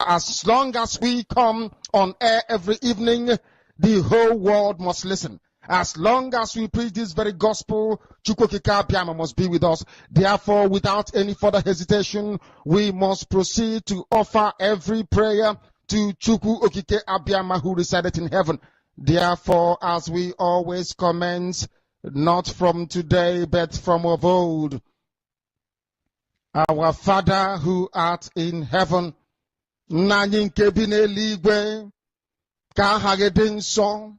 As long as we come on air every evening, the whole world must listen. As long as we preach this very gospel, Chukwokika Abiyama must be with us. Therefore, without any further hesitation, we must proceed to offer every prayer to Chukwu Okike Abiyama who resided in heaven. Therefore, as we always commence, not from today, but from of old, our Father who art in heaven, Nani nke bi n'eluigwe, ka aha gị dị nsọ,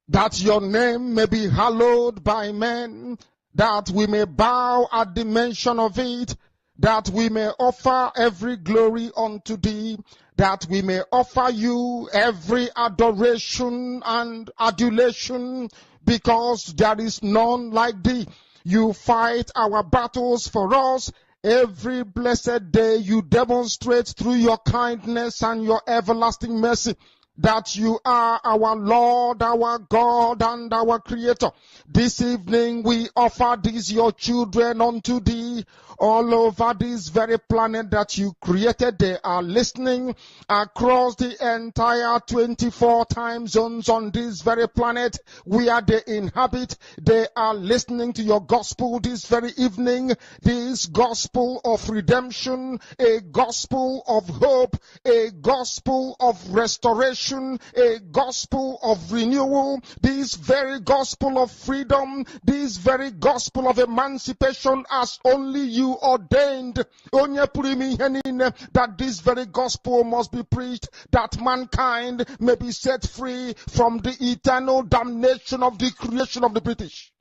that your name may be hallowed by men, that we may bow at the mention of it, that we may offer every glory unto thee, that we may offer you every adoration and adulation, because there is none like thee. You fight our battles for us. Every blessed day you demonstrate through your kindness and your everlasting mercy that you are our Lord, our God, and our Creator. This evening we offer these your children unto thee. All over this very planet that you created, they are listening across the entire 24 time zones on this very planet where they inhabit. They are listening to your gospel this very evening, this gospel of redemption, a gospel of hope, a gospel of restoration, a gospel of renewal, this very gospel of freedom, this very gospel of emancipation as only you ordained, that this very gospel must be preached, that mankind may be set free from the eternal damnation of the creation of the British.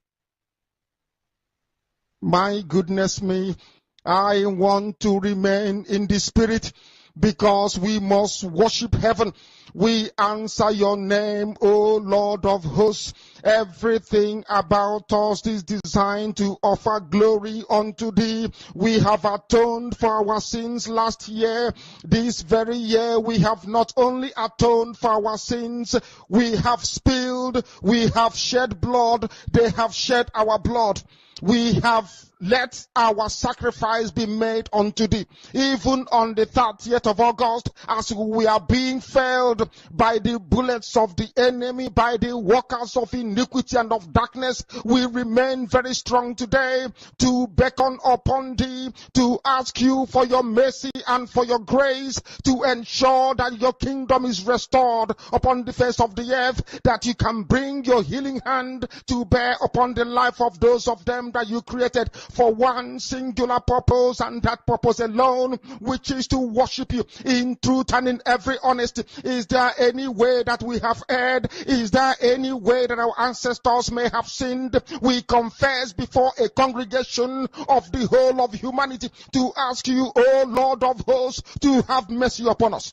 My goodness me, I want to remain in the spirit, because we must worship heaven. We answer your name, O Lord of hosts. Everything about us is designed to offer glory unto thee. We have atoned for our sins last year. This very year we have not only atoned for our sins, we have spilled, we have shed blood, they have shed our blood. We have let our sacrifice be made unto thee. Even on the 30th of August, as we are being felled by the bullets of the enemy, by the workers of iniquity and of darkness, we remain very strong today to beckon upon thee, to ask you for your mercy and for your grace, to ensure that your kingdom is restored upon the face of the earth, that you can bring your healing hand to bear upon the life of those of them that you created for one singular purpose, and that purpose alone, which is to worship you in truth and in every honesty. Is there any way that we have erred? Is there any way that our ancestors may have sinned? We confess before a congregation of the whole of humanity to ask you, O Lord of hosts, to have mercy upon us.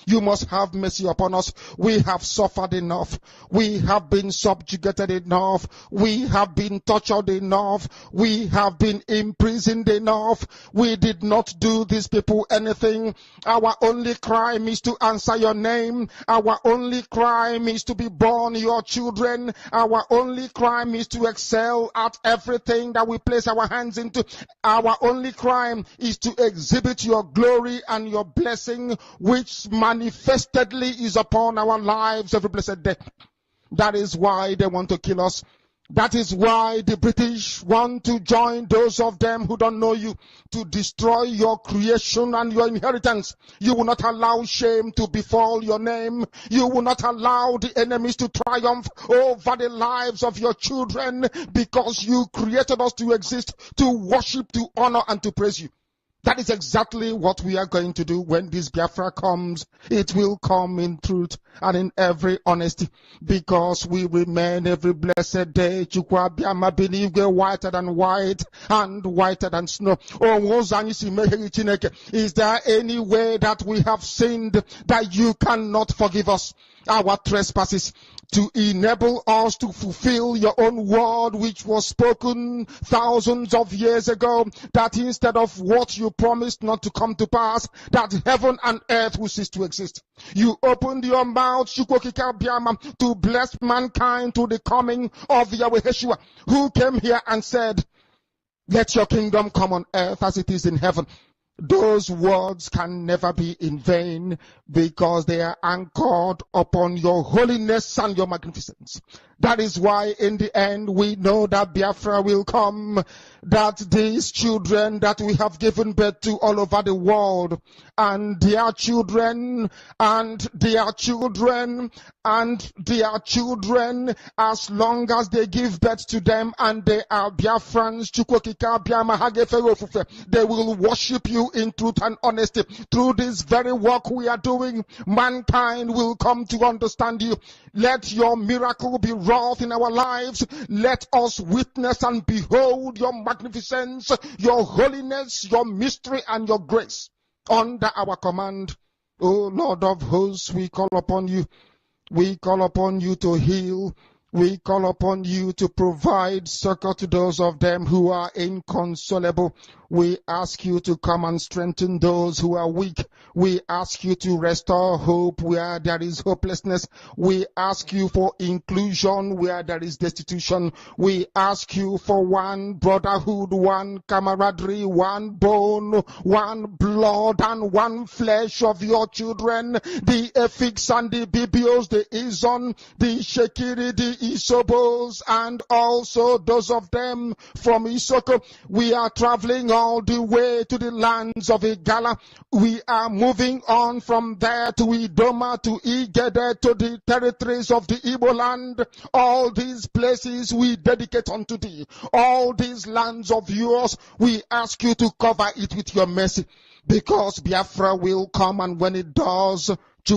You must have mercy upon us. We have suffered enough. We have been subjugated enough. We have been tortured enough. We have been imprisoned enough. We did not do these people anything. Our only crime is to answer your name. Our only crime is to be born your children. Our only crime is to excel at everything that we place our hands into. Our only crime is to exhibit your glory and your blessing, which manifestedly is upon our lives every blessed day. That is why they want to kill us. That is why the British want to join those of them who don't know you to destroy your creation and your inheritance. You will not allow shame to befall your name. You will not allow the enemies to triumph over the lives of your children, because you created us to exist, to worship, to honor, and to praise you. That is exactly what we are going to do when this Biafra comes. It will come in truth and in every honesty, because we remain every blessed day. Chukwu Abiyama binigwe, whiter than white and whiter than snow. Is there any way that we have sinned that you cannot forgive us our trespasses, to enable us to fulfill your own word, which was spoken thousands of years ago, that instead of what you promised not to come to pass, that heaven and earth will cease to exist? You opened your mouth, Chukwokika Abiyama, to bless mankind to the coming of Yahweh Yeshua, who came here and said, let your kingdom come on earth as it is in heaven. Those words can never be in vain because they are anchored upon your holiness and your magnificence. That is why in the end we know that Biafra will come, that these children that we have given birth to all over the world, and their children, and their children, and their children, as long as they give birth to them and they are Biafrans, they will worship you in truth and honesty. Through this very work we are doing, mankind will come to understand you. Let your miracle be wrought in our lives. Let us witness and behold your magnificence, your holiness, your mystery, and your grace under our command. O Lord of hosts, we call upon you. We call upon you to heal. We call upon you to provide succor to those of them who are inconsolable. We ask you to come and strengthen those who are weak. We ask you to restore hope where there is hopelessness. We ask you for inclusion where there is destitution. We ask you for one brotherhood, one camaraderie, one bone, one blood, and one flesh of your children. The Efiks and the Bibios, the Izon, the Shekiri, the Isobos, and also those of them from Isoko. We are traveling all the way to the lands of Igala. We are moving on from there to Idoma, to Igede, to the territories of the Igbo land. All these places we dedicate unto thee. All these lands of yours, we ask you to cover it with your mercy. Because Biafra will come, and when it does, we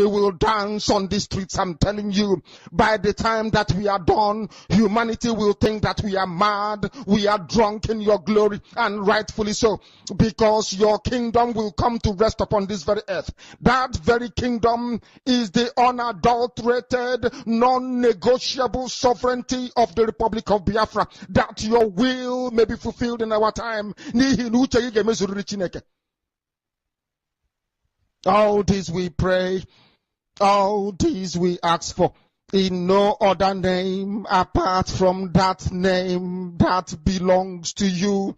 will dance on the streets. I'm telling you, by the time that we are done, humanity will think that we are mad, we are drunk in your glory, and rightfully so, because your kingdom will come to rest upon this very earth. That very kingdom is the unadulterated, non-negotiable sovereignty of the Republic of Biafra, that your will may be fulfilled in our time. All this we pray, all this we ask for, in no other name apart from that name that belongs to you.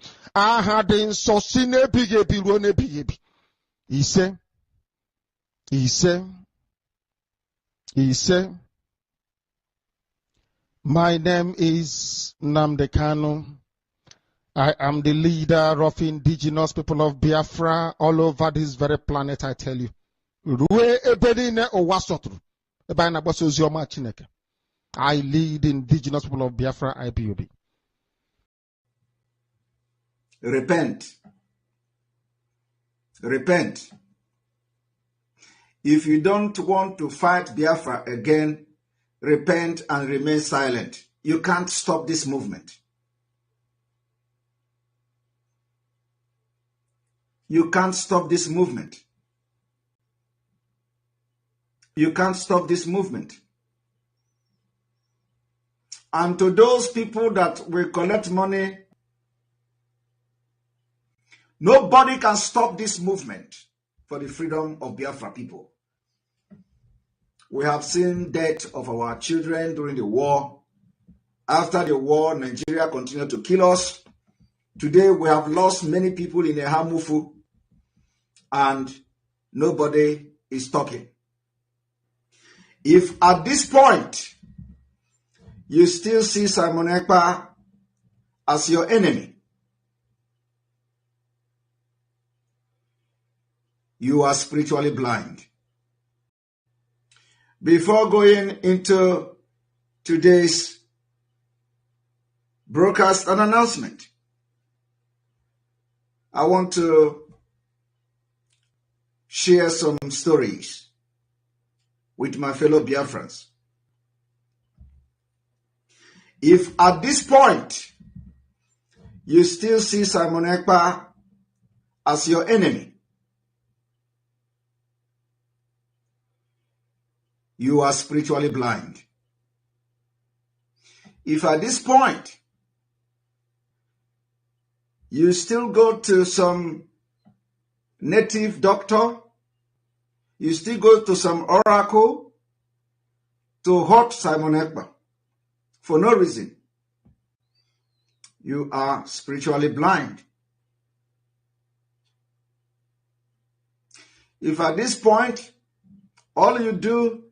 He said, my name is Namdekano. I am the leader of indigenous people of Biafra all over this very planet, I tell you. I lead indigenous people of Biafra, IPOB. Repent. Repent. If you don't want to fight Biafra again, repent and remain silent. You can't stop this movement. You can't stop this movement. You can't stop this movement. And to those people that will collect money, nobody can stop this movement for the freedom of Biafra people. We have seen death of our children during the war. After the war, Nigeria continued to kill us. Today, we have lost many people in the Hamufu, and nobody is talking. If at this point you still see Simon Ekpa as your enemy, you are spiritually blind. Before going into today's broadcast and announcement, I want to share some stories with my fellow Biafrans. If at this point you still see Simon Ekpa as your enemy, you are spiritually blind. If at this point you still go to some native doctor, you still go to some oracle to hurt Simon Ekpa for no reason, You are spiritually blind. If at this point, all you do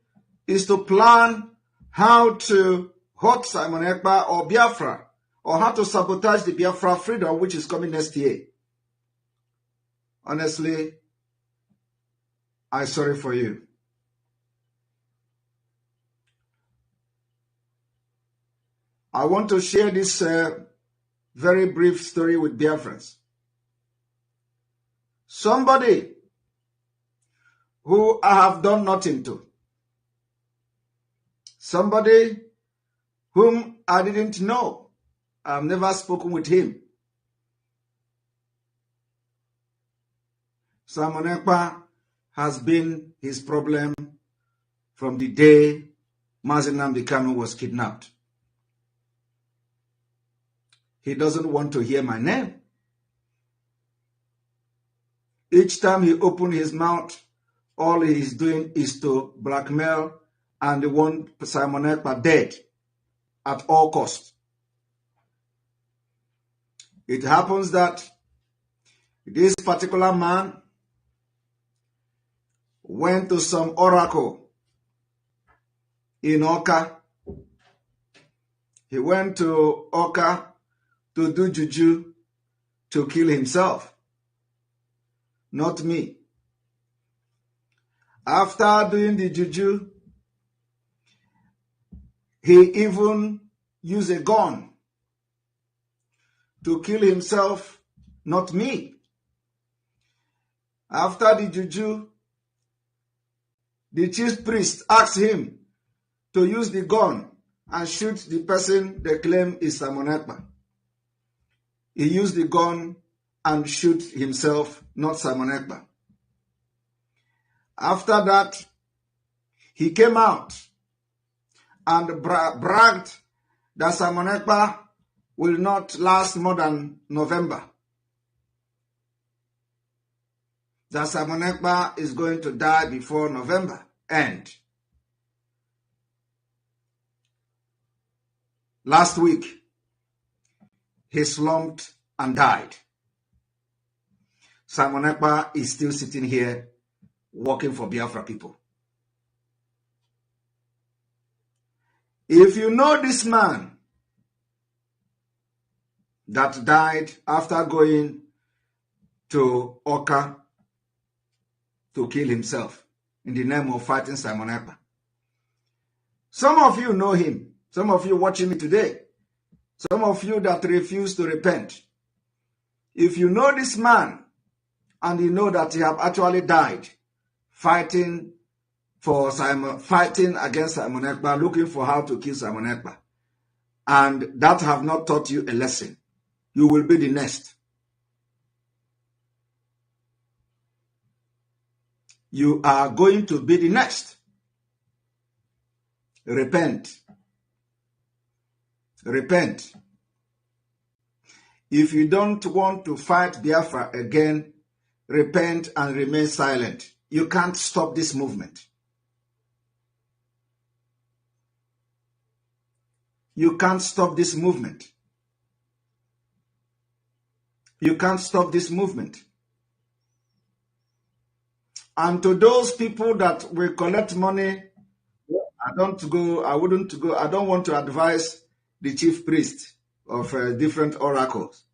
is to plan how to hurt Simon Ekpa or Biafra, or how to sabotage the Biafra freedom, which is coming next year, honestly, I'm sorry for you. I want to share this very brief story with Biafrans. Somebody who I have done nothing to, somebody whom I didn't know, I've never spoken with him. Simon Ekpa has been his problem from the day Mazi Nnamdi Kanu was kidnapped. He doesn't want to hear my name. Each time he opens his mouth, all he is doing is to blackmail and want Simon Ekpa dead at all costs. It happens that this particular man went to some oracle in Oka. He went to Oka to do juju to kill himself. Not me. After doing the juju, he even used a gun to kill himself, not me. After the juju, the chief priest asked him to use the gun and shoot the person they claim is Simon Ekpa. He used the gun and shoot himself, not Simon Ekpa. After that, he came out and bragged that Simon Ekpa will not last more than November. That Simon Ekpa is going to die before November end. Last week, he slumped and died. Simon Ekpa is still sitting here working for Biafra people. If you know this man that died after going to Oka to kill himself in the name of fighting Simon Ekpa, some of you know him. Some of you watching me today, some of you that refuse to repent. If you know this man and you know that he have actually died fighting against Simon Ekpa, looking for how to kill Simon Ekpa, and that have not taught you a lesson, you will be the next. You are going to be the next. Repent. Repent. If you don't want to fight Biafra again, repent and remain silent. You can't stop this movement. You can't stop this movement. You can't stop this movement. And to those people that will collect money, I wouldn't go. I don't want to advise the chief priest of different oracles.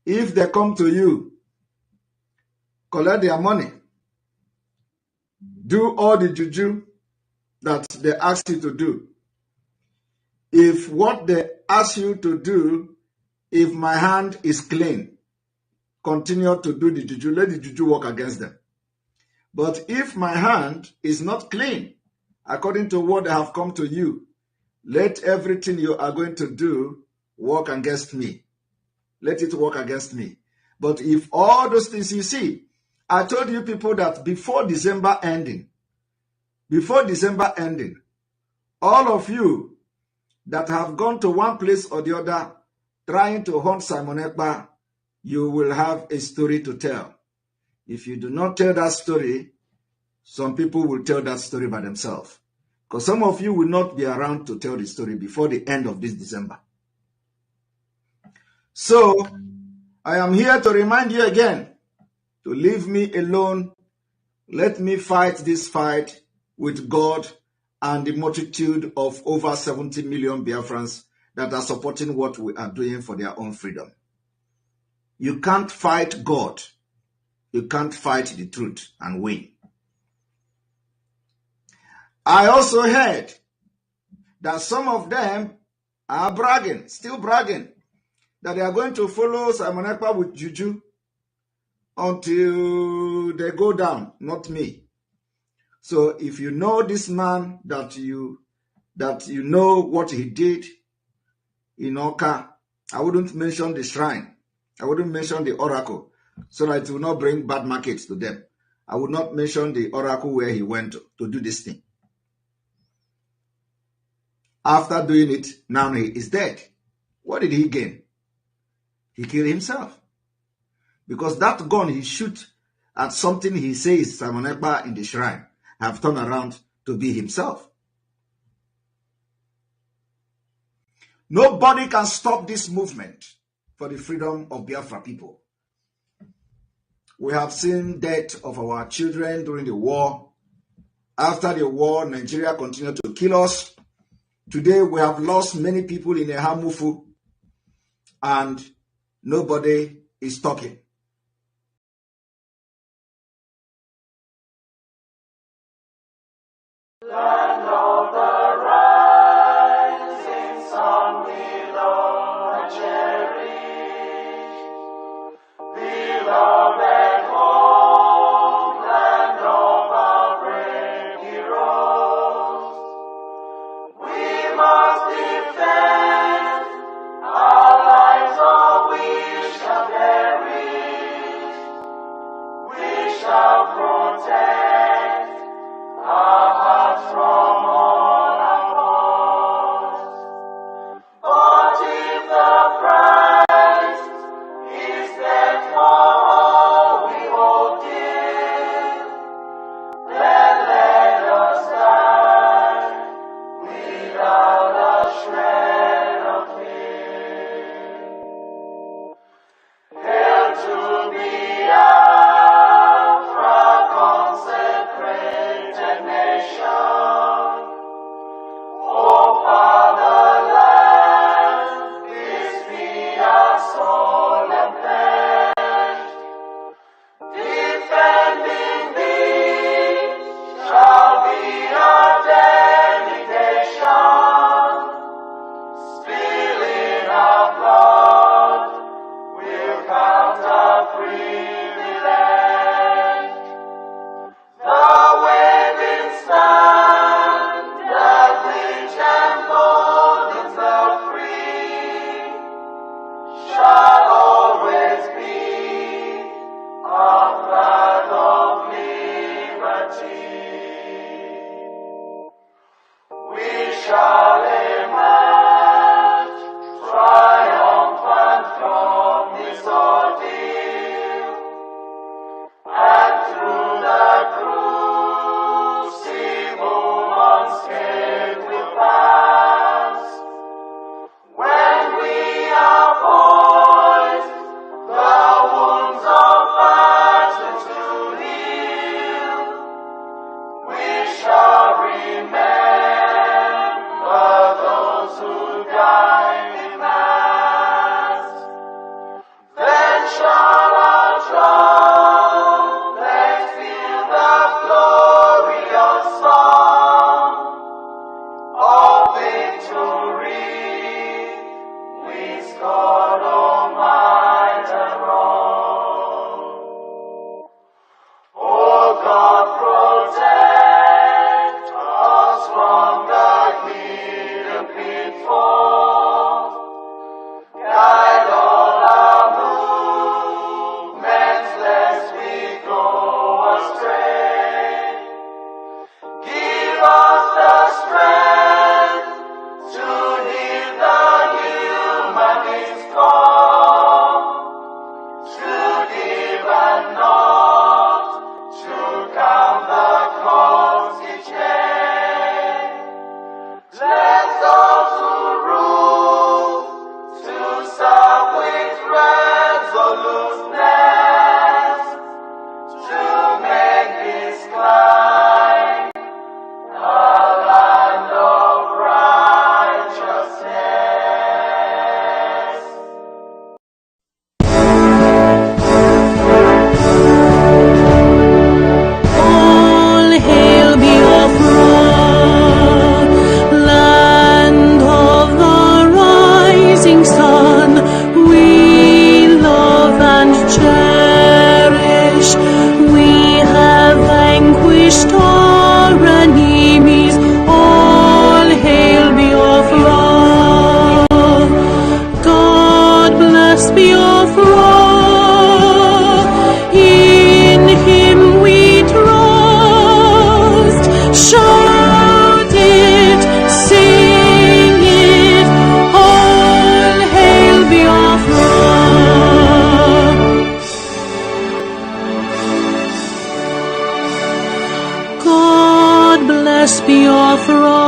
If they come to you, collect their money, do all the juju that they ask you to do. If what they ask you to do, if my hand is clean, continue to do the juju, let the juju work against them. But if my hand is not clean, according to what they have come to you, let everything you are going to do work against me. Let it work against me. But if all those things you see, I told you people that before December ending, all of you that have gone to one place or the other trying to hunt Simon Ekpa, you will have a story to tell. If you do not tell that story, some people will tell that story by themselves. Because some of you will not be around to tell the story before the end of this December. So, I am here to remind you again to leave me alone. Let me fight this fight with God and the multitude of over 70 million Biafrans that are supporting what we are doing for their own freedom. You can't fight God. You can't fight the truth and win. I also heard that some of them are bragging, still bragging, that they are going to follow Simon Ekpa with juju until they go down, not me. So if you know this man, that you know what he did in Oka, I wouldn't mention the shrine. I wouldn't mention the oracle, so that it will not bring bad markets to them. I would not mention the oracle where he went to do this thing. After doing it, now he is dead. What did he gain? He killed himself. Because that gun he shoot at something he says Simon Ekpa in the shrine have turned around to be himself. Nobody can stop this movement for the freedom of Biafra people. We have seen death of our children during the war. After the war, Nigeria continued to kill us. Today, we have lost many people in Ehamufu, and nobody is talking. Land of the rising sun, we love and cherish. Beloved home, land of our brave heroes. We must defend our lives, or we shall perish. We shall protect our hearts from all our foes. But if the price is death for all we hold dear, then let us die without a shred of fear. Hail to Biafra, consecrated nation. Biafra. In him we trust. Shout it, sing it, all hail Biafra. God bless Biafra.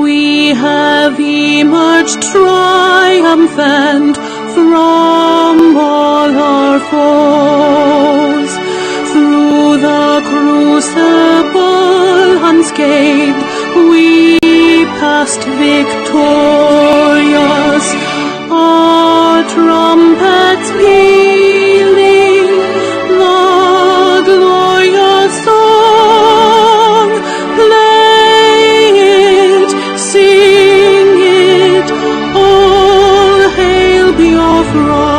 We have emerged triumphant from all our foes. Through the crucible unscathed, we passed victorious. Our trumpets pealing, the glorious song, play it, sing it, all hail Biafra.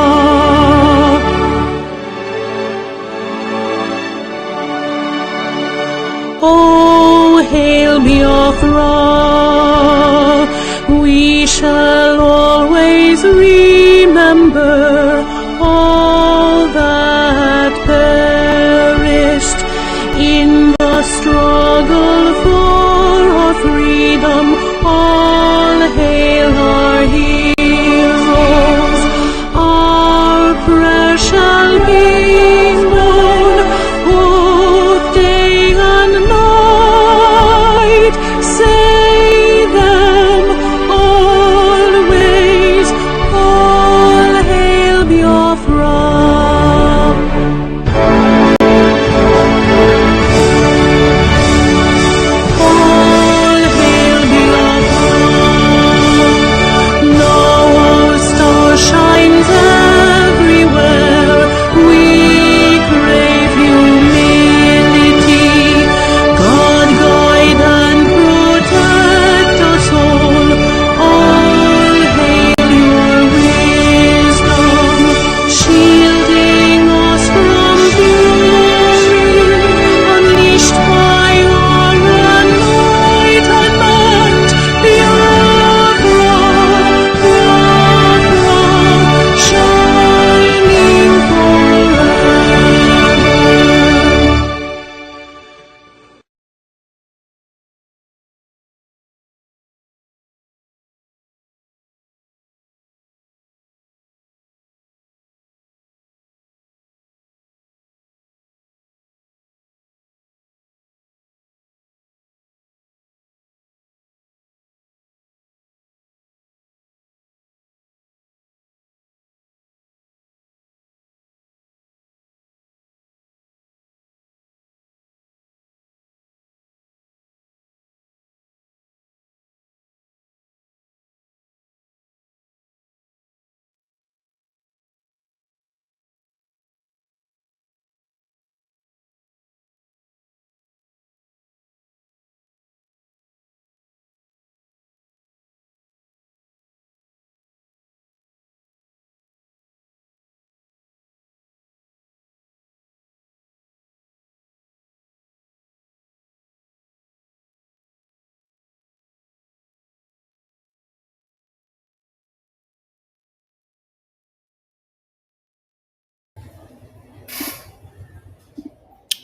Oh, hail Biafra, we shall always remember all that perished in the struggle for our freedom. All hail our heroes, our prayers shall be known both day and night. Say them always, all hail Biafra. All hail Biafra. Now our star shines everywhere. We crave humility. God guide and protect us all. All hail your wisdom, shielding us from fury, unleashed by your enlightenment. Biafra, Biafra, shining forever.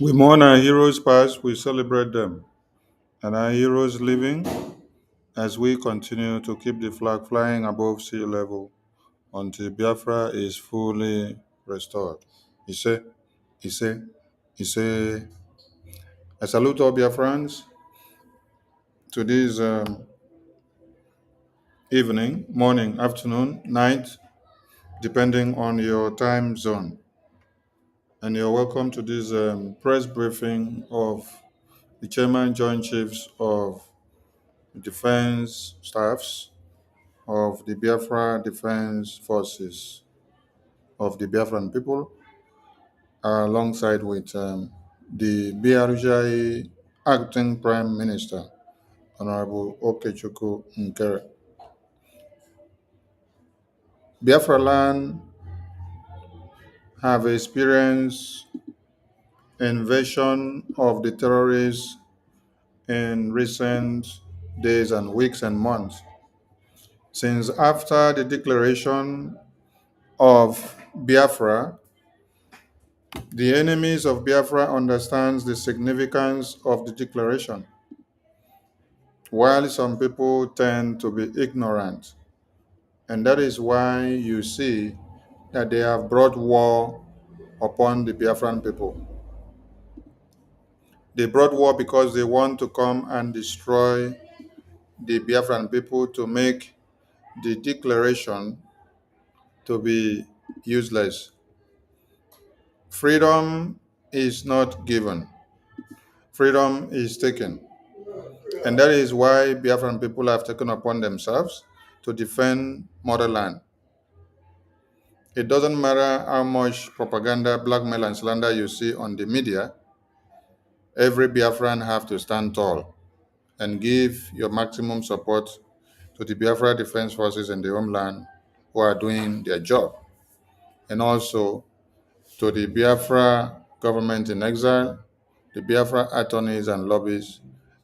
We mourn our heroes past, we celebrate them, and our heroes living as we continue to keep the flag flying above sea level until Biafra is fully restored. Ise, Ise, Ise. I salute all Biafrans to this evening, morning, afternoon, night, depending on your time zone. And you're welcome to this press briefing of the Chairman Joint Chiefs of Defense Staffs of the Biafra Defense Forces of the Biafran people, alongside with the BRJ Acting Prime Minister, Honorable Okechukwu Nkere. Biafra land have experienced invasion of the terrorists in recent days and weeks and months. Since after the declaration of Biafra, the enemies of Biafra understands the significance of the declaration, while some people tend to be ignorant. And that is why you see that they have brought war upon the Biafran people. They brought war because they want to come and destroy the Biafran people to make the declaration to be useless. Freedom is not given, freedom is taken. And that is why Biafran people have taken upon themselves to defend motherland. It doesn't matter how much propaganda, blackmail, and slander you see on the media, every Biafran have to stand tall and give your maximum support to the Biafra Defense Forces in the homeland who are doing their job, and also to the Biafra government in exile, the Biafra attorneys and lobbies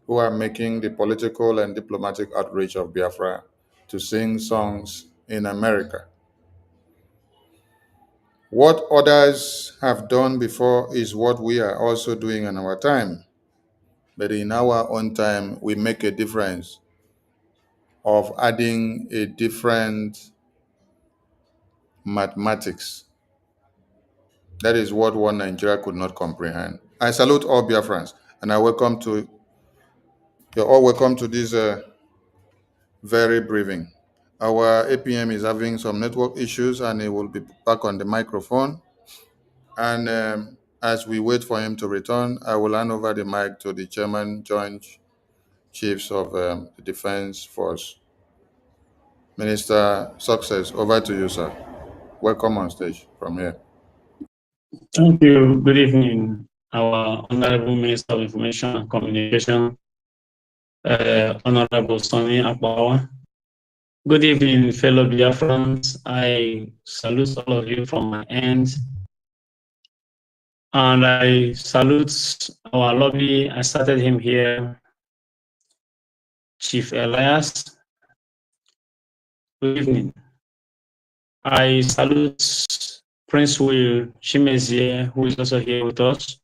who are making the political and diplomatic outreach of Biafra to sing songs in America. What others have done before is what we are also doing in our time. But in our own time, we make a difference of adding a different mathematics. That is what one Nigeria could not comprehend. I salute all Biafrans, and you're all welcome to this very briefing. Our APM is having some network issues, and he will be back on the microphone. And as we wait for him to return, I will hand over the mic to the Chairman, Joint Chiefs of the Defense Force. Minister Success, over to you, sir. Welcome on stage from here. Thank you. Good evening, our Honorable Minister of Information and Communication, Honorable Sonny Akbawa. Good evening, fellow Biafrans. I salute all of you from my end. And I salute our lobby. I started him here, Chief Elias. Good evening. I salute Prince Will Chimezie, who is also here with us,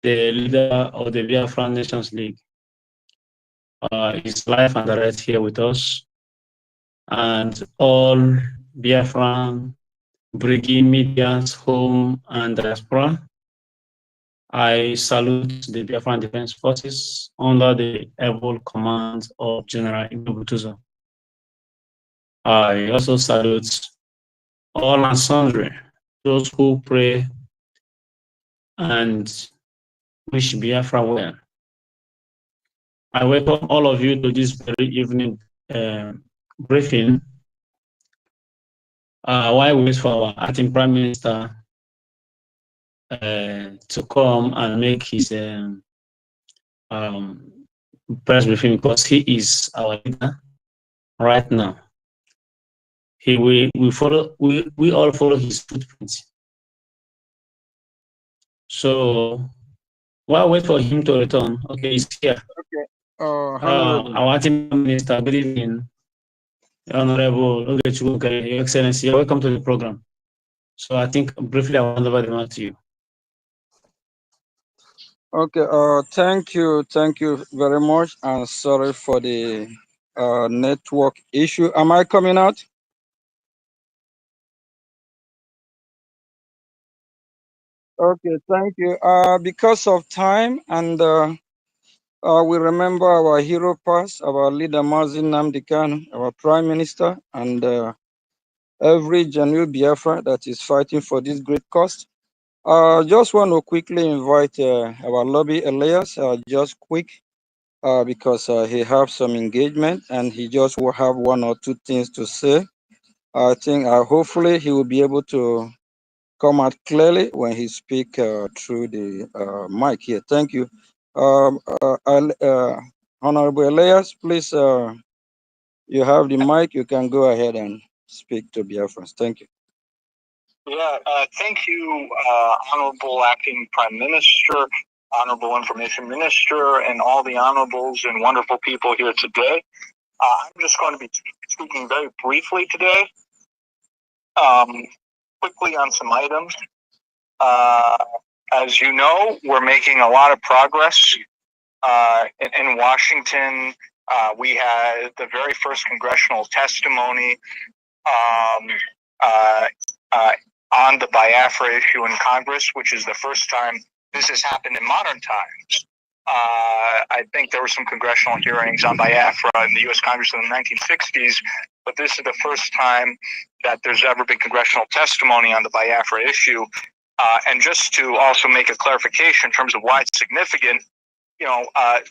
the leader of the Biafra Nations League. Is live and direct here with us. And all Biafran Brigade medias, home and diaspora. I salute the Biafran Defense Forces under the able command of General Ibutuzo. I also salute all and sundry, those who pray and wish Biafra well. I welcome all of you to this very evening briefing. While we wait for our acting Prime Minister to come and make his press briefing, because he is our leader right now. We all follow his footprints. So while we wait for him to return, okay, he's here. Okay. Our acting Minister, good evening, Honorable Ogechukwuka, Your Excellency, welcome to the program. So I think briefly I will hand over the mic to you. Okay. Thank you very much, and sorry for the network issue. Am I coming out? Okay. Thank you. Because of time, and we remember our hero past, our leader Mazin Nnamdi Kanu, our Prime Minister, and every genuine Biafra that is fighting for this great cause. Just want to quickly invite our lobby Elias, just quick, because he have some engagement and he just will have one or two things to say. I think hopefully he will be able to come out clearly when he speak through the mic here. Thank you. Honorable Elias, please, you have the mic. You can go ahead and speak to Biafrans. Thank you. Yeah, thank you, Honorable Acting Prime Minister, Honorable Information Minister, and all the honorables and wonderful people here today. I'm just going to be speaking very briefly today. Quickly on some items. As you know, we're making a lot of progress in Washington. We had the very first congressional testimony um, uh, uh, on the Biafra issue in Congress, which is the first time this has happened in modern times. I think there were some congressional hearings on Biafra in the U.S. Congress in the 1960s, but this is the first time that there's ever been congressional testimony on the Biafra issue. And just to also make a clarification in terms of why it's significant,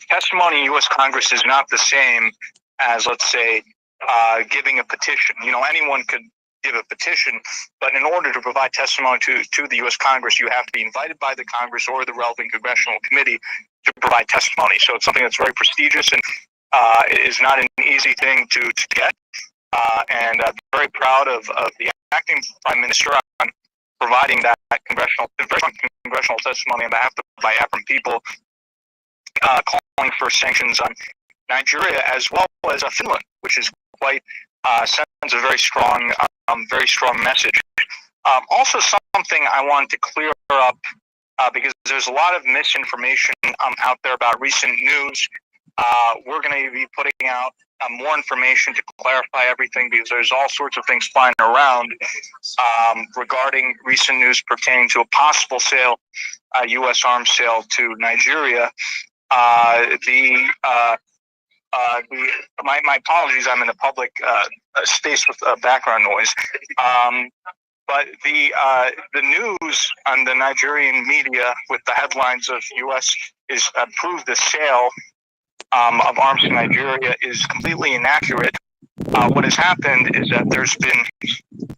testimony in U.S. Congress is not the same as, let's say, giving a petition. Anyone could give a petition, but in order to provide testimony to the U.S. Congress, you have to be invited by the Congress or the relevant congressional committee to provide testimony. So it's something that's very prestigious and is not an easy thing to get. And I'm very proud of the acting Prime Minister on providing that congressional testimony on behalf of the Biafran people, calling for sanctions on Nigeria as well as Finland, which is quite sends a very strong message. Also, something I wanted to clear up because there's a lot of misinformation out there about recent news. We're going to be putting out more information to clarify everything because there's all sorts of things flying around regarding recent news pertaining to a possible sale, U.S. arms sale to Nigeria. My apologies. I'm in a public space with background noise. But the news on the Nigerian media with the headlines of U.S. is approved the sale of arms to Nigeria is completely inaccurate. What has happened is that there's been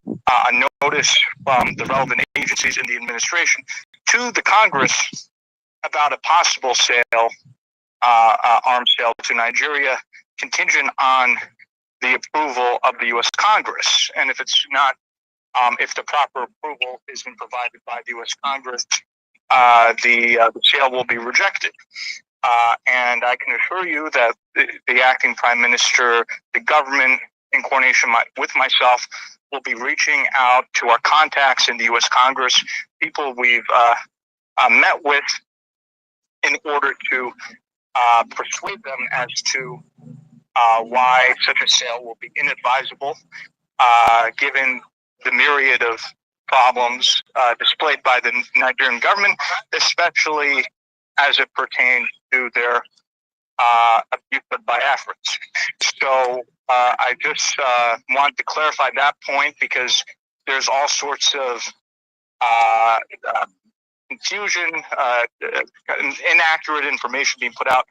a notice from the relevant agencies in the administration to the Congress about a possible sale, arms sale to Nigeria, contingent on the approval of the U.S. Congress. And if it's not, if the proper approval isn't provided by the U.S. Congress, the sale will be rejected. And I can assure you that the acting Prime Minister, the government, in coordination with myself, will be reaching out to our contacts in the U.S. Congress, people we've met with, in order to persuade them as to why such a sale will be inadvisable, given the myriad of problems displayed by the Nigerian government, especially as it pertains to their abuse of Biafrans. So I just want to clarify that point because there's all sorts of confusion, inaccurate information being put out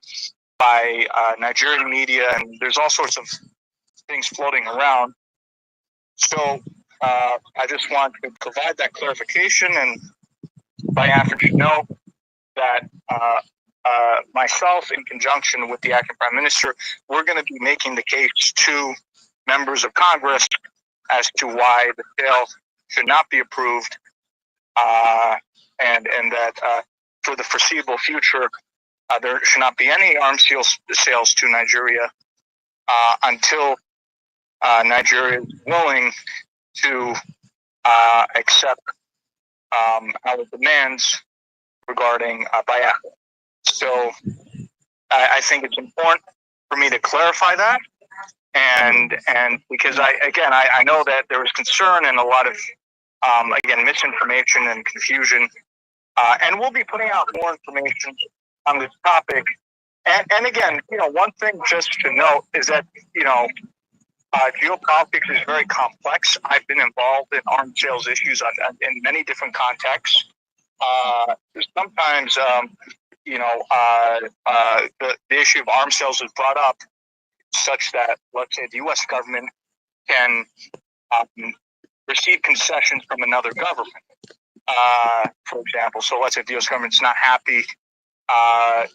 by Nigerian media, and there's all sorts of things floating around. So I just want to provide that clarification, and Biafra should know that myself, in conjunction with the acting Prime Minister, we're going to be making the case to members of Congress as to why the sale should not be approved, and that for the foreseeable future, there should not be any arms sales to Nigeria until Nigeria is willing to accept our demands regarding Biafra. So I think it's important for me to clarify that, and because I know that there was concern and a lot of misinformation and confusion, and we'll be putting out more information on this topic. And again, one thing just to note is that geopolitics is very complex. I've been involved in arms sales issues in many different contexts. Sometimes, the issue of arms sales is brought up such that, let's say, the U.S. government can receive concessions from another government, for example. So let's say the U.S. government's not happy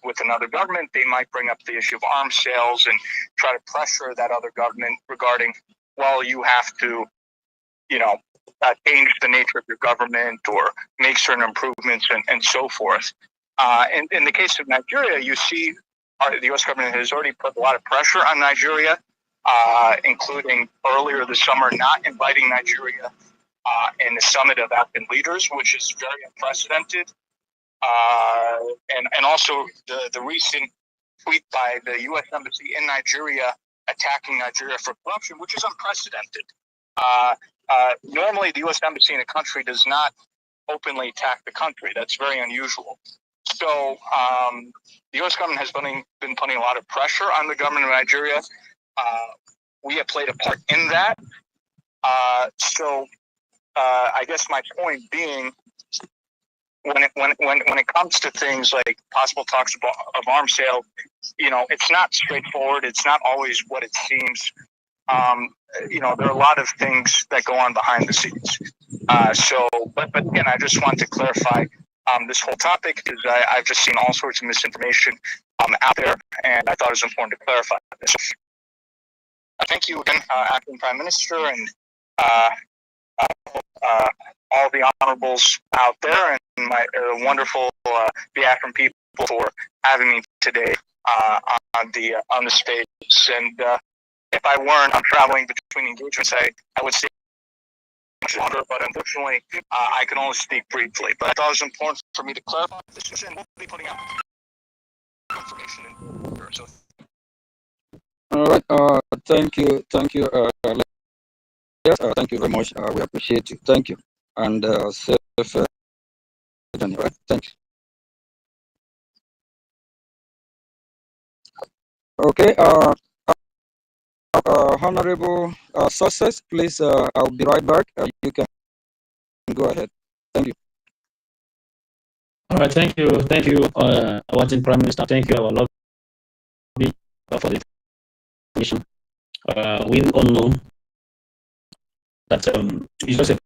with another government, they might bring up the issue of arms sales and try to pressure that other government regarding, well, you have to, change the nature of your government or make certain improvements and so forth. In the case of Nigeria, you see the U.S. government has already put a lot of pressure on Nigeria, including earlier this summer not inviting Nigeria a summit of African leaders, which is very unprecedented. And also the recent tweet by the U.S. Embassy in Nigeria attacking Nigeria for corruption, which is unprecedented. Normally, the U.S. Embassy in a country does not openly attack the country. That's very unusual. So the U.S. government has been putting a lot of pressure on the government of Nigeria. We have played a part in that. So I guess my point being, when it comes to things like possible talks of arms sale, it's not straightforward. It's not always what it seems. There are a lot of things that go on behind the scenes. But again, I just want to clarify this whole topic because I've just seen all sorts of misinformation out there, and I thought it was important to clarify this. Thank you again, Acting Prime Minister, and all the honorables out there, and my wonderful Biafran people for having me today on the stage. And if I weren't, I'm traveling between engagements, I would say much longer, but unfortunately, I can only speak briefly. But I thought it was important for me to clarify this, and we'll be putting out information in here. So. All right. Thank you. Yes, thank you very much. We appreciate you. Thank you. And safe journey. Right. Thank you. Okay. Honorable Success, please. I'll be right back. You can go ahead. Thank you. All right, thank you, Acting Prime Minister. Thank you, our lobby, for the information. We all know that it's just a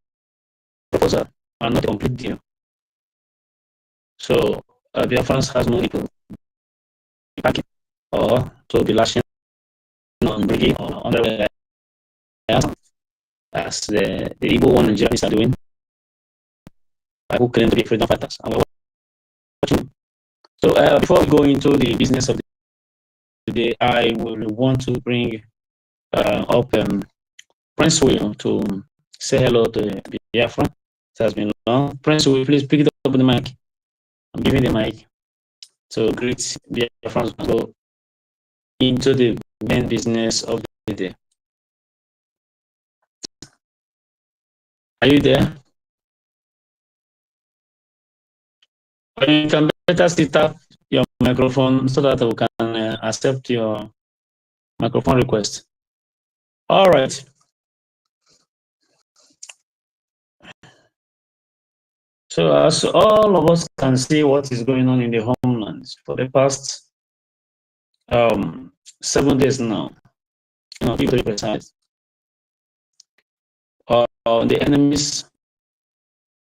proposal and not a complete deal. So Biafrans has no need to be packing or to be lashing on Brigade or on the as the Igbo one Nigerians are doing, who claim to be freedom fighters. And we're watching. So before we go into the business of today, I will want to bring up Prince William to say hello to Biafra. It has been long. Prince, will you please pick it up the mic? I'm giving the mic to greet Biafrans and go into the main business of the day. Are you there? Or you can better set up your microphone so that we can accept your microphone request. All right. So as all of us can see what is going on in the homeland for the past 7 days now, to be precise, the enemies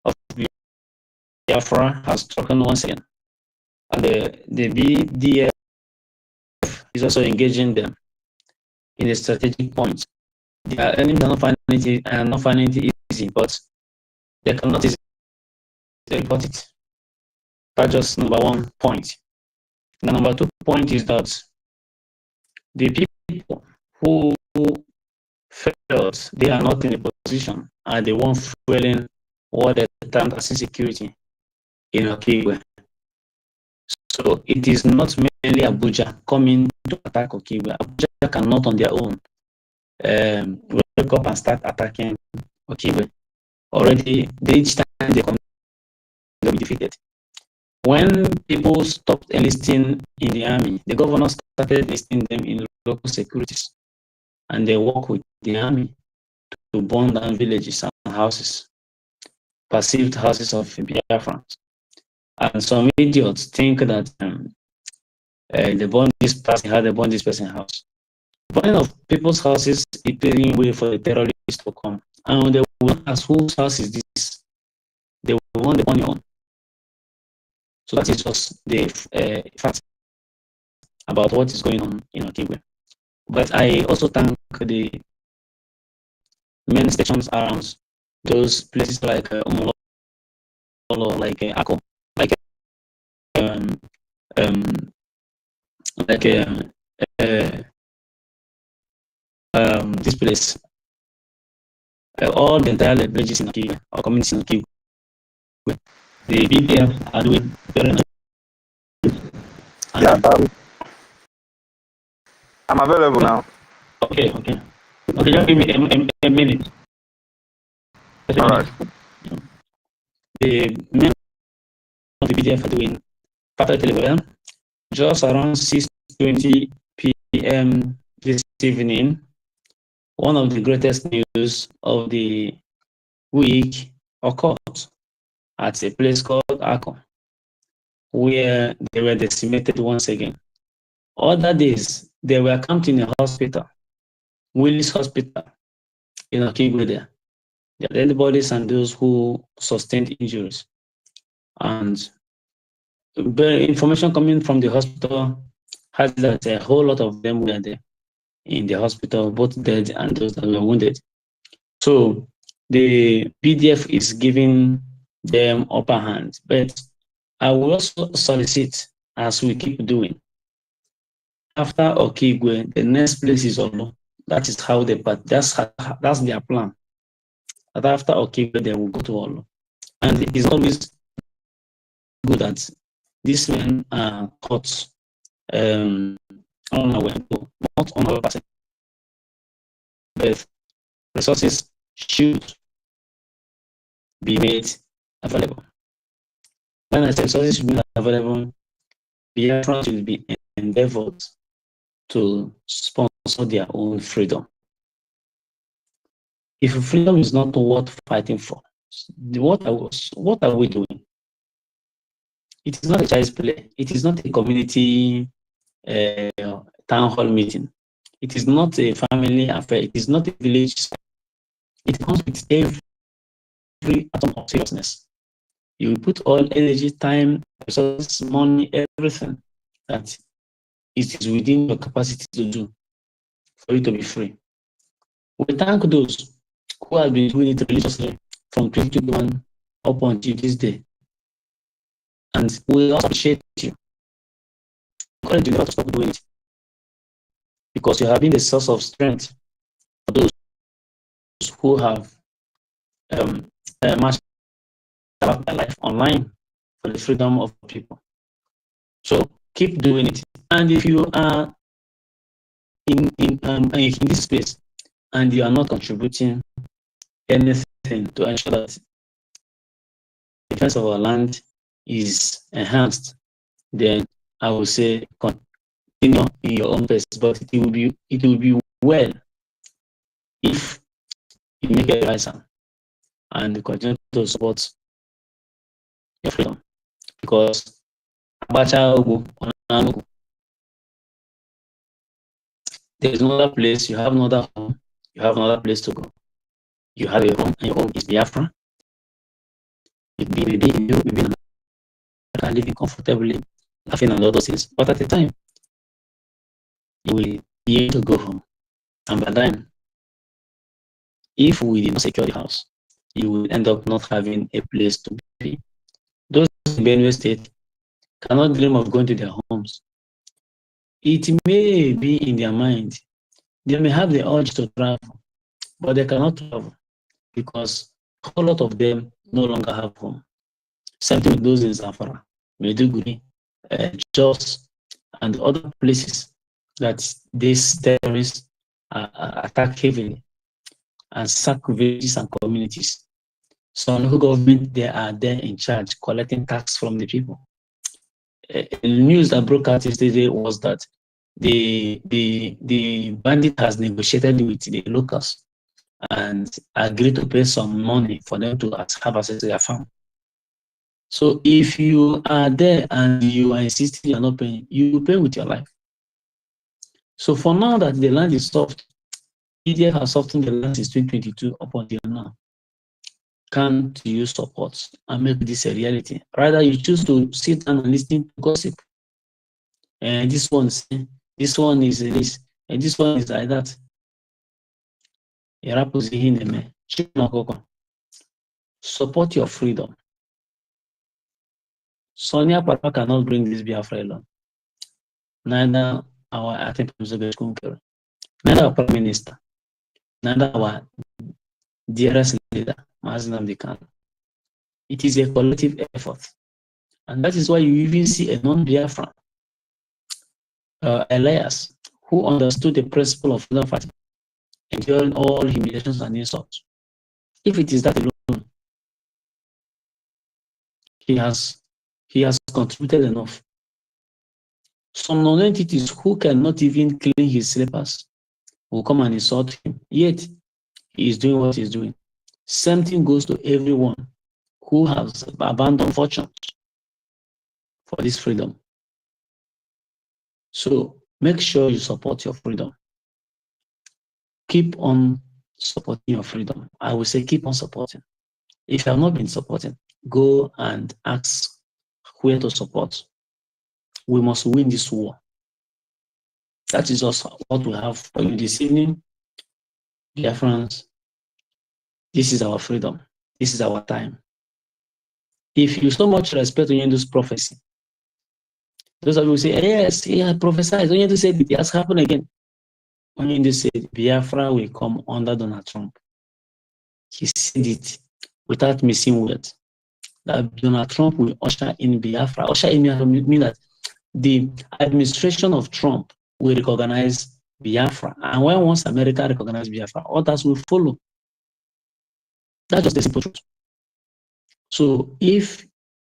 of Biafra has spoken once again, and the BDF is also engaging them in a strategic point. Their enemies are not finding it easy, but they cannot easily report it. That's just number 1 point. The number 2 point is that the people who felt they are not in a position are the one fueling what they termed as insecurity in Okigwe. So it is not mainly Abuja coming to attack Okigwe. Abuja cannot on their own wake up and start attacking Okigwe. Already, each time they come, they'll be defeated. When people stopped enlisting in the army, the governor started enlisting them in local securities, and they work with the army to burn down villages and houses, perceived houses of Biafrans. And some idiots think that they burn this person house, they burn this person's house. Burning of people's houses is paving way for the terrorists to come. And they will not ask whose house is this. They will want the money on. So that is just the fact about what is going on in Okigwe. But I also thank the main stations around those places like Omolo, like Ako, like this place, all the entire villages in Okigwe or communities in Okigwe, the BDF are doing very nice. Yeah, I'm available now. Okay, just give me a minute. All right. The men of the BDF are doing perfectly well. Just around 6:20 p.m. this evening, one of the greatest news of the week occurred at a place called Akon, where they were decimated once again. Other days, they were camped in a hospital, Willis Hospital in Okigwe there. The dead bodies and those who sustained injuries. And the information coming from the hospital has that a whole lot of them were there in the hospital, both dead and those that were wounded. So the PDF is giving them upper hand, but I will also solicit, as we keep doing, after Okigwe, the next place is Olo. That is how that's their plan. That after Okigwe, they will go to Olo. And it is always good that these men are caught on our way, not on our person. But resources should be made available. When I say resources should be available, Biafra should be endeavored to sponsor their own freedom. If freedom is not worth fighting for, what are we doing? It is not a child's play. It is not a community town hall meeting. It is not a family affair. It is not a village. It comes with every atom of seriousness. You will put all energy, time, resources, money, everything that it is within your capacity to do for you to be free. We thank those who have been doing it religiously from 2021 up until this day. And we also appreciate you. Encourage you never to stop doing it, because you have been the source of strength for those who have marched about their life online for the freedom of people. So keep doing it. And if you are in this space and you are not contributing anything to ensure that the defense of our land is enhanced, then I will say continue in your own pace. But it will be well if you make a right sound and continue to support your freedom, because there is no other place. You have no other home. You have no other place to go. You have a home, and your home is Biafra. You've been within you, you've been living comfortably, laughing and all those things. But at the time, you will be able to go home. And by then, if we did not secure the house, you will end up not having a place to be. Those in Benue State cannot dream of going to their homes. It may be in their mind. They may have the urge to travel, but they cannot travel because a whole lot of them no longer have home. Same thing with those in Zamfara, Maiduguri, Jos, and other places that these terrorists attack heavily and sack villages and communities. So local government, they are there in charge, collecting tax from the people. The news that broke out yesterday was that the bandit has negotiated with the locals and agreed to pay some money for them to have access to their farm. So if you are there and you are insisting you are not paying, you will pay with your life. So for now that the land is soft, EDF has softened the land since 2022 up until now. Can't you support and make this a reality? Rather, you choose to sit down and listen to gossip. And this one is this, and this one is like that. Support your freedom. Sonia Papa cannot bring this Biafra alone. Neither our acting president, neither our prime minister, neither our dearest leader, Mazi Nnamdi Kanu. It is a collective effort. And that is why you even see a non-Biafran, Elias, who understood the principle of freedom fighting, enduring all humiliations and insults. If it is that alone, he has contributed enough. Some non-entities who cannot even clean his slippers will come and insult him, yet he is doing what he's doing. Same thing goes to everyone who has abandoned fortune for this freedom. So make sure you support your freedom. Keep on supporting your freedom. I will say keep on supporting. If you have not been supporting, go and ask where to support. We must win this war. That is also what we have for you this evening. Dear friends, this is our freedom. This is our time. If you so much respect Onyendu's prophecy, those of you who say, yes, he had prophesied, Onyendu said it has happened again. Onyendu said, Biafra will come under Donald Trump. He said it without missing words. That Donald Trump will usher in Biafra. Usher in mean that the administration of Trump will recognize Biafra. And when once America recognizes Biafra, others will follow. That's just the simple truth. So if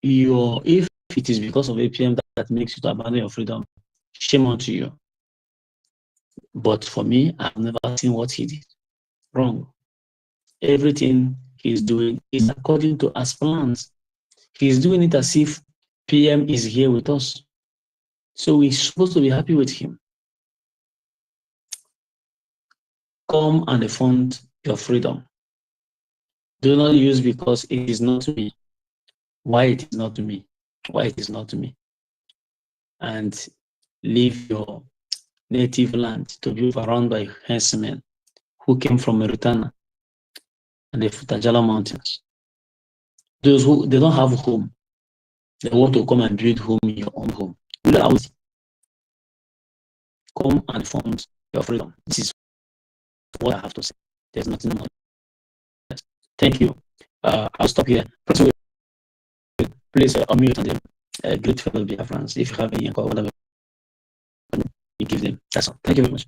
it is because of APM that makes you to abandon your freedom, shame on to you. But for me, I've never seen what he did wrong. Everything he's doing is according to as plans. He's doing it as if PM is here with us. So we're supposed to be happy with him. Come and defend your freedom. Do not use because it is not to me. Why it is not to me? Why it is not to me? And leave your native land to be overrun by herdsmen who came from Mauritania and the Futajala Mountains. Those who they don't have home, they want to come and build home in your own home. Come and fund your freedom. This is what I have to say. There's nothing more. Thank you. I'll stop here. Please unmute and then greet fellow Biafrans. If you have any inquiry, whatever you give them. That's all. Thank you very much.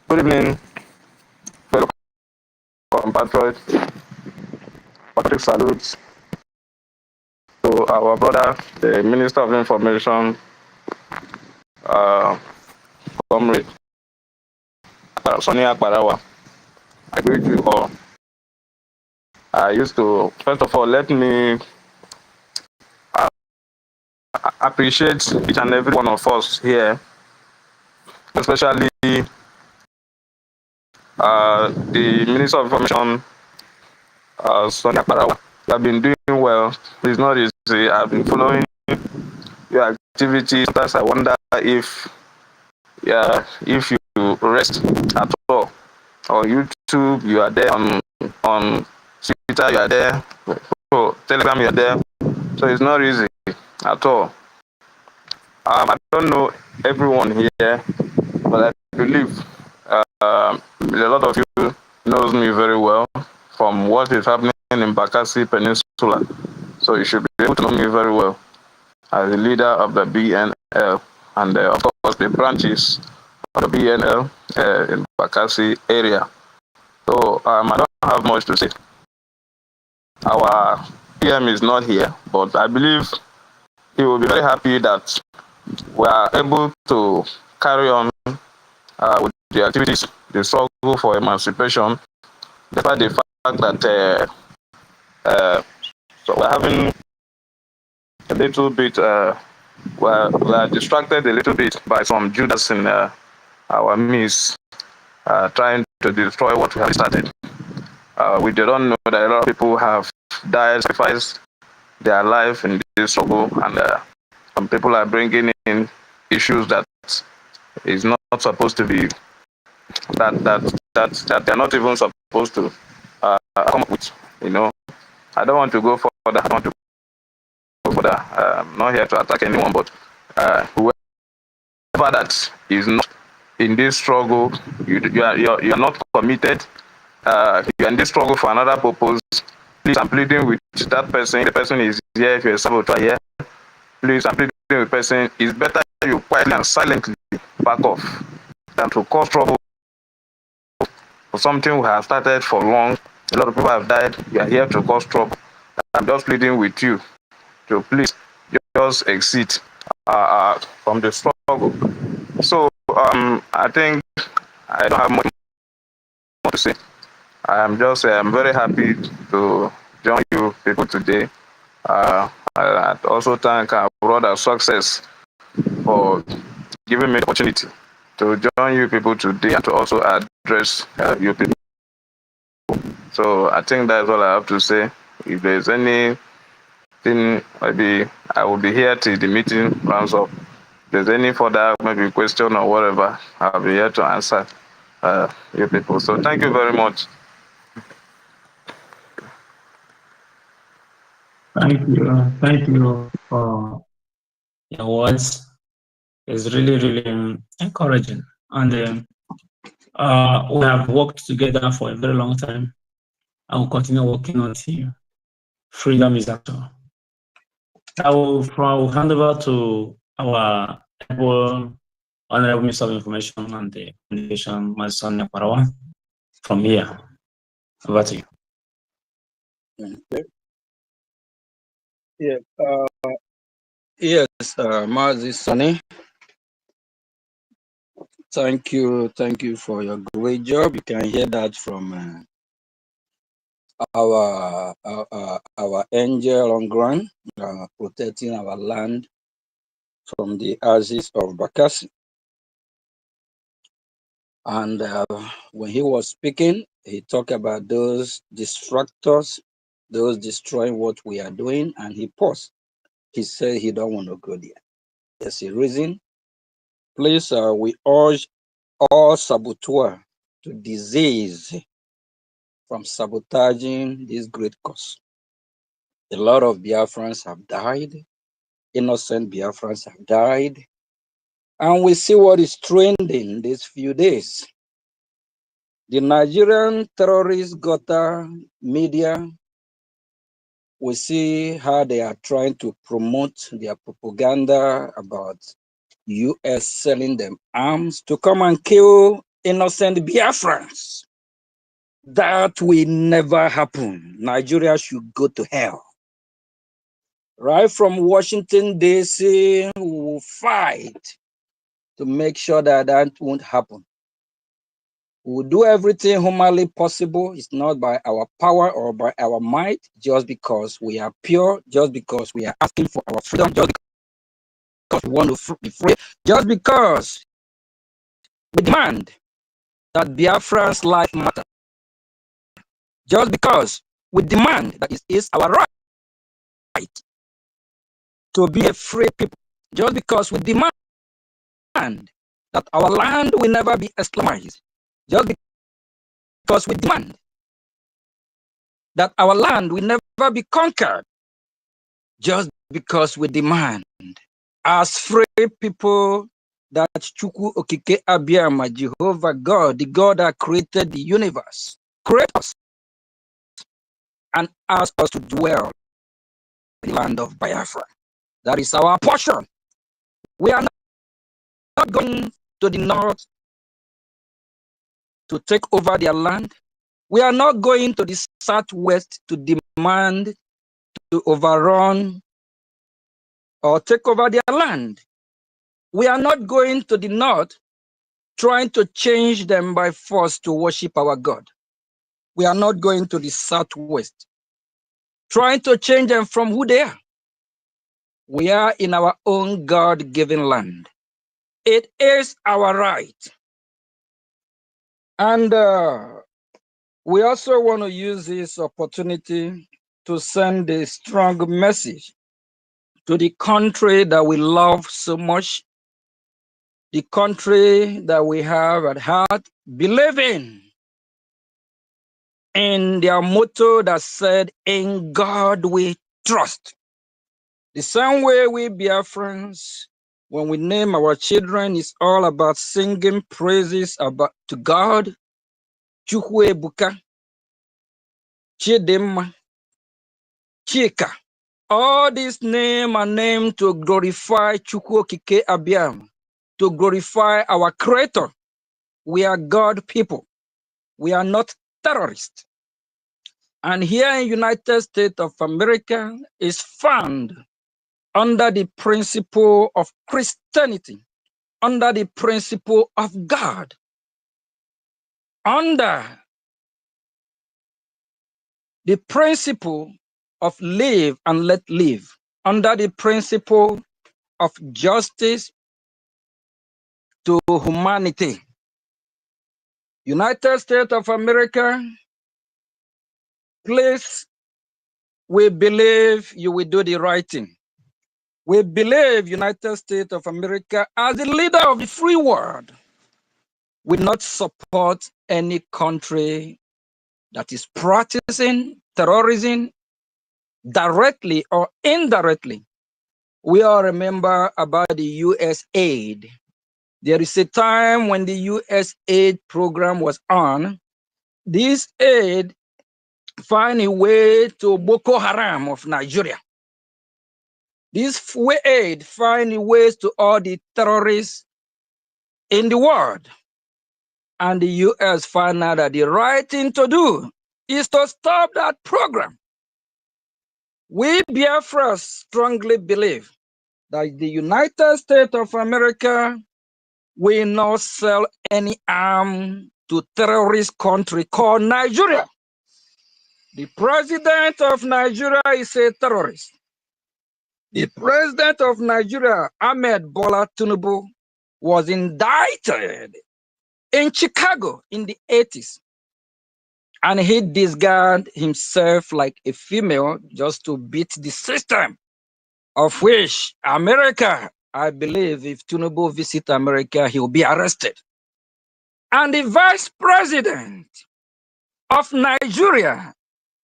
Good evening, fellow compatriots. Patrick salutes to our brother, the Minister of Information, Comrade Sonia Akbarawa. I greet you all. First of all, let me appreciate each and every one of us here, especially the Minister of Information, Sonia Akbarawa. You have been doing well. It's not easy. I've been following your activities. Sometimes I wonder if you rest at all. On YouTube, you are there. On Twitter, you are there. So Telegram, you are there. So it's not easy at all. I don't know everyone here, but I believe a lot of you knows me very well from what is happening in Bakassi Peninsula. So you should be able to know me very well as the leader of the BNL and of course the branches of the BNL in Bakassi area. So I don't have much to say. Our PM is not here, but I believe he will be very happy that we are able to carry on with the activities, the struggle for emancipation, despite the fact that so we're having a little bit, we're distracted a little bit by some Judas in our midst, trying to destroy what we have started. We don't know that a lot of people have died, sacrificed their life in this struggle, and some people are bringing in issues that is not supposed to be, that they're not even supposed to come up with. I don't want to go further. I don't want to go further. I'm not here to attack anyone, but whoever that is not in this struggle, you're not committed, you're in this struggle for another purpose, please, I'm pleading with that person. The person is here. If you're a saboteur here, please, I'm pleading with the person. It's better you quietly and silently back off than to cause trouble for something we have started for long. A lot of people have died. You are here to cause trouble. I'm just pleading with you to please just exit from the struggle. So I think I don't have much more to say. I'm very happy to join you people today. I also thank our brother Success for giving me the opportunity to join you people today and to also address you people. So I think that's all I have to say. If there's anything, maybe I will be here till the meeting rounds up. If there's any further maybe question or whatever, I'll be here to answer you people. So thank you very much. Thank you for your words. It's really, really encouraging. And we have worked together for a very long time. I will continue working until freedom is actual. I will hand over to our Honorable Minister of Information and the Communication, my son Neparawa, from here. Over to you. Okay. Yeah. Yes, Mazi Sani. Thank you for your great job. You can hear that from our angel on ground, protecting our land from the ashes of Bakassi. And when he was speaking, he talked about those distractors, those destroying what we are doing, and he paused. He said he don't want to go there. There's a reason. Please, we urge all saboteurs to desist from sabotaging this great cause. A lot of Biafrans have died. Innocent Biafrans have died. And we see what is trending these few days. The Nigerian terrorist gutter media, we see how they are trying to promote their propaganda about US selling them arms to come and kill innocent Biafrans. That will never happen. Nigeria should go to hell. Right from Washington, D.C., we will fight to make sure that that won't happen. We will do everything humanly possible. It's not by our power or by our might, just because we are pure, just because we are asking for our freedom, just because we want to be free, just because we demand that Biafra's life matter, just because we demand that it is our right to be a free people, just because we demand that our land will never be Islamized, just because we demand that our land will never be conquered, just because we demand as free people that Chukwu Okike Abiyama, Jehovah God, the God that created the universe, create us and ask us to dwell in the land of Biafra. That is our portion. We are not going to the north to take over their land. We are not going to the southwest to demand to overrun or take over their land. We are not going to the north trying to change them by force to worship our God. We are not going to the southwest trying to change them from who they are. We are in our own God-given land. It is our right. And we also want to use this opportunity to send a strong message to the country that we love so much, the country that we have at heart, believing in their motto that said, "In God we trust." The same way we Biafrans When we name our children, it's all about singing praises to God. Chukwuebuka, Chidimma, Chika. All these names are named to glorify Chukwokike Abiam, to glorify our Creator. We are God people. We are not terrorists. And here in United States of America is found under the principle of Christianity, under the principle of God, under the principle of live and let live, under the principle of justice to humanity. United States of America, please, we believe you will do the right thing. We believe United States of America as the leader of the free world will not support any country that is practicing terrorism directly or indirectly. We all remember about the U.S. aid. There is a time when the U.S. aid program was on. This aid find a way to Boko Haram of Nigeria. This aid find ways to all the terrorists in the world. And the U.S. found out that the right thing to do is to stop that program. We Biafra strongly believe that the United States of America will not sell any arm to terrorist country called Nigeria. The president of Nigeria is a terrorist. The president of Nigeria, Ahmed Bola Tinubu, was indicted in Chicago in the 80s. And he disguised himself like a female just to beat the system, of which America, I believe if Tinubu visits America, he will be arrested. And the vice president of Nigeria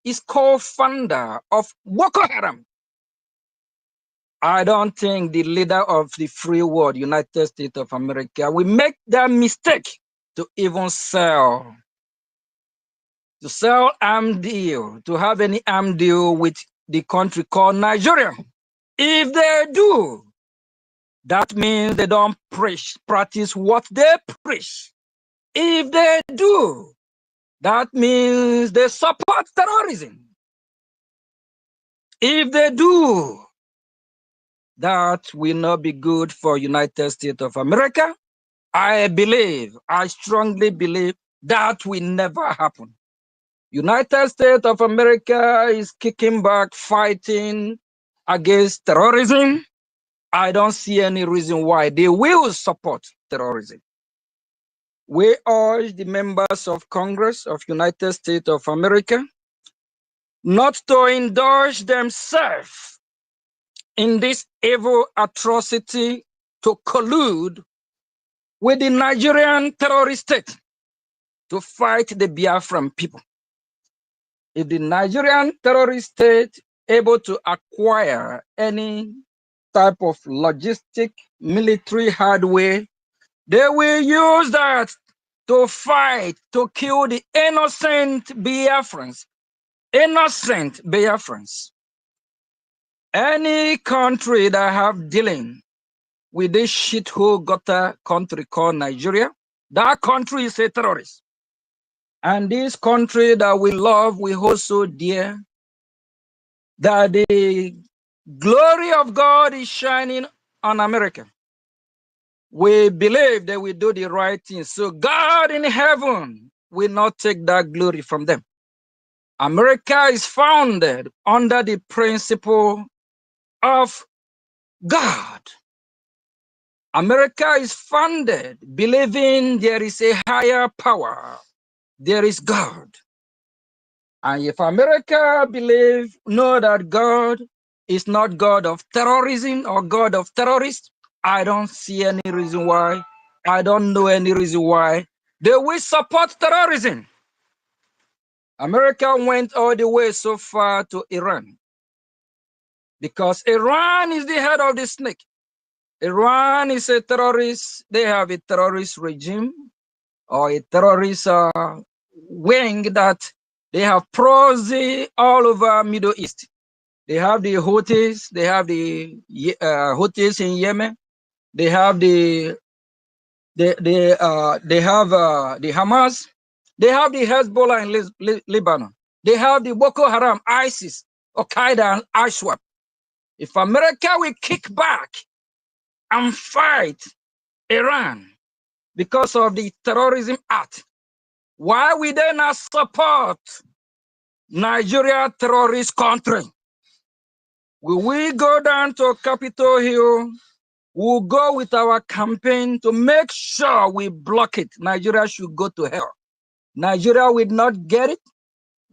is co-founder of Boko Haram. I don't think the leader of the free world, United States of America, will make that mistake to even sell arm deal, to have any arm deal with the country called Nigeria. If they do, that means they don't practice what they preach. If they do, that means they support terrorism. If they do, that will not be good for United States of America. I strongly believe that will never happen. United States of America is kicking back, fighting against terrorism. I don't see any reason why they will support terrorism. We urge the members of Congress of United States of America not to indulge themselves in this evil atrocity to collude with the Nigerian terrorist state to fight the Biafran people. If the Nigerian terrorist state able to acquire any type of logistic military hardware, they will use that to fight, to kill the innocent Biafrans. Innocent Biafrans. Any country that have dealing with this shithole gutter country called Nigeria, that country is a terrorist. And this country that we love, we hold so dear, that the glory of God is shining on America. We believe that we do the right thing. So God in heaven will not take that glory from them. America is founded under the principle of God. America is founded believing there is a higher power. There is God. And if America know that God is not God of terrorism or God of terrorists, I don't see any reason why. I don't know any reason why they will support terrorism. America went all the way so far to Iran because Iran is the head of the snake. Iran is a terrorist. They have a terrorist regime or a terrorist wing that they have proxy all over Middle East. They have the Houthis. They have the Houthis in Yemen. They have the Hamas. They have the Hezbollah in Lebanon. They have the Boko Haram, ISIS, Al Qaeda, and ISWAP. If America will kick back and fight Iran because of the terrorism act, why will they not support Nigeria terrorist country? Will we go down to Capitol Hill? We'll go with our campaign to make sure we block it. Nigeria should go to hell. Nigeria will not get it.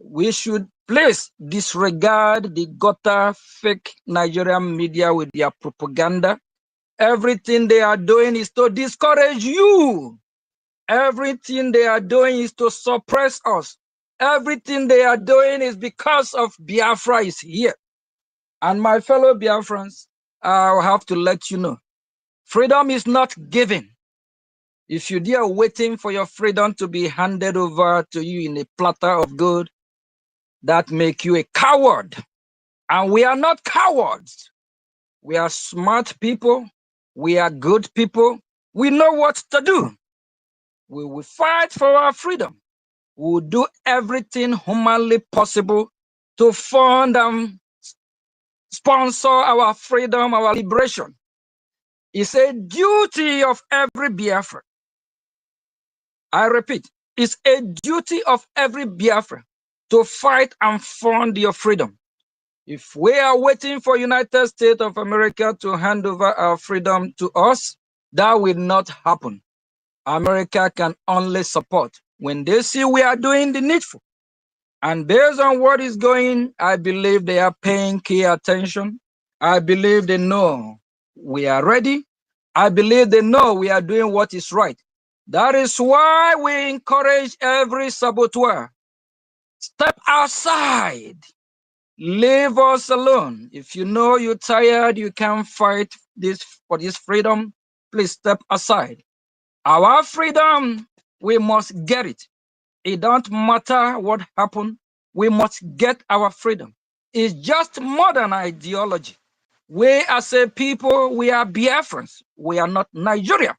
We should please disregard the gutter fake Nigerian media with their propaganda. Everything they are doing is to discourage you. Everything they are doing is to suppress us. Everything they are doing is because of Biafra is here. And my fellow Biafrans, I'll have to let you know, freedom is not given. If you dare waiting for your freedom to be handed over to you in a platter of gold, that make you a coward. And we are not cowards. We are smart people. We are good people. We know what to do. We will fight for our freedom. We will do everything humanly possible to fund and sponsor our freedom, our liberation. It's a duty of every Biafra. I repeat, it's a duty of every Biafra to fight and fund your freedom. If we are waiting for United States of America to hand over our freedom to us, that will not happen. America can only support when they see we are doing the needful. And based on what is going, I believe they are paying key attention. I believe they know we are ready. I believe they know we are doing what is right. That is why we encourage every saboteur. Step outside. Leave us alone. If you know you're tired, you can't fight for this freedom, please step aside. Our freedom, we must get it. It don't matter what happened. We must get our freedom. It's just modern ideology. We as a people, we are Biafrans. We are not Nigeria.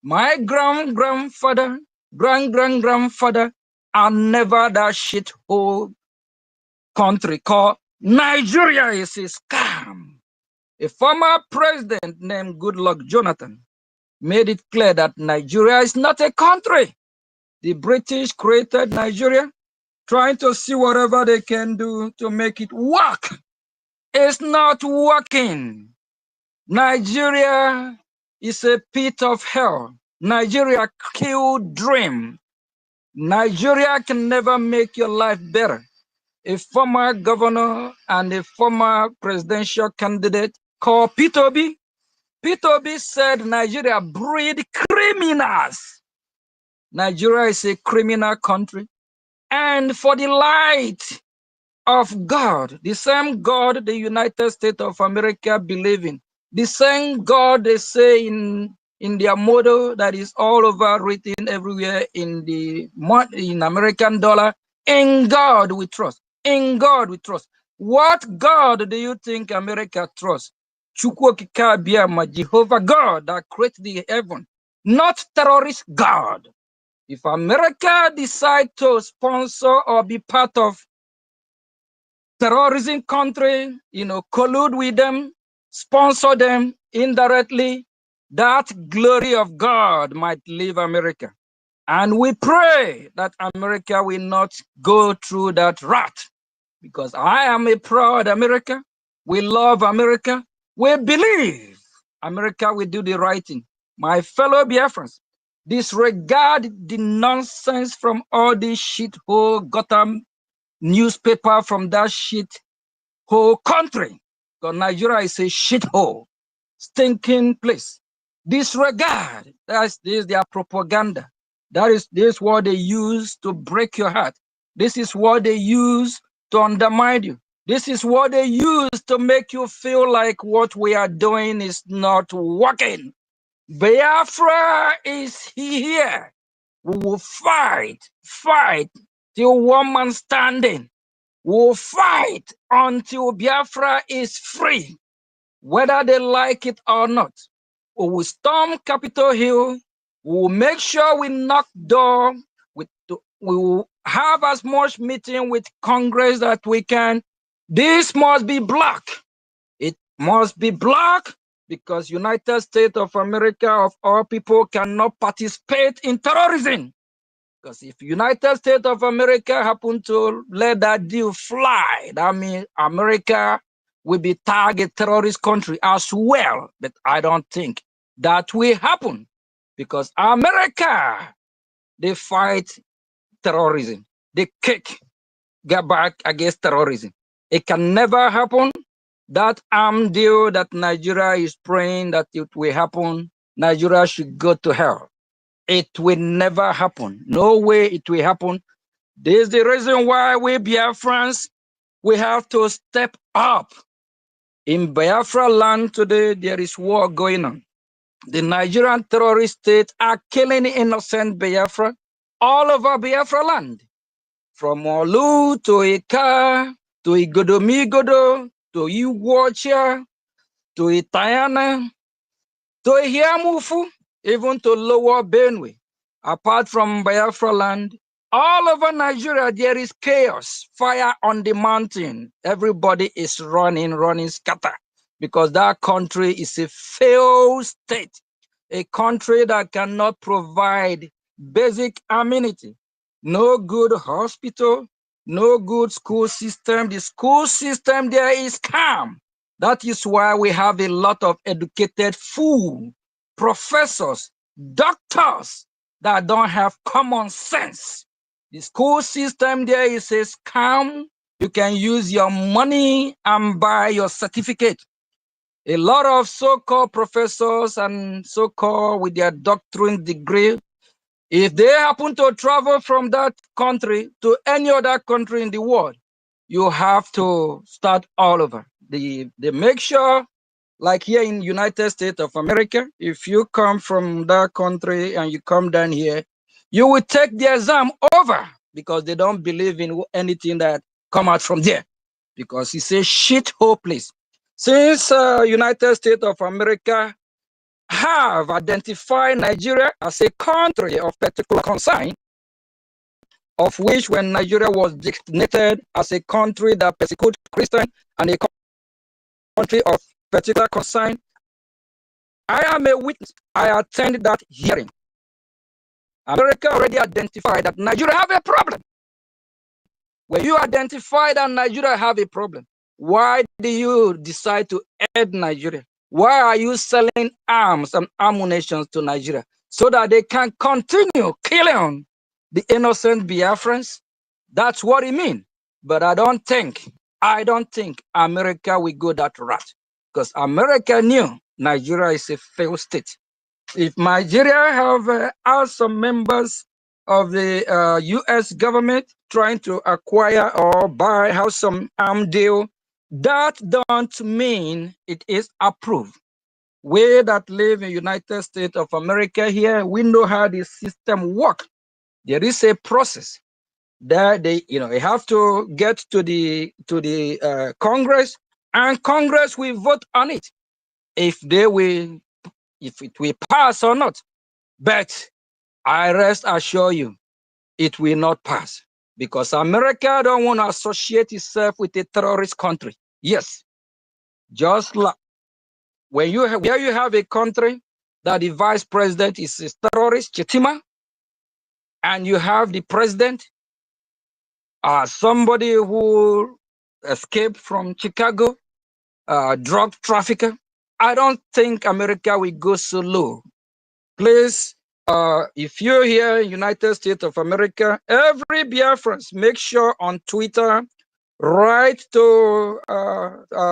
My grandfather, grandfather, are never that shithole country called Nigeria is a scam. A former president named Goodluck Jonathan made it clear that Nigeria is not a country. The British created Nigeria, trying to see whatever they can do to make it work. It's not working. Nigeria is a pit of hell. Nigeria killed dream. Nigeria can never make your life better. A former governor and a former presidential candidate called Peter Obi. Peter Obi said Nigeria breed criminals. Nigeria is a criminal country. And for the light of God, the same God the United States of America believe in, the same God they say in their motto that is all over written everywhere in American dollar, in God we trust. In God we trust. What God do you think America trusts? Jehovah God that created the heaven, not terrorist God. If America decide to sponsor or be part of terrorism country, collude with them, sponsor them indirectly, that glory of God might leave America. And we pray that America will not go through that rat, because I am a proud America. We love America. We believe America will do the right thing. My fellow Biafrans, disregard the nonsense from all this shithole Gotham newspaper from that shithole country. Because Nigeria is a shithole, stinking place. Disregard. This is their propaganda. This is what they use to break your heart. This is what they use to undermine you. This is what they use to make you feel like what we are doing is not working. Biafra is here. We will fight till one man standing. We will fight until Biafra is free, whether they like it or not. We will storm Capitol Hill. We will make sure we knock door. We will have as much meeting with Congress that we can. This must be blocked. It must be blocked because United States of America of all people cannot participate in terrorism. Because if United States of America happen to let that deal fly, that means America will be target terrorist country as well. But I don't think that will happen because America, they fight terrorism. They get back against terrorism. It can never happen. That arm deal that Nigeria is praying that it will happen, Nigeria should go to hell. It will never happen. No way it will happen. This is the reason why we Biafrans, we have to step up. In Biafra land today, there is war going on. The Nigerian terrorist states are killing innocent Biafra all over Biafra land. From Olu to Ika, to Igodomigodo, to Iwocha, to Itayana, to Ihiamufu, even to Lower Benue. Apart from Biafra land, all over Nigeria, there is chaos, fire on the mountain. Everybody is running scatter because that country is a failed state, a country that cannot provide basic amenity. No good hospital, no good school system. The school system there is calm. That is why we have a lot of educated fools, professors, doctors that don't have common sense. The school system there is a scam. You can use your money and buy your certificate. A lot of so-called professors and so-called with their doctorate degree, if they happen to travel from that country to any other country in the world, you have to start all over. They make sure, like here in United States of America, if you come from that country and you come down here, you will take the exam over because they don't believe in anything that come out from there because it's a shithole place. Since United States of America have identified Nigeria as a country of particular concern, of which when Nigeria was designated as a country that persecutes Christians and a country of particular concern, I am a witness. I attended that hearing. America already identified that Nigeria have a problem. When you identify that Nigeria have a problem, why do you decide to aid Nigeria? Why are you selling arms and ammunition to Nigeria so that they can continue killing the innocent Biafrans? That's what it means. But I don't think America will go that route because America knew Nigeria is a failed state. If Nigeria have asked some members of the U.S. government trying to acquire or buy have some arm deal, that don't mean it is approved. We that live in United States of America here, we know how the system works. There is a process that they have to get to the Congress, and Congress will vote on it if it will pass or not. But I rest assure you, it will not pass because America don't want to associate itself with a terrorist country. Yes, just like where you have a country that the vice president is a terrorist, Chetima, and you have the president, somebody who escaped from Chicago, drug trafficker. I don't think America will go so low. Please, if you're here in United States of America, every Biafrans, make sure on Twitter, write to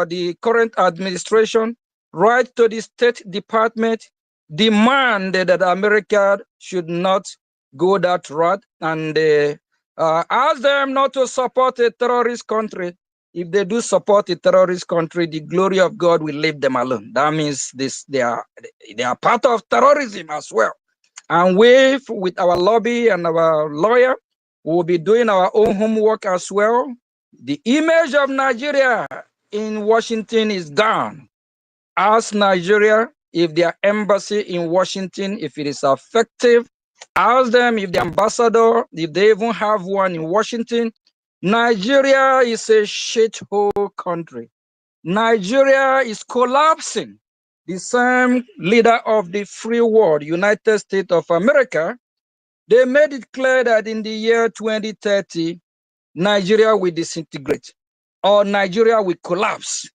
the current administration, write to the State Department, demand that America should not go that route and ask them not to support a terrorist country if they do support a terrorist country, the glory of God will leave them alone. That means they are part of terrorism as well. And we, with our lobby and our lawyer, will be doing our own homework as well. The image of Nigeria in Washington is gone. Ask Nigeria if their embassy in Washington, if it is effective. Ask them if the ambassador, if they even have one in Washington. Nigeria is a shithole country. Nigeria is collapsing. The same leader of the free world, United States of America, they made it clear that in the year 2030, Nigeria will disintegrate, or Nigeria will collapse,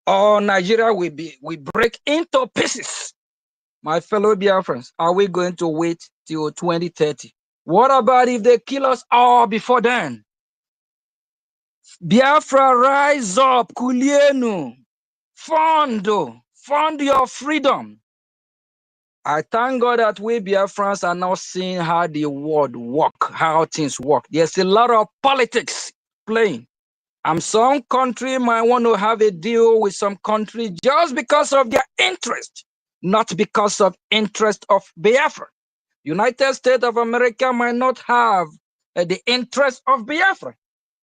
or Nigeria will break into pieces. My fellow Biafrans, are we going to wait till 2030? What about if they kill us all before then? Biafra, rise up, Kulienu, fund your freedom. I thank God that we Biafrans are now seeing how the world work, how things work. There's a lot of politics playing. And some country might want to have a deal with some country just because of their interest, not because of interest of Biafra. United States of America might not have the interest of Biafra.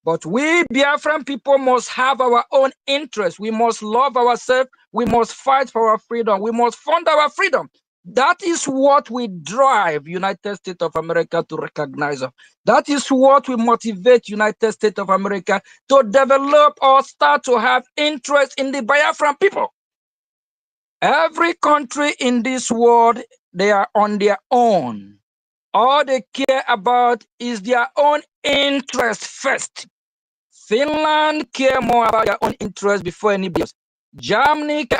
But we Biafran people must have our own interest. We must love ourselves. We must fight for our freedom. We must fund our freedom. That is what we drive United States of America to recognize us. That is what will motivate United States of America to develop or start to have interest in the Biafran people. Every country in this world, they are on their own. All they care about is their own interest first. Finland care more about their own interest before anybody else. Germany care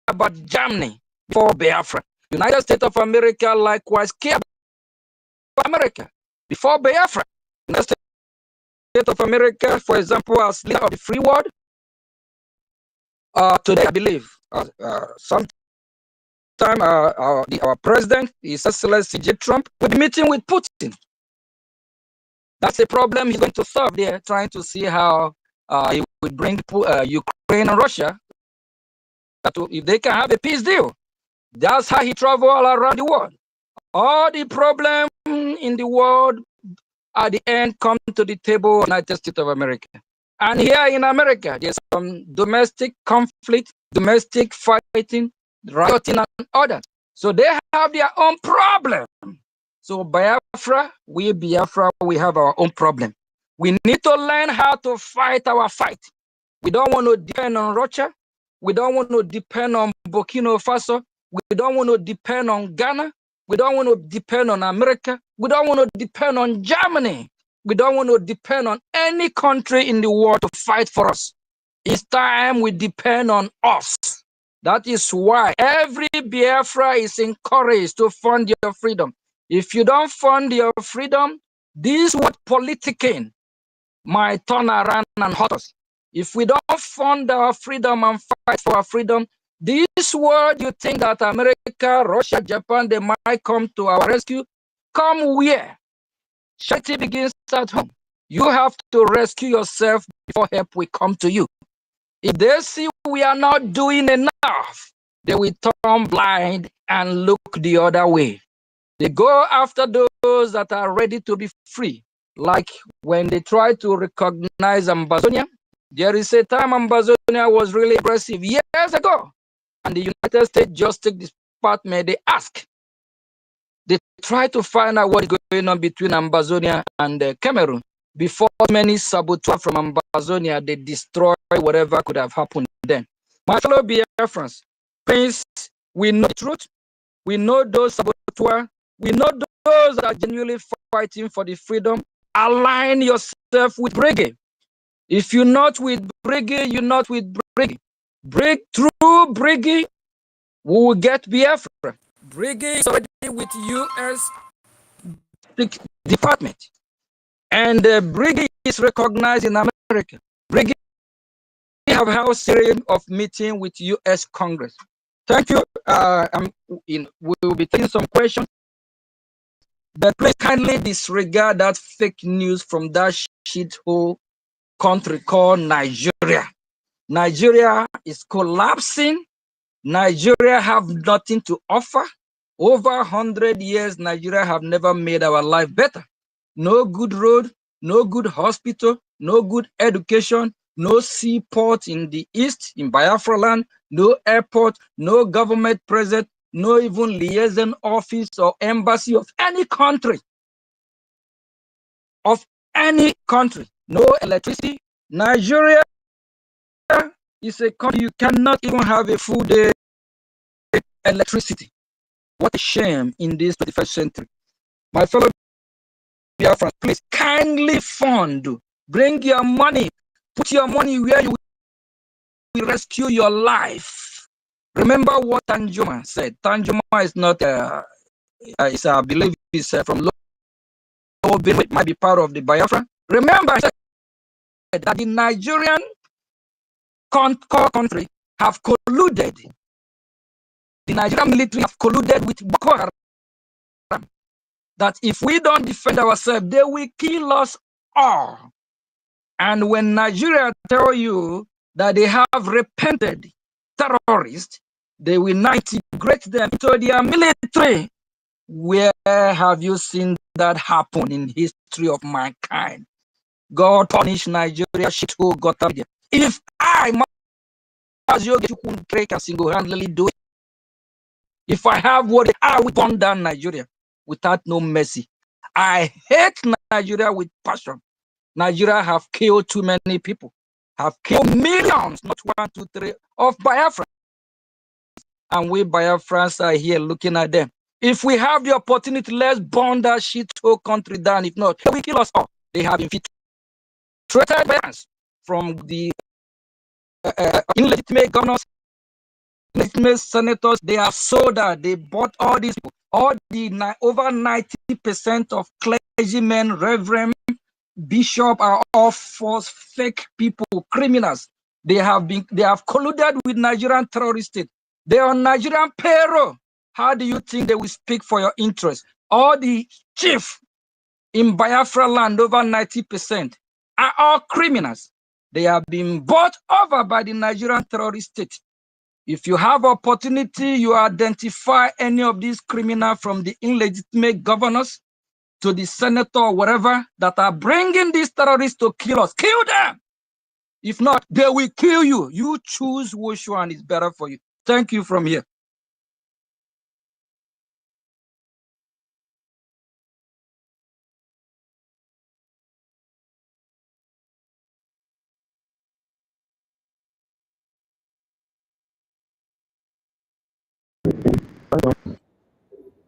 about Germany before Biafra. United States of America likewise care about America before Biafra. United States of America, for example, as leader of the free world, today I believe, sometime our president, His Excellency J. Trump, will be meeting with Putin. That's a problem he's going to solve there, trying to see how he will bring Ukraine and Russia if they can have a peace deal. That's how he traveled all around the world. All the problems in the world at the end come to the table of the United States of America. And here in America, there's some domestic conflict, domestic fighting, rioting, and others. So they have their own problem. So Biafra, we have our own problem. We need to learn how to fight our fight. We don't want to depend on Russia. We don't want to depend on Burkina Faso. We don't want to depend on Ghana. We don't want to depend on America. We don't want to depend on Germany. We don't want to depend on any country in the world to fight for us. It's time we depend on us. That is why every Biafra is encouraged to fund your freedom. If you don't fund your freedom, this what politicking might turn around and hurt us. If we don't fund our freedom and fight for our freedom, this world you think that America, Russia, Japan, they might come to our rescue. Come where? Charity begins at home. You have to rescue yourself before help will come to you. If they see we are not doing enough, they will turn blind and look the other way. They go after those that are ready to be free. Like when they try to recognize Amazonia, there is a time Amazonia was really aggressive years ago. And the United States Justice Department, they try to find out what is going on between Amazonia and Cameroon. Before many saboteurs from Amazonia, they destroy whatever could have happened then. My fellow Biafrans, please, we know the truth. We know those saboteurs. We know those that are genuinely fighting for the freedom. Align yourself with Brigade. If you're not with Brigade, you're not with Brigade. Break through Brigade, we will get Biafra. Brigade is already with U.S. Department. And Brigade is recognized in America. Brigade have held a series of meetings with U.S. Congress. Thank you. We will be taking some questions. But please kindly disregard that fake news from that shithole country called Nigeria. Nigeria is collapsing. Nigeria have nothing to offer. Over 100 years, Nigeria have never made our life better. No good road, no good hospital, no good education, no seaport in the east, in Biafra land, no airport, no government present, no even liaison office or embassy of any country. No electricity. Nigeria is a country you cannot even have a full day electricity. What a shame in this 21st century. My fellow Biafrans, please kindly fund, bring your money, put your money where you will rescue your life. Remember what Tanjuma said. Tanjuma is not, I believe it's from Lower Benue, it might be part of the Biafra. Remember, I said that the Nigerian core country have colluded. The Nigerian military have colluded with Boko Haram. That if we don't defend ourselves, they will kill us all. And when Nigeria tell you that they have repented terrorists, they will not integrate them into their military. Where have you seen that happen in history of mankind? God punish Nigeria shit who got up there. If I can single-handedly do it, if I have what I will burn down Nigeria without no mercy. I hate Nigeria with passion. Nigeria have killed too many people, have killed millions, not 1, 2, 3, of Biafra. And we Biafrans are here looking at them. If we have the opportunity, let's burn that shit whole country down. If not, they will kill us all. They have infiltrated Biafrans from the illegitimate governors, illegitimate senators. They have sold out. They bought all these people. All the over 90% of clergymen, reverend, bishop are all false, fake people, criminals. They have colluded with Nigerian terrorist state. They are on Nigerian payroll. How do you think they will speak for your interest? All the chief in Biafra land, over 90%, are all criminals. They have been bought over by the Nigerian terrorist state. If you have opportunity, you identify any of these criminals from the illegitimate governors to the senator or whatever that are bringing these terrorists to kill us. Kill them. If not, they will kill you. You choose which one is better for you. Thank you from here.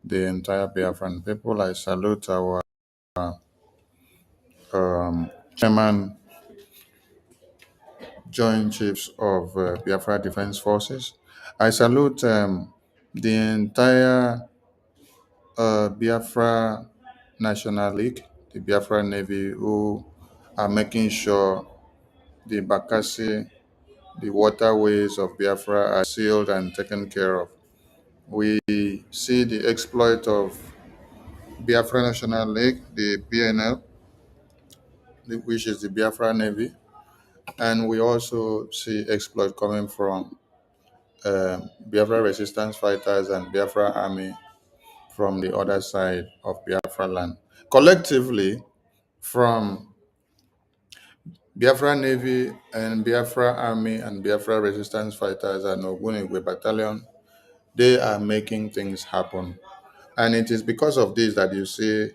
The entire Biafran people. I salute our chairman, Joint Chiefs of Biafra Defense Forces. I salute the entire Biafra National League, the Biafra Navy, who are making sure the Bakassi, the waterways of Biafra are sealed and taken care of. We see the exploit of Biafra National League, the BNL, which is the Biafra Navy, and we also see exploit coming from Biafra resistance fighters and Biafra army from the other side of Biafra land. Collectively, from Biafra Navy and Biafra Army and Biafra resistance fighters and Ogunigwe Battalion, they are making things happen. And it is because of this that you see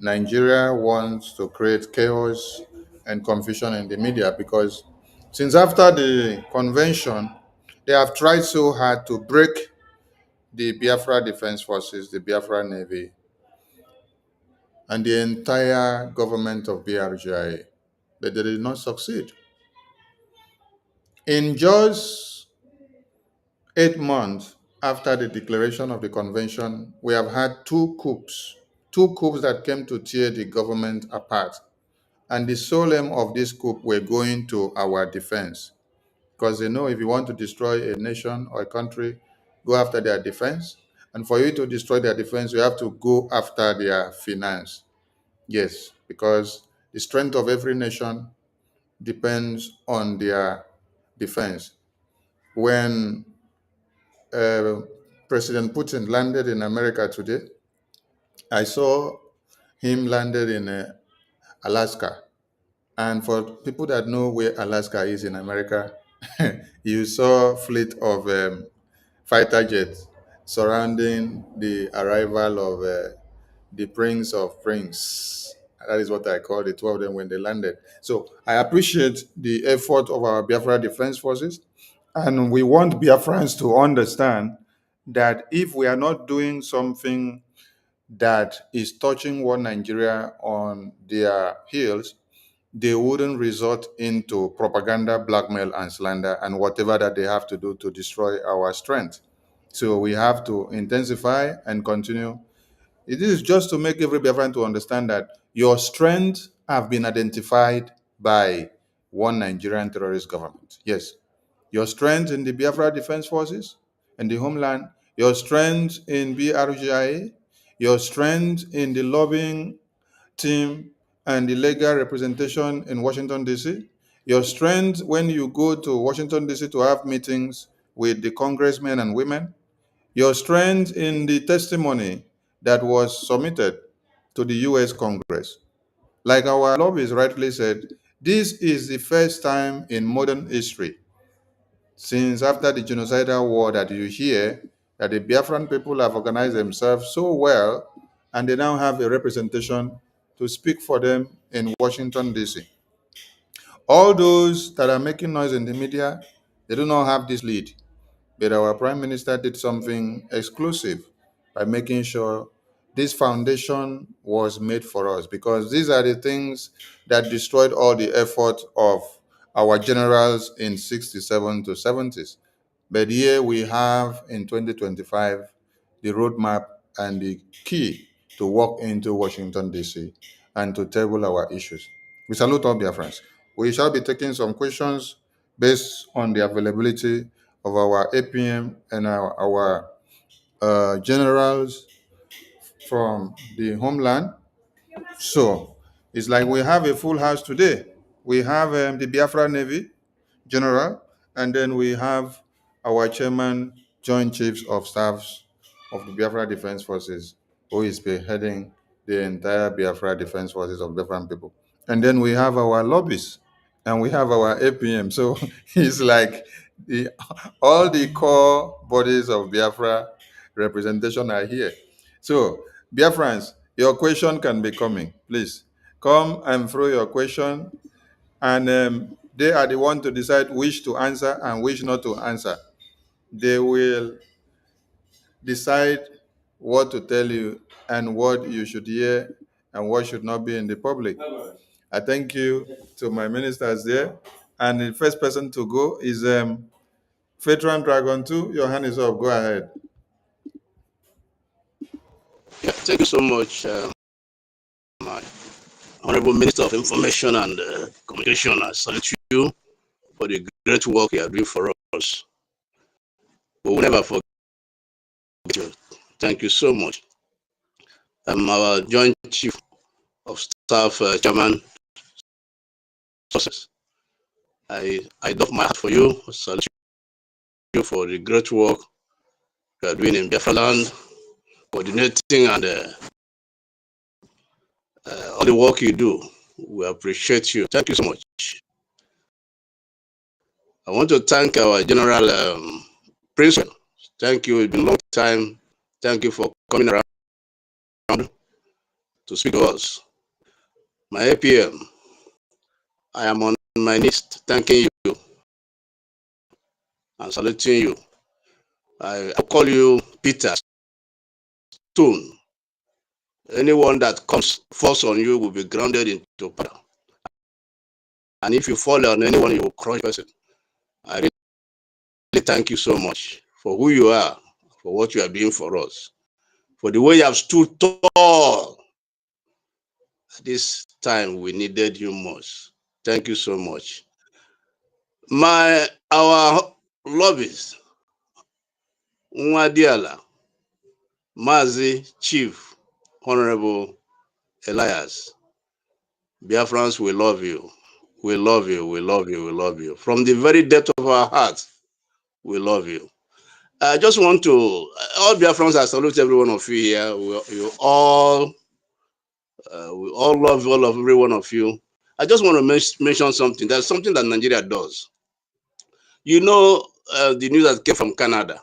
Nigeria wants to create chaos and confusion in the media, because since after the convention, they have tried so hard to break the Biafra Defense Forces, the Biafra Navy, and the entire government of BRGI, but they did not succeed. In just 8 months after the declaration of the convention, we have had two coups that came to tear the government apart. And the sole aim of this coup were going to our defense, because they know if you want to destroy a nation or a country, go after their defense. And for you to destroy their defense, you have to go after their finance. Yes, because the strength of every nation depends on their defense. When President Putin landed in America today, I saw him landed in Alaska. And for people that know where Alaska is in America, you saw fleet of fighter jets surrounding the arrival of the Prince of Prince. That is what I call the two of them when they landed. So I appreciate the effort of our Biafra Defense Forces. And we want Biafrans to understand that if we are not doing something that is touching one Nigeria on their heels, they wouldn't resort into propaganda, blackmail, and slander, and whatever that they have to do to destroy our strength. So we have to intensify and continue. It is just to make every Biafran to understand that your strengths have been identified by one Nigerian terrorist government. Yes, your strength in the Biafra Defense Forces and the homeland, your strength in BRGIA, your strength in the lobbying team and the legal representation in Washington, D.C., your strength when you go to Washington, D.C. to have meetings with the congressmen and women, your strength in the testimony that was submitted to the U.S. Congress. Like our lobbyist rightly said, this is the first time in modern history since after the genocidal war that you hear that the Biafran people have organized themselves so well and they now have a representation to speak for them in Washington, D.C. All those that are making noise in the media, they do not have this lead. But our Prime Minister did something exclusive by making sure this foundation was made for us, because these are the things that destroyed all the effort of our generals in 67 to 70s. But here we have in 2025 the roadmap and the key to walk into Washington, D.C. and to table our issues. We salute all Biafrans. We shall be taking some questions based on the availability of our APM and our generals from the homeland. So it's like we have a full house today. We have the Biafra Navy General, and then we have our chairman, Joint Chiefs of Staffs of the Biafra Defense Forces, who is spearheading the entire Biafra Defense Forces of Biafran people. And then we have our lobbyists and we have our APM. So it's like all the core bodies of Biafra representation are here. So, Biafrans, your question can be coming. Please come and throw your question, and they are the one to decide which to answer and which not to answer. They will decide what to tell you and what you should hear and what should not be in the public. I thank you to my ministers there. And the first person to go is Veteran Dragon 2. Your hand is up. Go ahead. Yeah, thank you so much, my Honorable Minister of Information and Communication. I salute you for the great work you are doing for us. We will never forget you. Thank you so much. Our Joint Chief of Staff, Chairman, success. I doff my hat for you. I salute you for the great work you are doing in Biafra land, coordinating and all the work you do. We appreciate you. Thank you so much. I want to thank our General Principal. Thank you. It's been a long time. Thank you for coming around to speak to us. My APM, I am on my knees thanking you and saluting you. I call you Peter Stone. Anyone that comes first on you will be grounded into power. And if you fall on anyone, you will crush person. I really thank you so much for who you are, for what you are doing for us, for the way you have stood tall. At this time, we needed you most. Thank you so much. Our lobbies, Nwadiala, Mazi Chief, Honorable Elias, Biafrans, we love you. We love you. We love you. We love you. From the very depth of our hearts, we love you. I just want to, all Biafrans, I salute every one of you here. We all love all of every one of you. I just want to mention something. There's something that Nigeria does. You know, the news that came from Canada.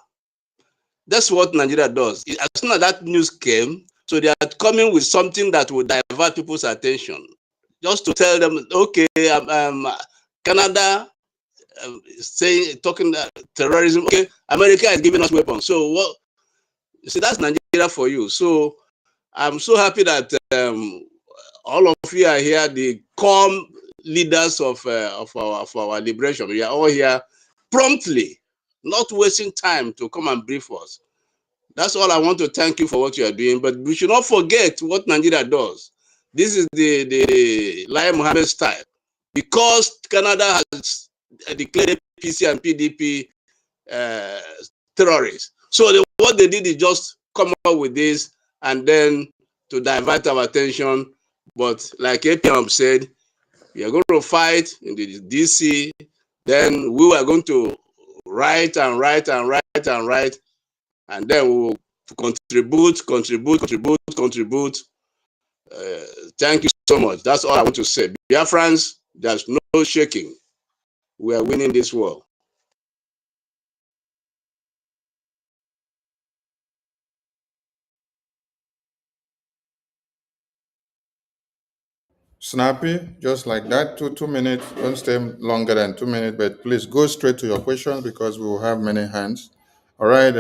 That's what Nigeria does. As soon as that news came, so they are coming with something that will divert people's attention, just to tell them, okay, Canada saying, talking terrorism. Okay, America is giving us weapons. So what? See, that's Nigeria for you. So I'm so happy that all of you are here, the calm leaders of our liberation. We are all here promptly, not wasting time to come and brief us. That's all I want to thank you for what you are doing. But we should not forget what Nigeria does. This is the Lai Mohammed style. Because Canada has declared APC and PDP terrorists. So what they did is just come up with this and then to divert our attention. But like APM said, we are going to fight in the DC. Then we are going to write and write and write and write. And then we will contribute. Thank you so much. That's all I want to say. Biafrans, there's no shaking. We are winning this war. Snappy, just like that, 2 minutes. Don't stay longer than 2 minutes, but please go straight to your question because we will have many hands. All right,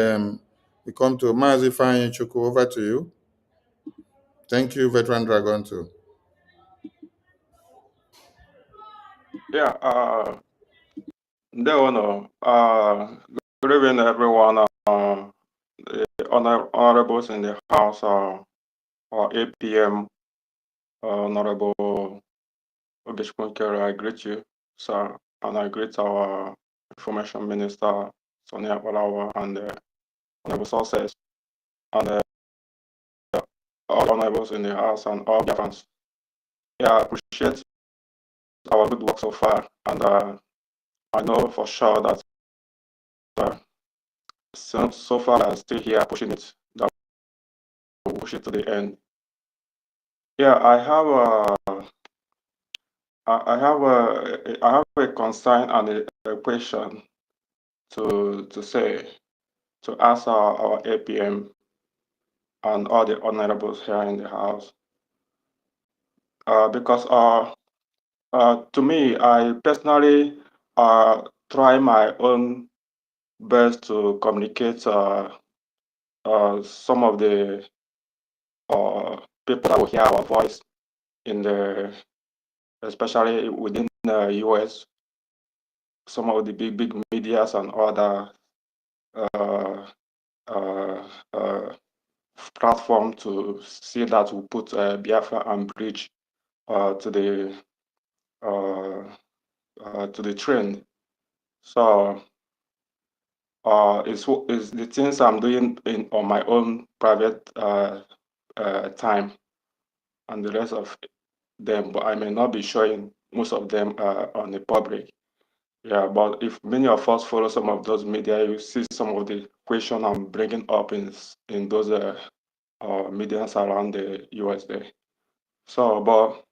we come to Mazi Fanyi Chuku. Over to you. Thank you, Veteran Dragon, too. Yeah, no. Good evening, everyone. The honorables in the House, or APM, Honorable Ogeshmunkere, I greet you, sir, and I greet our Information Minister, Sonia Olawa, and Honorable Success, and all honorables in the House and all Biafrans. Yeah, I appreciate our good work so far, and I know for sure that so far I'm still here pushing it, that we'll push it to the end. Yeah, I have a concern and a question to ask our APM and all the honorables here in the house. Because to me, I personally try my own best to communicate some of the people that will hear our voice in the, especially within the US, some of the big medias and other uh, uh, uh, platform to see that we put Biafra and bridge to the trend. So it's the things I'm doing on my own private time, and the rest of them, but I may not be showing most of them on the public. Yeah, but if many of us follow some of those media, you see some of the question I'm bringing up in those medias around the US there. So, but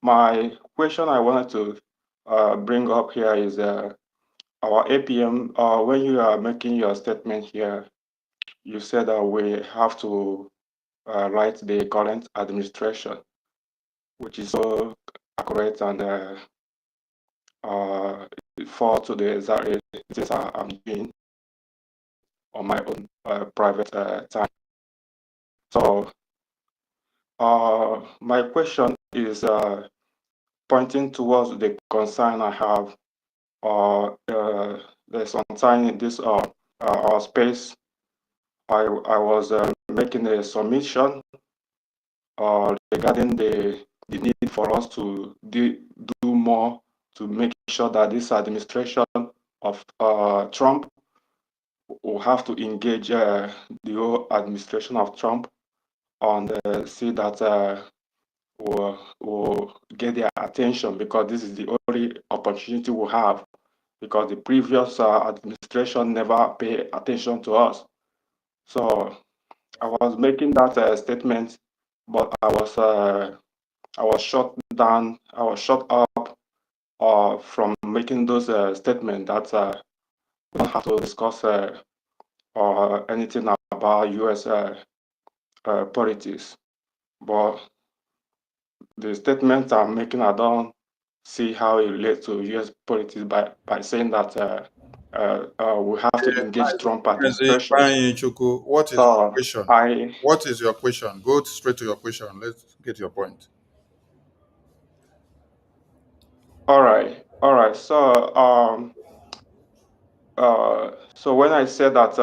my question I wanted to bring up here is our APM. When you are making your statement here, you said that we have to write the current administration, which is so accurate and for to the exact things I'm doing on my own private time. So my question is pointing towards the concern I have. There's some time in this our space. I was making a submission regarding the need for us to do more to make sure that this administration of Trump will have to engage the whole administration of Trump and see that will get their attention, because this is the only opportunity we have, because the previous administration never paid attention to us. So I was making that statement, but I was shut down. I was shut up from making those statements that we don't have to discuss or anything about U.S. politics. But the statements I'm making, I don't see how it relates to U.S. politics by saying that we have to engage Trump administration. What is your So question? I What is your question? Go straight to your question. Let's get your point. all right. So when I said that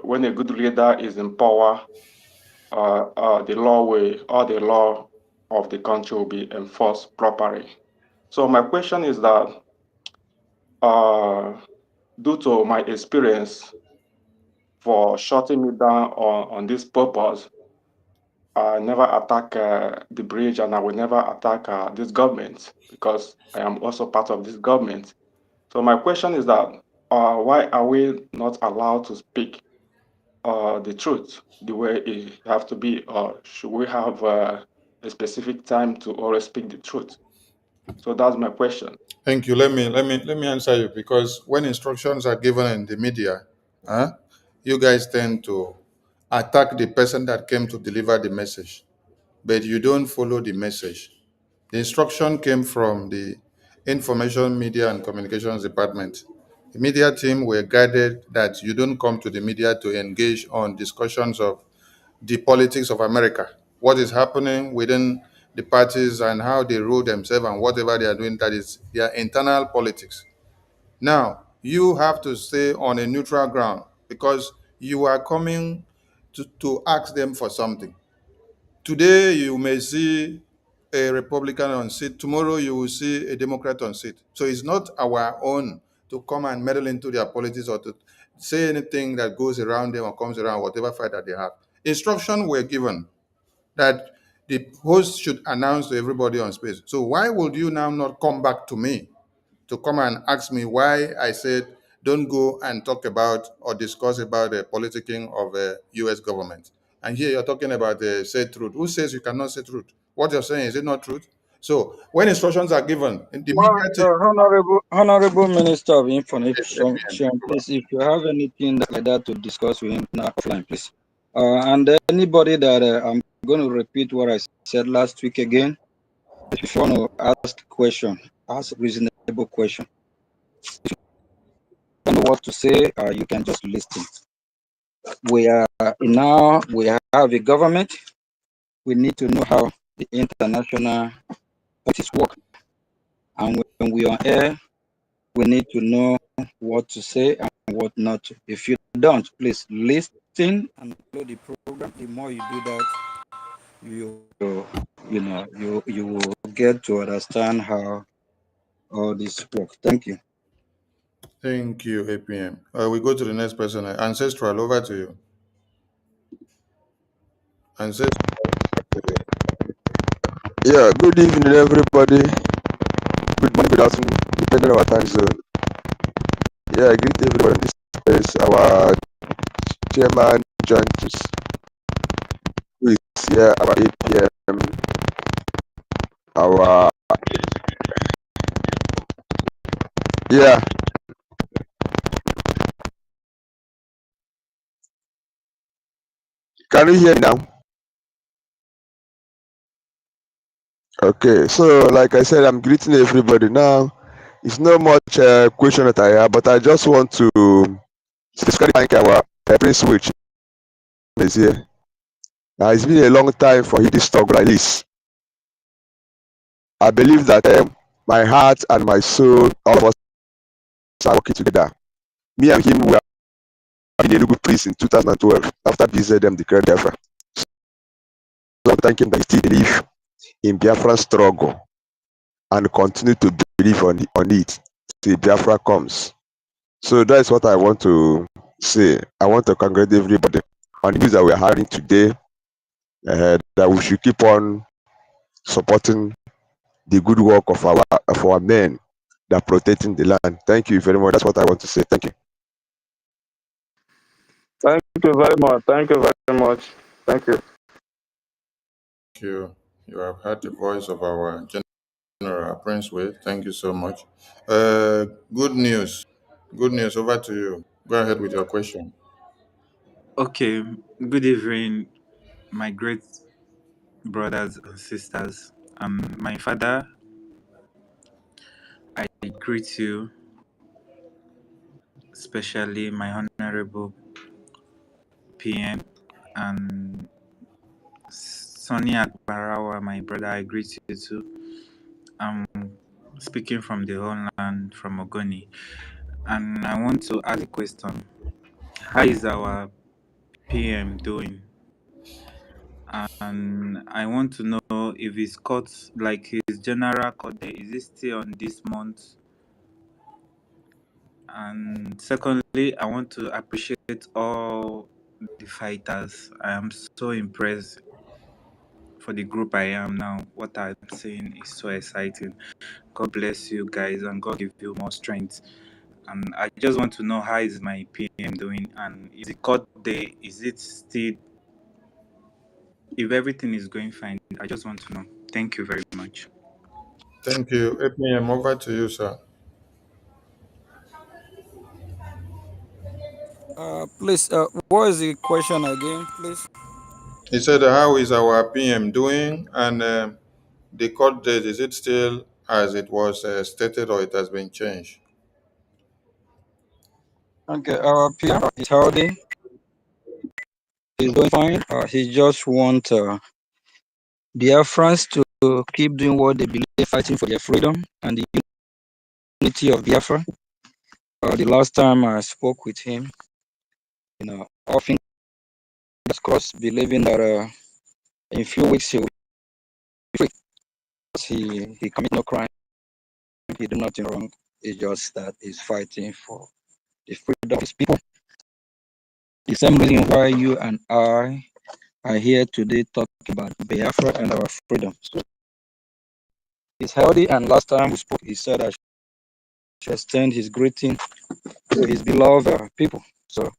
when a good leader is in power, the law of the country will be enforced properly. So my question is that, due to my experience for shutting me down on this purpose, I never attack the bridge, and I will never attack this government, because I am also part of this government. So my question is that, why are we not allowed to speak the truth the way it have to be, or should we have a specific time to always speak the truth? So that's my question. Thank you. Let me answer you, because when instructions are given in the media, huh, you guys tend to attack the person that came to deliver the message, but you don't follow the message. The instruction came from the Information Media and Communications Department. The media team were guided that you don't come to the media to engage on discussions of the politics of America, what is happening within the parties and how they rule themselves and whatever they are doing, that is their internal politics. Now, you have to stay on a neutral ground, because you are coming to ask them for something. Today, you may see a Republican on seat. Tomorrow, you will see a Democrat on seat. So it's not our own to come and meddle into their politics or to say anything that goes around them or comes around whatever fight that they have. Instructions were given that the host should announce to everybody on space. So why would you now not come back to me to come and ask me why I said don't go and talk about or discuss about the politicking of the U.S. government? And here you're talking about the say truth. Who says you cannot say truth? What you're saying, is it not truth? So when instructions are given, in the Well, media team, Honorable Minister of Information, please, if you have anything like that to discuss with him now offline, please. And anybody that I'm going to repeat what I said last week again. If you want to ask question, ask reasonable question. If you don't know what to say, you can just listen. We have a government. We need to know how the international politics work, and when we are on air, we need to know what to say and what not to. If you don't, please listen and follow the program. The more you do that, you will get to understand how all this works. Thank you. thank you, APM. We go to the next person. Ancestral, over to you. Ancestral. Yeah, good evening, everybody. Good morning, good afternoon, depending on our time zone. Yeah, I greet everybody in this space. Our chairman, John Juice, who is here, our APM, our. Yeah, can you hear me now? Okay, so like I said, I'm greeting everybody now. It's not much question that I have, but I just want to specifically thank our Prince Witch is here. It's been a long time for this talk like this. I believe that my heart and my soul, all of us are working together. Me and him were in Enugu Police in 2012 after BZM declared Biafra. So I thank him that he still believe in Biafra struggle and continue to believe on it till Biafra comes. So that's what I want to say. I want to congratulate everybody on the news that we are having today. that we should keep on supporting the good work of our men that are protecting the land. Thank you very much. That's what I want to say. Thank you. Thank you very much. Thank you very much. Thank you. Thank you. You have heard the voice of our General Prince Way. Thank you so much. Good news. Good news. Over to you. Go ahead with your question. Okay, good evening, my great brothers and sisters. My father, I greet you, especially my honorable PM, and Sonny Akbarawa, my brother, I greet you too. I'm speaking from the homeland, from Ogoni, and I want to ask a question. How is our PM doing? And I want to know if his court, like his general court day, is it still on this month? And secondly, I want to appreciate all the fighters. I am so impressed for the group I am now. What I'm seeing is so exciting. God bless you guys and God give you more strength. And I just want to know how is my PM doing, and is the court day, is it still, if everything is going fine, I just want to know. Thank you very much. Thank you. APM, over to you, sir. Please, what is the question again, please? He said, how is our PM doing? And the court date, is it still as it was stated or it has been changed? Okay, our PM is healthy. He's doing fine. He just want Biafrans to keep doing what they believe, fighting for their freedom and the unity of Biafra. The last time I spoke with him, all fingers crossed, believing that in a few weeks he will be free. He commit no crime, he do nothing wrong. It's just that he's fighting for the freedom of his people. The same reason why you and I are here today talking about Biafra and our freedom. So he's healthy, and last time we spoke, he said I should extend his greeting to his beloved people. So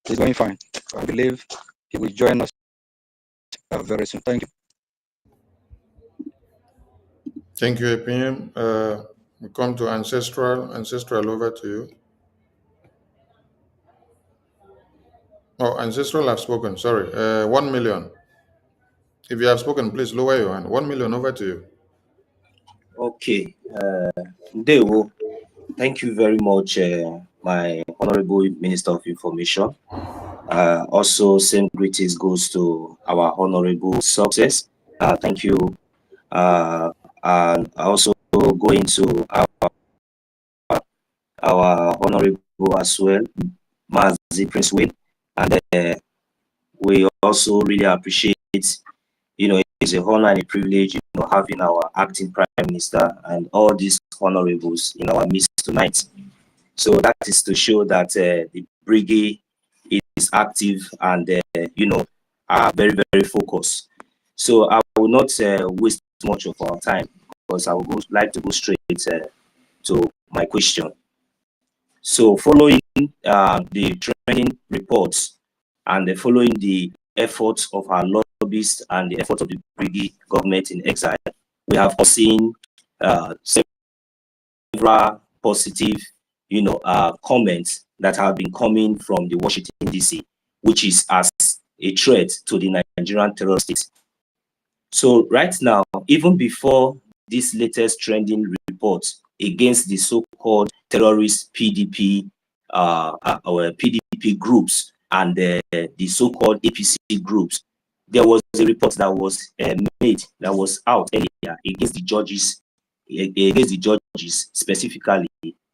he's going fine. I believe he will join us very soon. Thank you. Thank you, APM. We come to Ancestral. Ancestral, over to you. Oh, Ancestral have spoken. Sorry. 1 million. If you have spoken, please lower your hand. 1 million, over to you. Okay. Dewo, thank you very much, my Honorable Minister of Information. Also, same greetings goes to our Honorable Success. Thank you. And also going to our Honorable as well, Mazi Prince Wayne. And we also really appreciate, it's a honor and a privilege, having our acting Prime Minister and all these honorables in our midst tonight. So that is to show that the brigade is active and, are very, very focused. So I will not waste much of our time because I would like to go straight to my question. So following the training reports and following the efforts of our lobbyists and the efforts of the brigade government in exile, we have seen several positive, comments that have been coming from the Washington DC, which is as a threat to the Nigerian terror state. So right now, even before this latest trending report against the so-called terrorist PDP or PDP groups and the so-called APC groups, there was a report that was made, that was out earlier against the judges specifically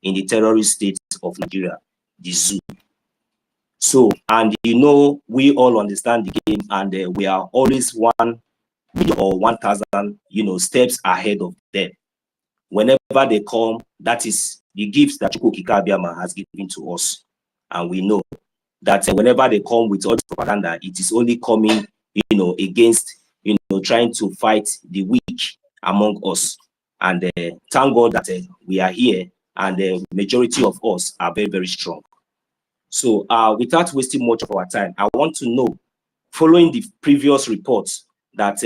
in the terrorist state of Nigeria, the zoo. So, and we all understand the game, and we are always 1,000, steps ahead of them. Whenever they come, that is the gifts that Chukwuka Abiyama has given to us. And we know that whenever they come with all this propaganda, it is only coming against, trying to fight the weak among us. And thank God that we are here, and the majority of us are very, very strong. So without wasting much of our time, I want to know, following the previous reports, that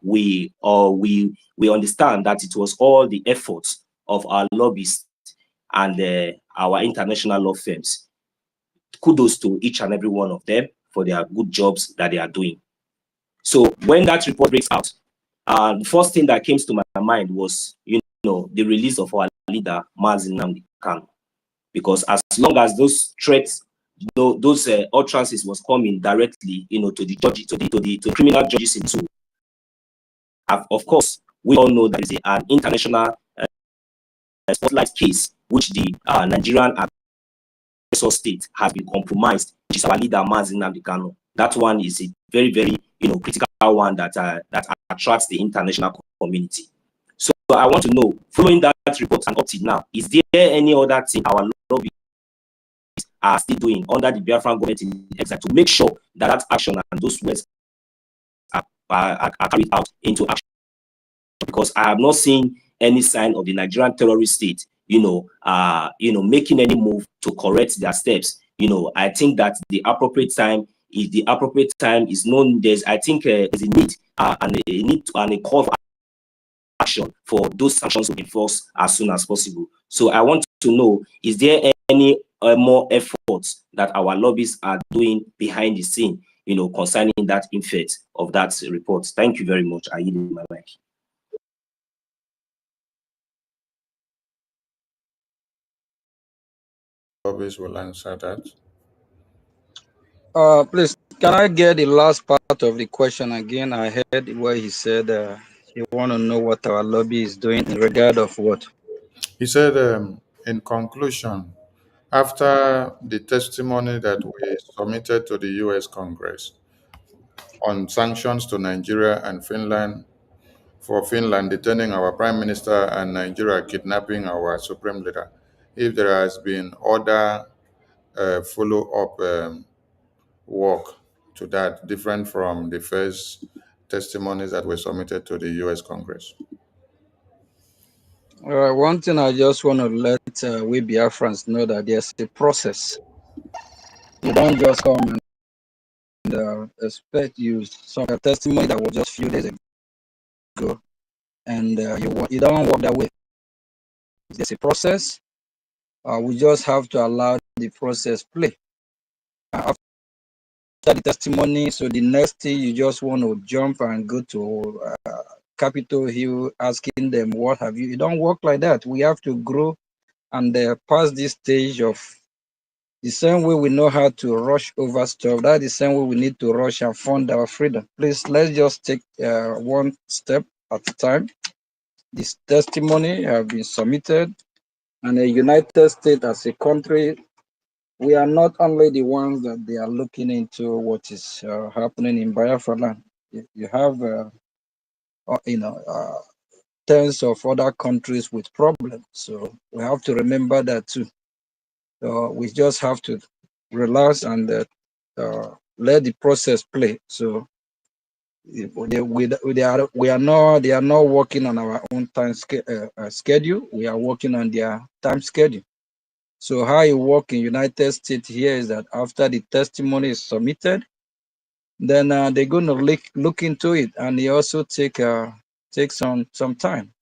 we understand that it was all the efforts of our lobbyists and our international law firms. Kudos to each and every one of them for their good jobs that they are doing. So when that report breaks out, the first thing that came to my mind was, the release of our leader, Mazin Nnamdi Kanu. Because as long as those threats, those utterances was coming directly, to the judge, to the criminal judges in Zoo, of course, we all know that is an international spotlight case which the Nigerian aggressor state has been compromised, which is our leader, Mazin Nnamdi Kanu. That one is a very, very, critical one that attracts the international community. So I want to know, following that report and up to now, is there any other thing our lobby are still doing under the Biafran government in exile to make sure that that action and those words are carried out into action? Because I have not seen any sign of the Nigerian terrorist state, making any move to correct their steps. I think that the appropriate time is known. I think there's a need and a call for action for those sanctions to be enforced as soon as possible. So I want to know, is there any more efforts that our lobbies are doing behind the scene, concerning that effect of that report? Thank you very much. I yield my mic. Lobbies will answer that. Please, can I get the last part of the question again? I heard where he said he want to know what our lobby is doing in regard of what. He said, in conclusion, after the testimony that we submitted to the US Congress on sanctions to Nigeria and Finland, for Finland detaining our prime minister and Nigeria kidnapping our supreme leader, if there has been other follow-up work to that, different from the first testimonies that were submitted to the US Congress. All right, one thing I just want to let we Biafrans know, that there's a process. You don't just come and expect some testimony that was just few days ago, and you don't work that way. There's a process. We just have to allow the process play. After the testimony, so the next thing you just want to jump and go to Capitol Hill asking them, what have you? It don't work like that. We have to grow and pass this stage of the same way we know how to rush over stuff. That's the same way we need to rush and fund our freedom. Please, let's just take one step at a time. This testimony have been submitted, and the United States as a country, we are not only the ones that they are looking into what is happening in Biafra land. You have, tens of other countries with problems. So we have to remember that too. We just have to relax and let the process play. So they are not working on our own time schedule. We are working on their time schedule. So how it works in United States here is that after the testimony is submitted, then they're going to look into it, and they also take some time.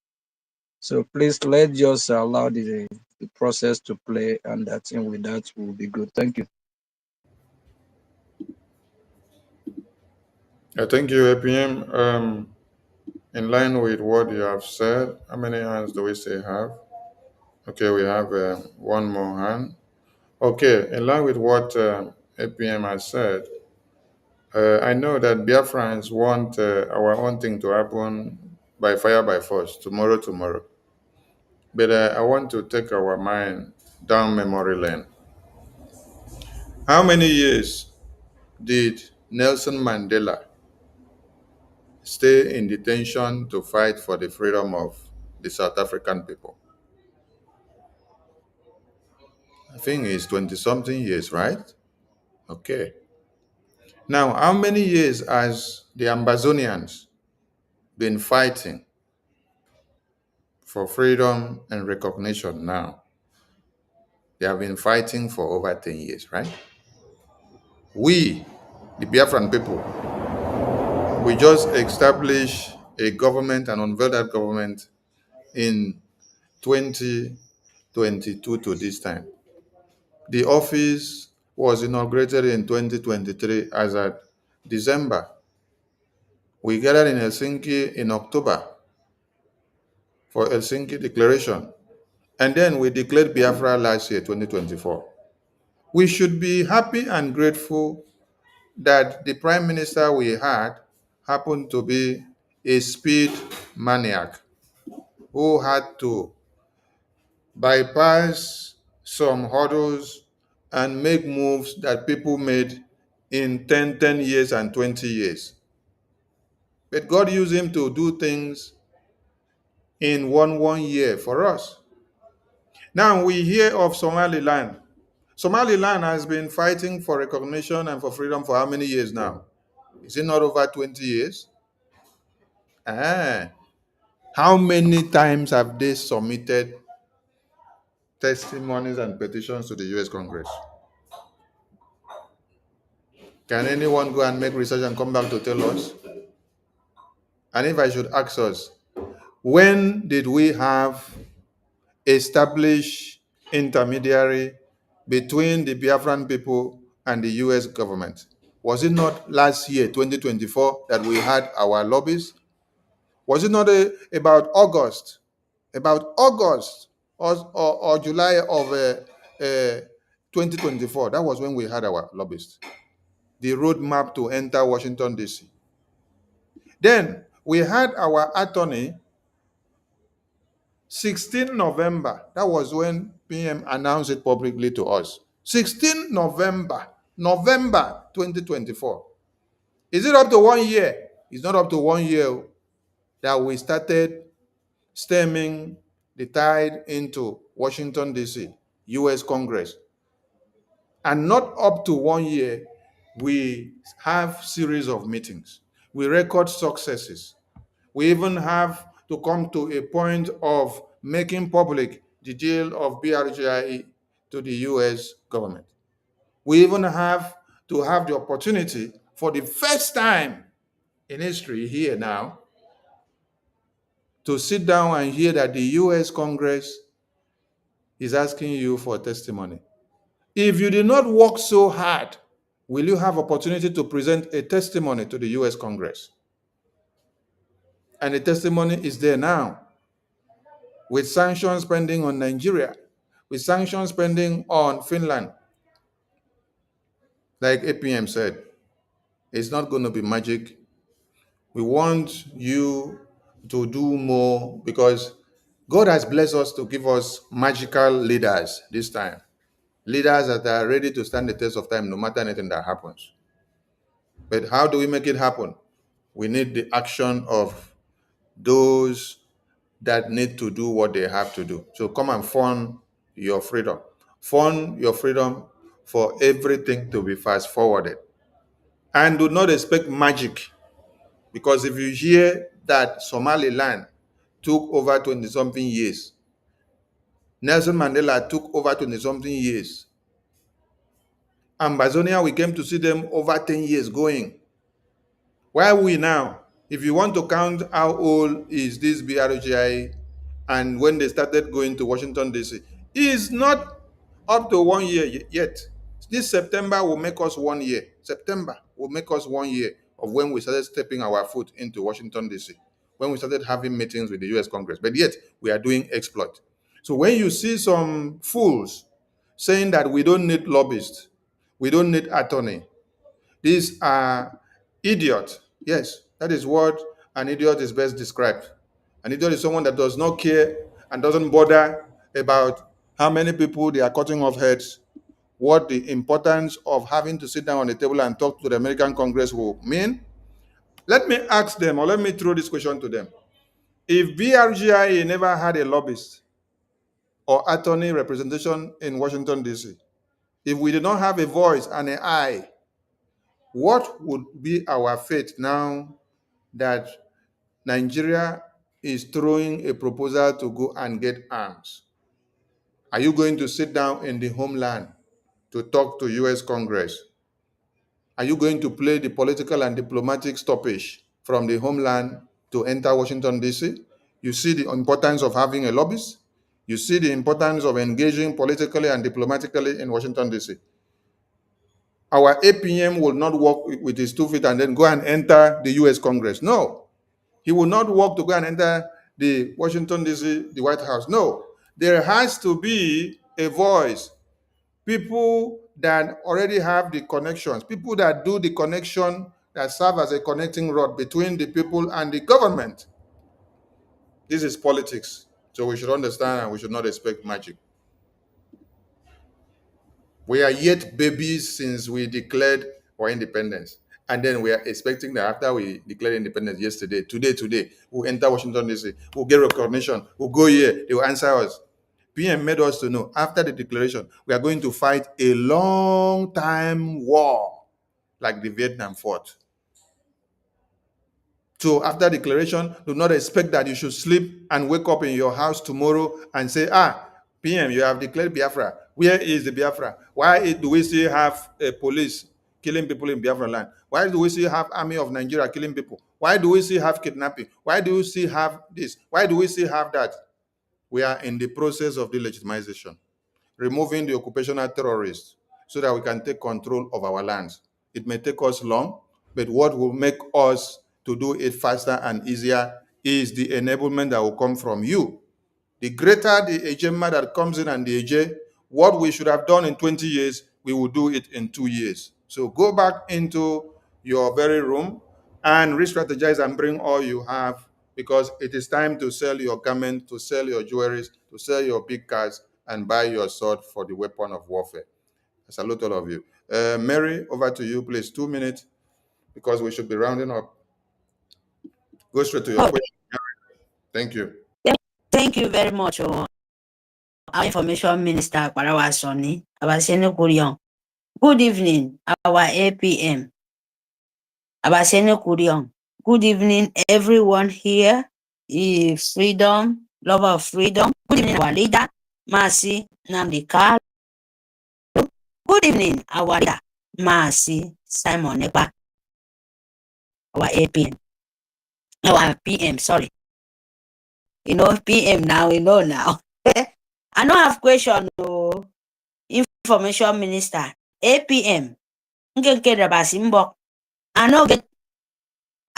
So please, let's just allow the process to play, and that and with that will be good. Thank you. Thank you, APM. In line with what you have said, how many hands do we still have? Okay, we have one more hand. Okay, in line with what APM has said, I know that Biafrans want our own thing to happen by fire by force, tomorrow. But I want to take our mind down memory lane. How many years did Nelson Mandela stay in detention to fight for the freedom of the South African people? I think it's 20 something years, right? Okay. Now, how many years has the Ambazonians been fighting for freedom and recognition now? They have been fighting for over 10 years, right? We, the Biafran people, we just established a government and unveiled that government in 2022 to this time. The office was inaugurated in 2023 as at December. We gathered in Helsinki in October for Helsinki Declaration. And then we declared Biafra last year, 2024. We should be happy and grateful that the prime minister we had happened to be a speed maniac who had to bypass some hurdles and make moves that people made in 10 years and 20 years. But God used him to do things in one year for us. Now we hear of Somaliland. Somaliland has been fighting for recognition and for freedom for how many years now? Is it not over 20 years? How many times have they submitted testimonies and petitions to the US Congress? Can anyone go and make research and come back to tell us? And if I should ask us, when did we have established intermediary between the Biafran people and the US government? Was it not last year, 2024, that we had our lobbies? Was it not about August or July of 2024? That was when we had our lobbyists. The roadmap to enter Washington, D.C. Then we had our attorney 16 November. That was when PM announced it publicly to us. 16 November 2024. Is it up to 1 year? It's not up to 1 year that we started stemming the tide into Washington, D.C., U.S. Congress. And not up to 1 year, we have series of meetings. We record successes. We even have to come to a point of making public the deal of BRGIE to the US government. We even have to have the opportunity for the first time in history here now to sit down and hear that the US Congress is asking you for testimony. If you did not work so hard, will you have opportunity to present a testimony to the US Congress? And the testimony is there now, with sanctions pending on Nigeria, with sanctions pending on Finland. Like APM said, it's not going to be magic. We want you to do more because God has blessed us to give us magical leaders this time. Leaders that are ready to stand the test of time no matter anything that happens. But how do we make it happen? We need the action of those that need to do what they have to do. So come and fund your freedom. Fund your freedom for everything to be fast forwarded. And do not expect magic. Because if you hear that Somaliland took over 20-something years, Nelson Mandela took over 20-something years, Ambazonia, we came to see them over 10 years going. Why are we now? If you want to count how old is this BRGI and when they started going to Washington, D.C., is not up to 1 year yet. This September will make us 1 year. September will make us 1 year of when we started stepping our foot into Washington, D.C., when we started having meetings with the U.S. Congress. But yet, we are doing exploit. So when you see some fools saying that we don't need lobbyists, we don't need attorney, these are idiots. Yes, that is what an idiot is best described. An idiot is someone that does not care and doesn't bother about how many people they are cutting off heads, what the importance of having to sit down on the table and talk to the American Congress will mean. Let me ask them, or let me throw this question to them. If BRGIA never had a lobbyist or attorney representation in Washington, D.C., if we did not have a voice and an eye What would be our fate now that Nigeria is throwing a proposal to go and get arms? Are you going to sit down in the homeland to talk to US Congress? Are you going to play the political and diplomatic stoppage from the homeland to enter Washington, D.C.? You see the importance of having a lobbyist? You see the importance of engaging politically and diplomatically in Washington, D.C. Our APM will not walk with his 2 feet and then go and enter the US Congress. No. He will not walk to go and enter the Washington, D.C., the White House. No. There has to be a voice. People that already have the connections, people that do the connection, that serve as a connecting rod between the people and the government. This is politics. So we should understand and we should not expect magic. We are yet babies since we declared our independence. And then we are expecting that after we declared independence yesterday, today, we'll enter Washington, D.C., we'll get recognition, we'll go here, they will answer us. PM made us to know after the declaration, we are going to fight a long time war like the Vietnam fought. So after declaration, do not expect that you should sleep and wake up in your house tomorrow and say, PM, you have declared Biafra. Where is the Biafra? Why do we still have police killing people in Biafra land? Why do we still have army of Nigeria killing people? Why do we still have kidnapping? Why do we still have this? Why do we still have that? We are in the process of delegitimization, removing the occupational terrorists so that we can take control of our lands. It may take us long, but what will make us to do it faster and easier is the enablement that will come from you. The greater the agenda that comes in and the AJ, what we should have done in 20 years, we will do it in 2 years. So go back into your very room and re-strategize and bring all you have, because it is time to sell your garment, to sell your jewelries, to sell your big cars, and buy your sword for the weapon of warfare. I salute all of you. Mary, over to you, please. 2 minutes, because we should be rounding up. Go straight to your question. Thank you. Thank you very much, our Information Minister, Parawa Soni, Abasene Kurion. Good evening, our APM, Abasene Kurion. Good evening, everyone here. Freedom, lover of freedom. Good evening, our leader, Mercy Namdekar. Good evening, our leader, Mercy Simon Ekpa, our APM. Our PM, sorry. PM now, now. I don't have question, no. Information Minister, APM. I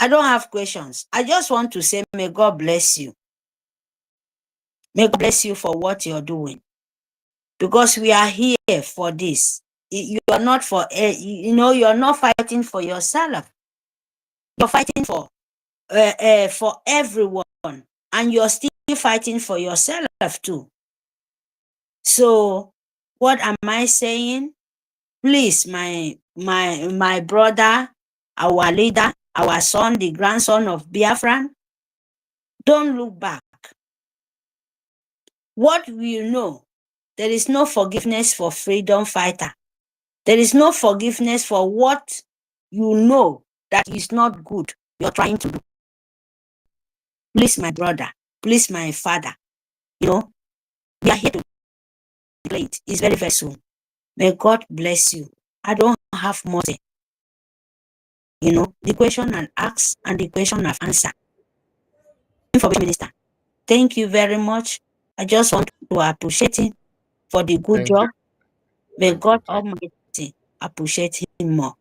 don't have questions. I just want to say, may God bless you. May God bless you for what you're doing. Because we are here for this. You are not for, you're not fighting for yourself. You're fighting for everyone. And you're still fighting for yourself too. So, what am I saying? Please, my brother, our leader, our son, the grandson of Biafran, don't look back. What we know, there is no forgiveness for freedom fighter. There is no forgiveness for what you know that is not good you're trying to do. Please, my brother, please, my father, we are here to play it. It's very, very soon. May God bless you. I don't have more. The question I've asked and the question I've answered. Information Minister, thank you very much. I just want to appreciate him for the good job. May God Almighty appreciate him more.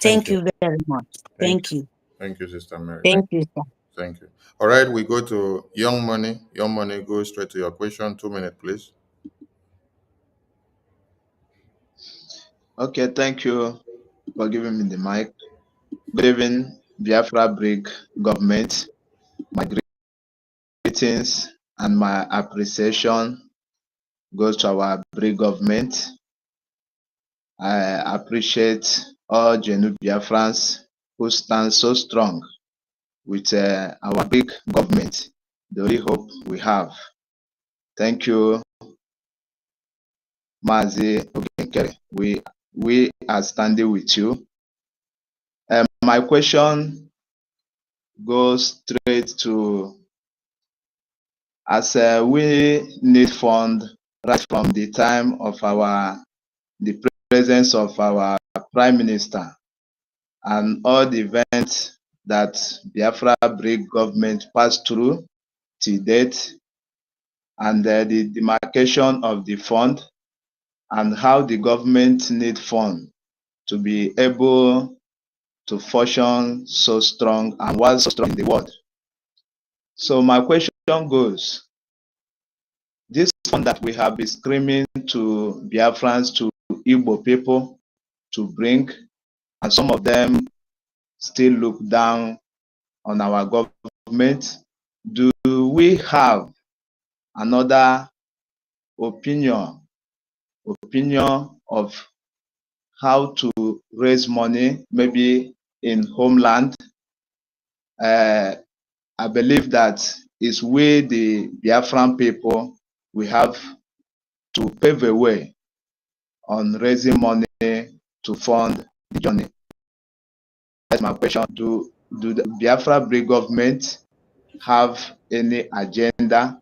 Thank you very much. Thank you. Thank you, Sister Mary. Thank you, sir. Thank you. All right, we go to Young Money. Young Money, go straight to your question. 2 minutes, please. Okay, thank you for giving me the mic. Good evening, Biafra Brig government. My greetings and my appreciation goes to our Brig government. I appreciate all Genu Biafrans who stand so strong with our big government, the only hope we have. Thank you, Mazi Ogenkere. We are standing with you. My question goes straight to, as we need fund right from the time of the presence of our Prime Minister and all the events that Biafra Break government passed through to date, and the demarcation of the fund and how the government need fund to be able to function so strong and was so strong in the world. So my question goes, this fund that we have been screaming to Biafrans, to Igbo people to bring, and some of them still look down on our government, do we have another opinion of how to raise money, maybe in homeland? I believe that is we, the Biafran people, we have to pave a way on raising money to fund the journey. That's my question. Do the Biafra Break government have any agenda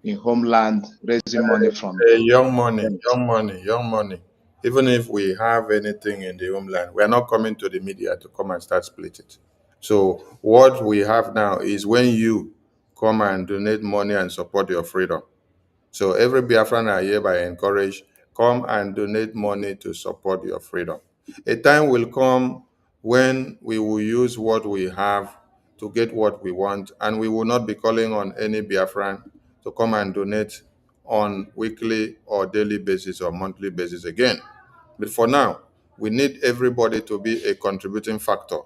in homeland raising money from Young money, them? young money, young money. Even if we have anything in the homeland, we are not coming to the media to come and start split it. So what we have now is when you come and donate money and support your freedom. So every Biafran are hereby encouraged, come and donate money to support your freedom. A time will come when we will use what we have to get what we want, and we will not be calling on any Biafran to come and donate on weekly or daily basis or monthly basis again. But for now, we need everybody to be a contributing factor.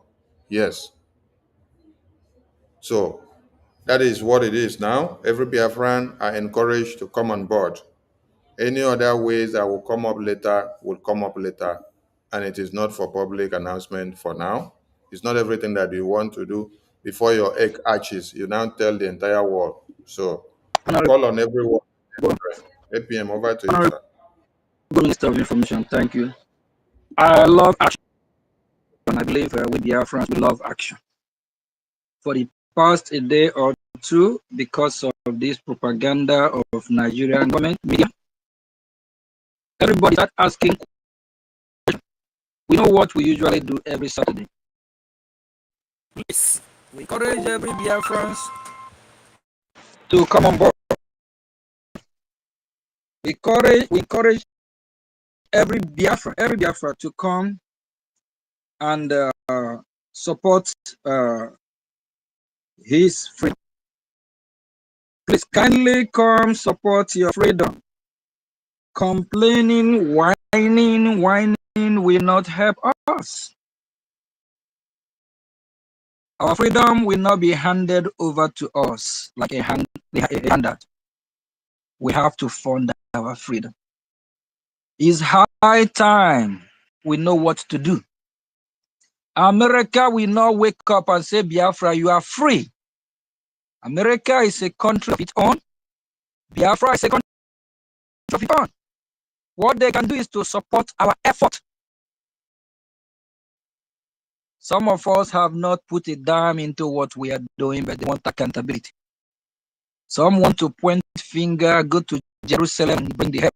Yes. So that is what it is now. Every Biafran are encouraged to come on board. Any other ways that will come up later will come up later, and it is not for public announcement for now. It's not everything that you want to do before your egg hatches. You now tell the entire world. So we call on everyone. 8 p.m. Over to you, sir. Good Minister of Information, thank you. I love action. I believe with Biafrans, we love action. For the past a day or two, because of this propaganda of Nigerian government media, everybody start asking questions. We know what we usually do every Saturday. Please, we encourage every Biafrans to come on board. We encourage every Biafra to come and support his freedom. Please kindly come support your freedom. Complaining, whining will not help us. Our freedom will not be handed over to us like a handout. We have to fund our freedom. It's high time we know what to do. America will not wake up and say, Biafra, you are free. America is a country of its own. Biafra is a country of its own. What they can do is to support our effort. Some of us have not put a dime into what we are doing, but they want accountability. Some want to point finger, go to Jerusalem and bring the help.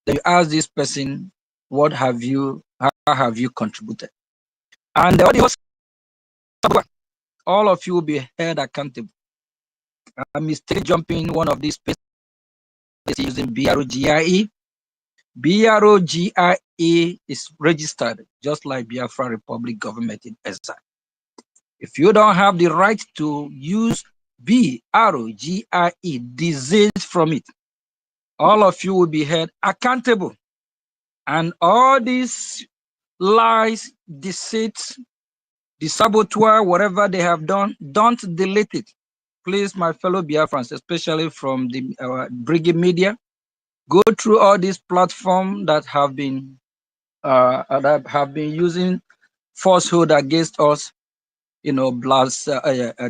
Then you ask this person, how have you contributed? And all of you will be held accountable. I'm mistakenly jumping one of these places using BROGIE. BROGIE is registered just like Biafra Republic government in exile. If you don't have the right to use BROGIE, disease from it, all of you will be held accountable. And all these lies, deceit, the saboteur, whatever they have done, don't delete it. Please, my fellow Biafrans, especially from the Brigade Media, go through all these platforms that have been using falsehood against us,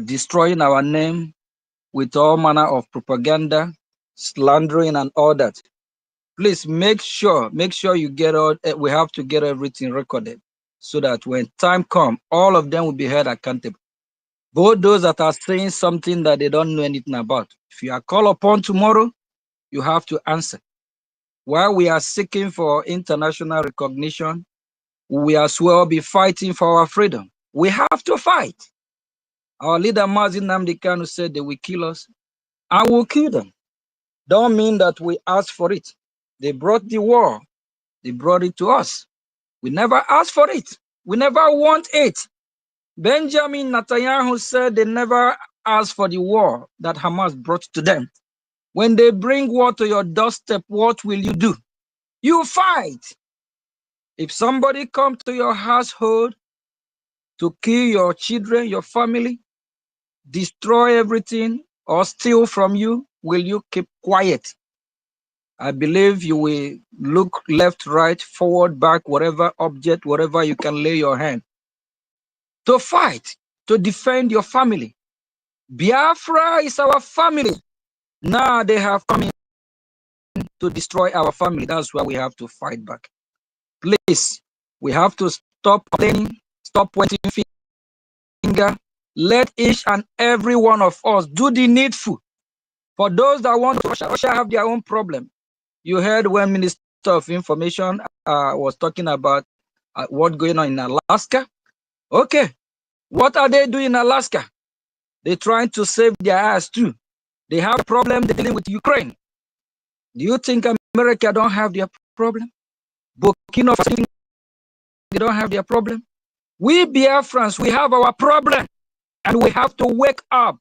destroying our name with all manner of propaganda, slandering, and all that. Please make sure you get all. We have to get everything recorded. so that when time comes, all of them will be held accountable. Both those that are saying something that they don't know anything about. If you are called upon tomorrow, you have to answer. While we are seeking for international recognition, we as well be fighting for our freedom. We have to fight. Our leader Mazin Nnamdi Kanu said they will kill us. I will kill them. Don't mean that we asked for it. They brought the war. They brought it to us. We never asked for it. We never want it. Benjamin Netanyahu said they never asked for the war that Hamas brought to them. When they bring war to your doorstep, what will you do? You fight. If somebody comes to your household to kill your children, your family, destroy everything, or steal from you, will you keep quiet? I believe you will look left, right, forward, back, whatever object, whatever you can lay your hand to fight, to defend your family. Biafra is our family. Now they have come in to destroy our family. That's why we have to fight back. Please, we have to stop complaining, stop pointing finger. Let each and every one of us do the needful. For those that want to Russia have their own problem. You heard when Minister of Information was talking about what's going on in Alaska. Okay, what are they doing in Alaska? They're trying to save their ass too. They have a problem they're dealing with Ukraine. Do you think America don't have their problem? Burkina Faso, they don't have their problem? We Biafrans, we have our problem, and we have to wake up.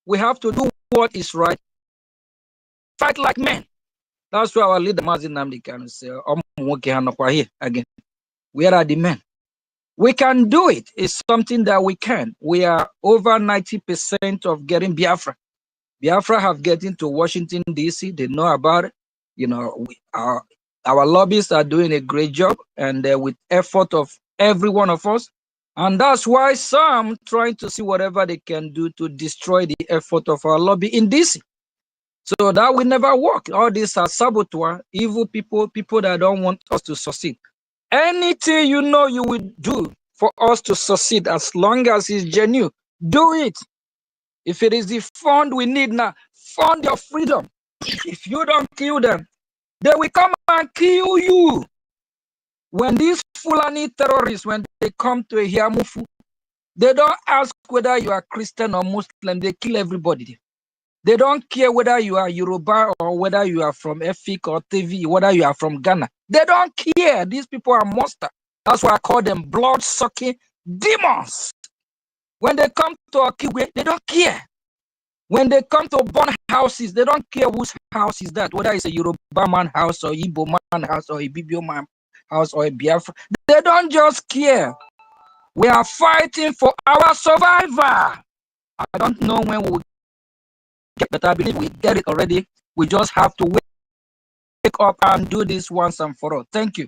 We have to do what is right. Fight like men. That's why our leader Mazin Nnamdi Kanu say, here again. Where are the men? We can do it. It's something that we can. We are over 90% of getting Biafra. Biafra have getting to Washington, D.C. They know about it. You know, our lobbyists are doing a great job, and with effort of every one of us. And that's why some trying to see whatever they can do to destroy the effort of our lobby in D.C. So that will never work. All these are saboteur, evil people, people that don't want us to succeed. Anything you know you will do for us to succeed, as long as it's genuine, do it. If it is the fund we need now, fund your freedom. If you don't kill them, they will come and kill you. When these Fulani terrorists, when they come to a Hiamufu, they don't ask whether you are Christian or Muslim, they kill everybody. They don't care whether you are Yoruba or whether you are from Efik or TV, whether you are from Ghana. They don't care. These people are monsters. That's why I call them blood-sucking demons. When they come to Okigwe, they don't care. When they come to burn houses, they don't care whose house is that, whether it's a Yoruba man house or Igbo man house or a Bibio man house or a Biafra. They don't just care. We are fighting for our survival. I don't know when we will get better. I believe we get it already. We just have to wake up and do this once and for all. Thank you.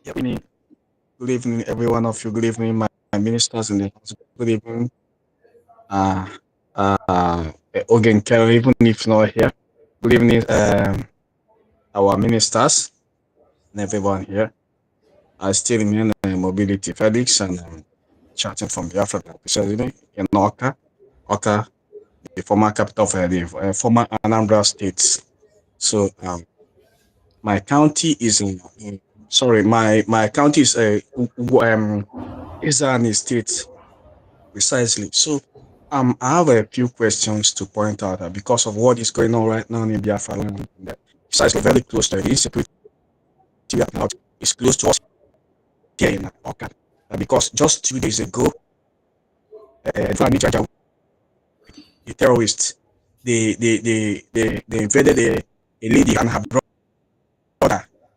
Good evening, every one of you. Good evening, my ministers in the house. Good evening, uh, Ogen Kerry, even if not here. Good evening, our ministers and everyone here. I still remain Mobility Felix and chatting from Biafra, precisely in Oka, the former capital of the former Anambra State. So my county is my county is Izani State precisely. So I have a few questions to point out because of what is going on right now in Biafra land. Precisely very close to the insecurity about is close to us here in Oka. Because just 2 days ago, the terrorists they invaded a lady and her brother.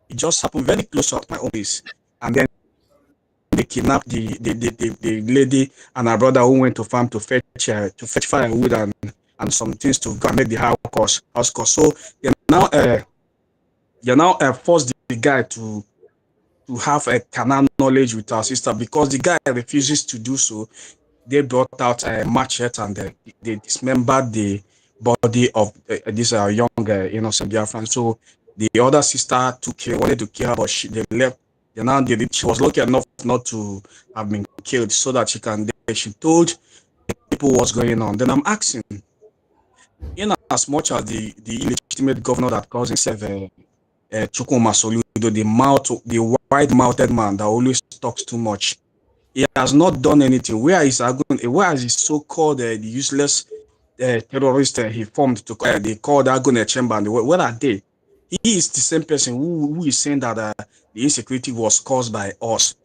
It just happened very close to my own place, and then they kidnapped the lady and her brother who went to farm to fetch firewood and some things to go and make the house call. So they now forced the guy to have a canal knowledge with our sister because the guy refuses to do so. they brought out a machete and they dismembered the body of this young innocent Biafran. So the other sister wanted to kill her, but they left. She was lucky enough not to have been killed so that she told people what's going on. Then I'm asking, in as much as the illegitimate governor that calls himself Chukwuma Soludo, the wide-mouthed man that always talks too much, he has not done anything. Where is his so-called the useless terrorist he formed to they called Agone Chamber? And where are they? He is the same person who is saying that the insecurity was caused by us.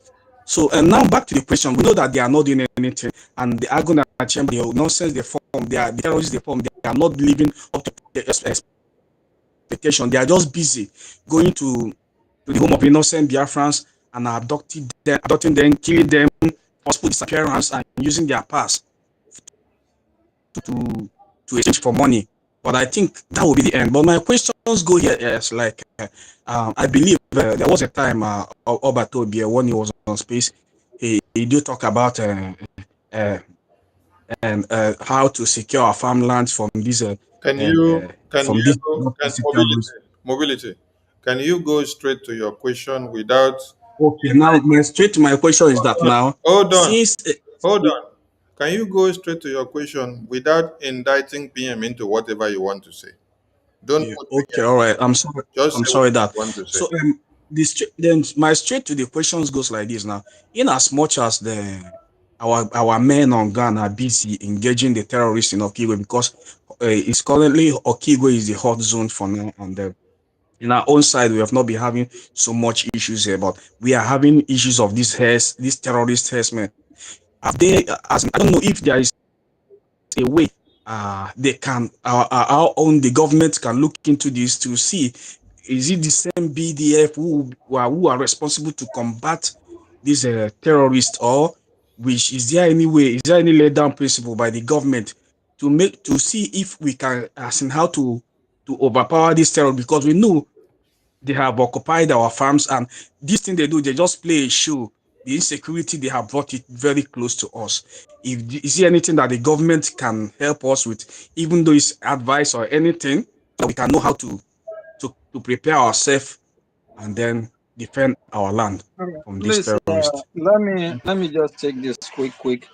So, and now back to the question. We know that they are not doing anything, and the Agona Chamber, the nonsense they form, the terrorists they form, they are not living up to the expectation. They are just busy going to the home of innocent Biafrans and abducting them, killing them, forceful disappearance, and using their pass to exchange for money. But I think that will be the end. But my questions go here is like, I believe there was a time Oba Tobie, when he was on space, he did talk about uh, how to secure our farmlands from these from these terrorists. Mobility? Can you go straight to your question without Okay, now straight to my question is that now hold on, since hold on. Can you go straight to your question without indicting PM into whatever you want to say? Don't put okay, PM. all right. I'm sorry. Just I'm say what sorry that. you want to say. So then my straight to the questions goes like this now. In as much as our men on ground are busy engaging the terrorists in Okigwe because it's currently Okigwe is the hot zone for now, and in our own side we have not been having so much issues here, but we are having issues of these terrorist herdsmen. Have they? As I don't know if there is a way they can our own the government can look into this to see, is it the same BDF who are responsible to combat these terrorists, or which is there any way, is there any laid down principle by the government to see if we can, as in how to overpower these terrorists, because we know they have occupied our farms, and this thing they do, they just play a show. The insecurity, they have brought it very close to us. If is there anything that the government can help us with, even though it's advice or anything, that we can know how to prepare ourselves and then defend our land All right. from these Please, terrorists? let me just take this quick.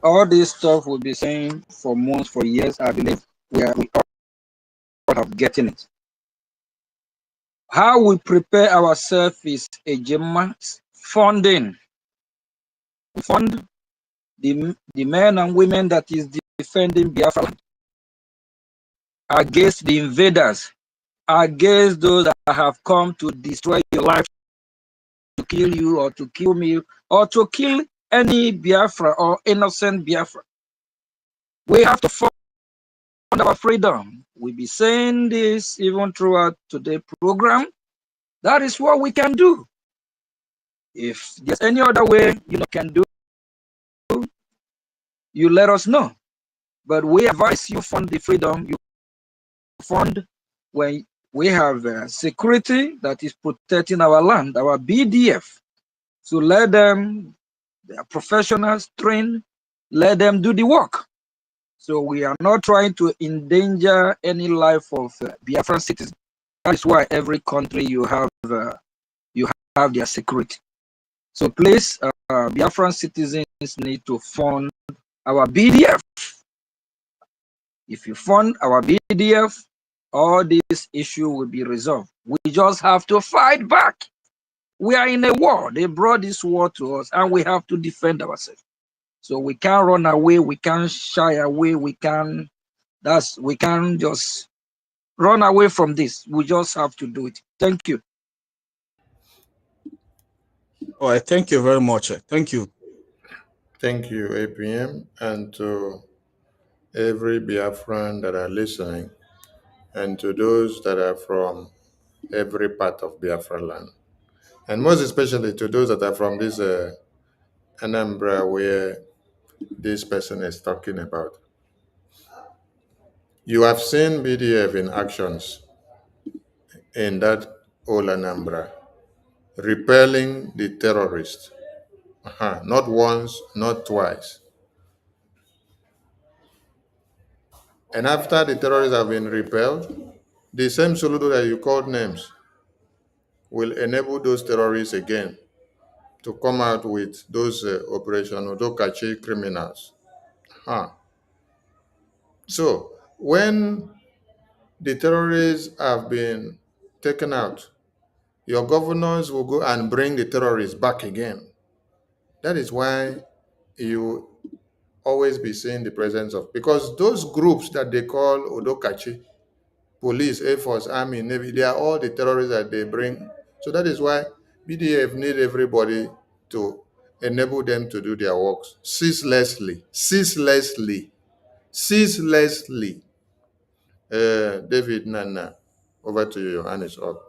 All this stuff we'll be saying for months, for years. I believe we all have getting it. How we prepare ourselves is a Gemma funding. We fund the men and women that is defending Biafra against the invaders, against those that have come to destroy your life, to kill you or to kill me, or to kill any Biafra or innocent Biafra. We have to fund our freedom. We'll be saying this even throughout today's program. That is what we can do. If there's any other way can do, you let us know. But we advise you fund the freedom. You fund when we have security that is protecting our land, our BDF. So let them, they are professionals, trained, let them do the work. So we are not trying to endanger any life of Biafran citizens. That is why every country you have their security. So please, Biafran citizens need to fund our BDF. If you fund our BDF, all this issue will be resolved. We just have to fight back. We are in a war. They brought this war to us, and we have to defend ourselves. So we can't run away. We can't shy away. We can't just run away from this. We just have to do it. Thank you. All right, thank you very much. Thank you. Thank you, APM, and to every Biafran that are listening, and to those that are from every part of Biafra land, and most especially to those that are from this Anambra where this person is talking about. You have seen BDF in actions in that old Anambra, repelling the terrorists. Not once, not twice. And after the terrorists have been repelled, the same Soludo that you called names will enable those terrorists again to come out with those Operation Odokachi criminals. Huh. So when the terrorists have been taken out, your governors will go and bring the terrorists back again. That is why you always be seeing the presence of, because those groups that they call Odokachi, police, Air Force, Army, Navy, they are all the terrorists that they bring. So that is why BDF need everybody to enable them to do their works ceaselessly. David Nana, over to you. Your hand is up.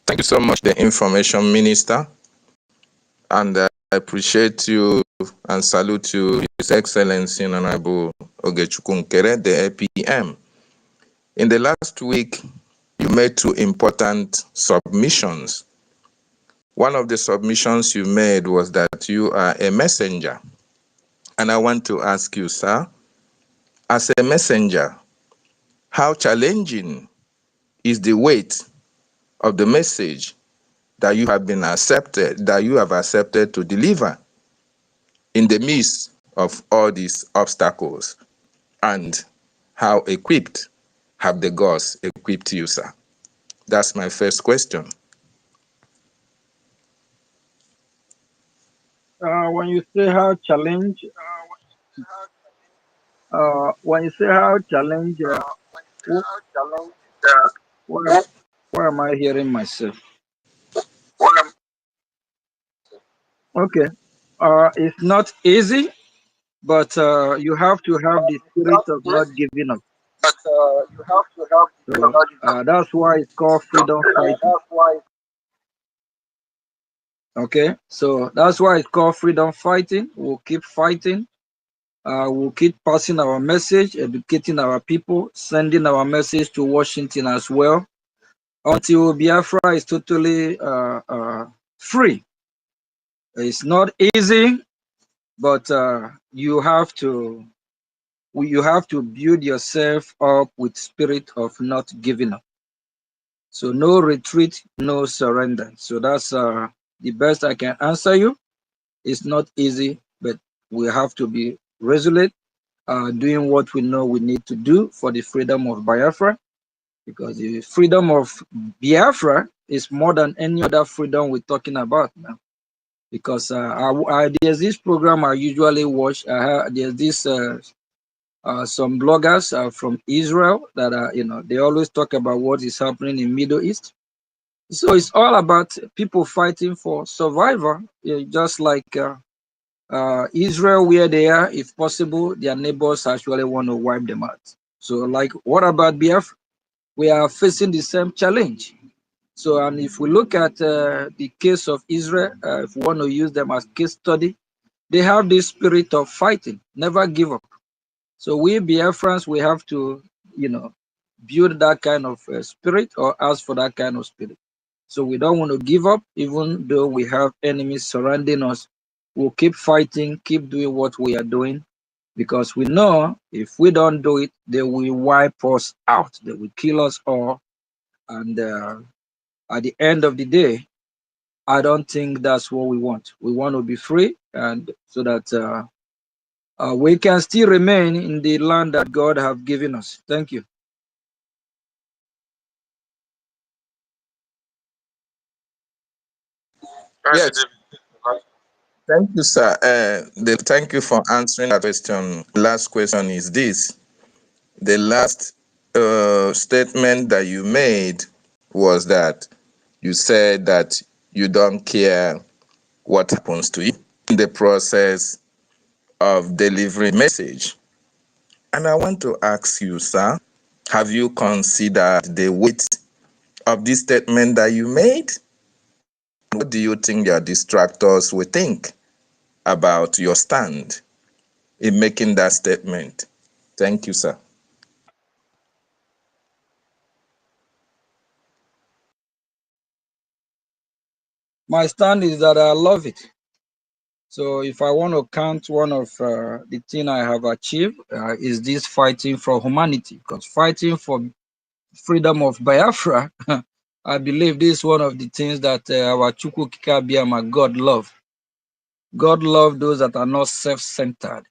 Thank you so much, the Information Minister. And I appreciate you and salute you, His Excellency Honorable Ogechukwu Nkere, the APM. In the last week, you made two important submissions. One of the submissions you made was that you are a messenger. And I want to ask you, sir, as a messenger, how challenging is the weight of the message that you have accepted to deliver in the midst of all these obstacles? And how equipped have the gods equipped you, sir? That's my first question. When you say how challenge, wh- where, where am I hearing myself? Okay. It's not easy, but you have to have the spirit of not giving up. So that's why it's called freedom fighting. Okay. So that's why it's called freedom fighting. We'll keep fighting. We'll keep passing our message, educating our people, sending our message to Washington as well, until Biafra is totally free. It's not easy, but you have to build yourself up with spirit of not giving up. So no retreat, no surrender. So that's the best I can answer you. It's not easy, but we have to be resolute, doing what we know we need to do for the freedom of Biafra, because the freedom of Biafra is more than any other freedom we're talking about now. Because there's this program I usually watch. There's this some bloggers from Israel that are, they always talk about what is happening in Middle East. So it's all about people fighting for survival, just like Israel, where they are, if possible, their neighbors actually want to wipe them out. So, like, what about Biafra? We are facing the same challenge. So, and if we look at the case of Israel, if we want to use them as case study, they have this spirit of fighting, never give up. So we Biafrans, we have to, build that kind of spirit, or ask for that kind of spirit. So we don't want to give up, even though we have enemies surrounding us. We'll keep fighting, keep doing what we are doing, because we know if we don't do it, they will wipe us out. They will kill us all. And at the end of the day, I don't think that's what we want. We want to be free, and so that we can still remain in the land that God have given us. Thank you. Yes, thank you, sir. Thank you for answering that question. Last question is this. The last statement that you made was that you said that you don't care what happens to you in the process of delivering message. And I want to ask you, sir, have you considered the weight of this statement that you made? What do you think your distractors will think about your stand in making that statement? Thank you, sir. My stand is that I love it. So if I want to count one of the thing I have achieved is this fighting for humanity, because fighting for freedom of Biafra, I believe this is one of the things that our Chukwu Kikabiama God love. God love those that are not self-centered.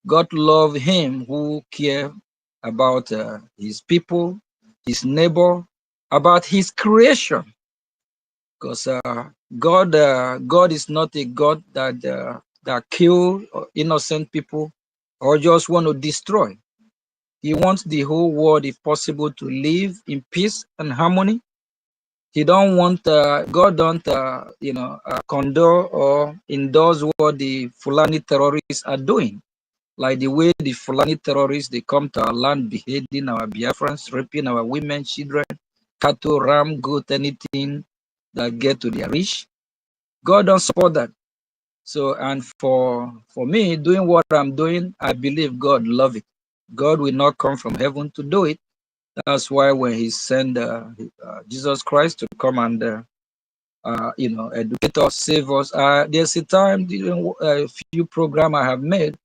God love him who care about his people, his neighbor, about his creation. Because God is not a God that kill innocent people or just want to destroy. He wants the whole world, if possible, to live in peace and harmony. He don't want God don't condone or endorse what the Fulani terrorists are doing, like the way the Fulani terrorists they come to our land, beheading our Biafrans, raping our women, children, cattle, ram, goat, anything that get to their reach. God don't support that. So, and for me, doing what I'm doing, I believe God love it. God will not come from heaven to do it. That's why when He sent Jesus Christ to come and educate us, save us. There's a time during a few program I have made.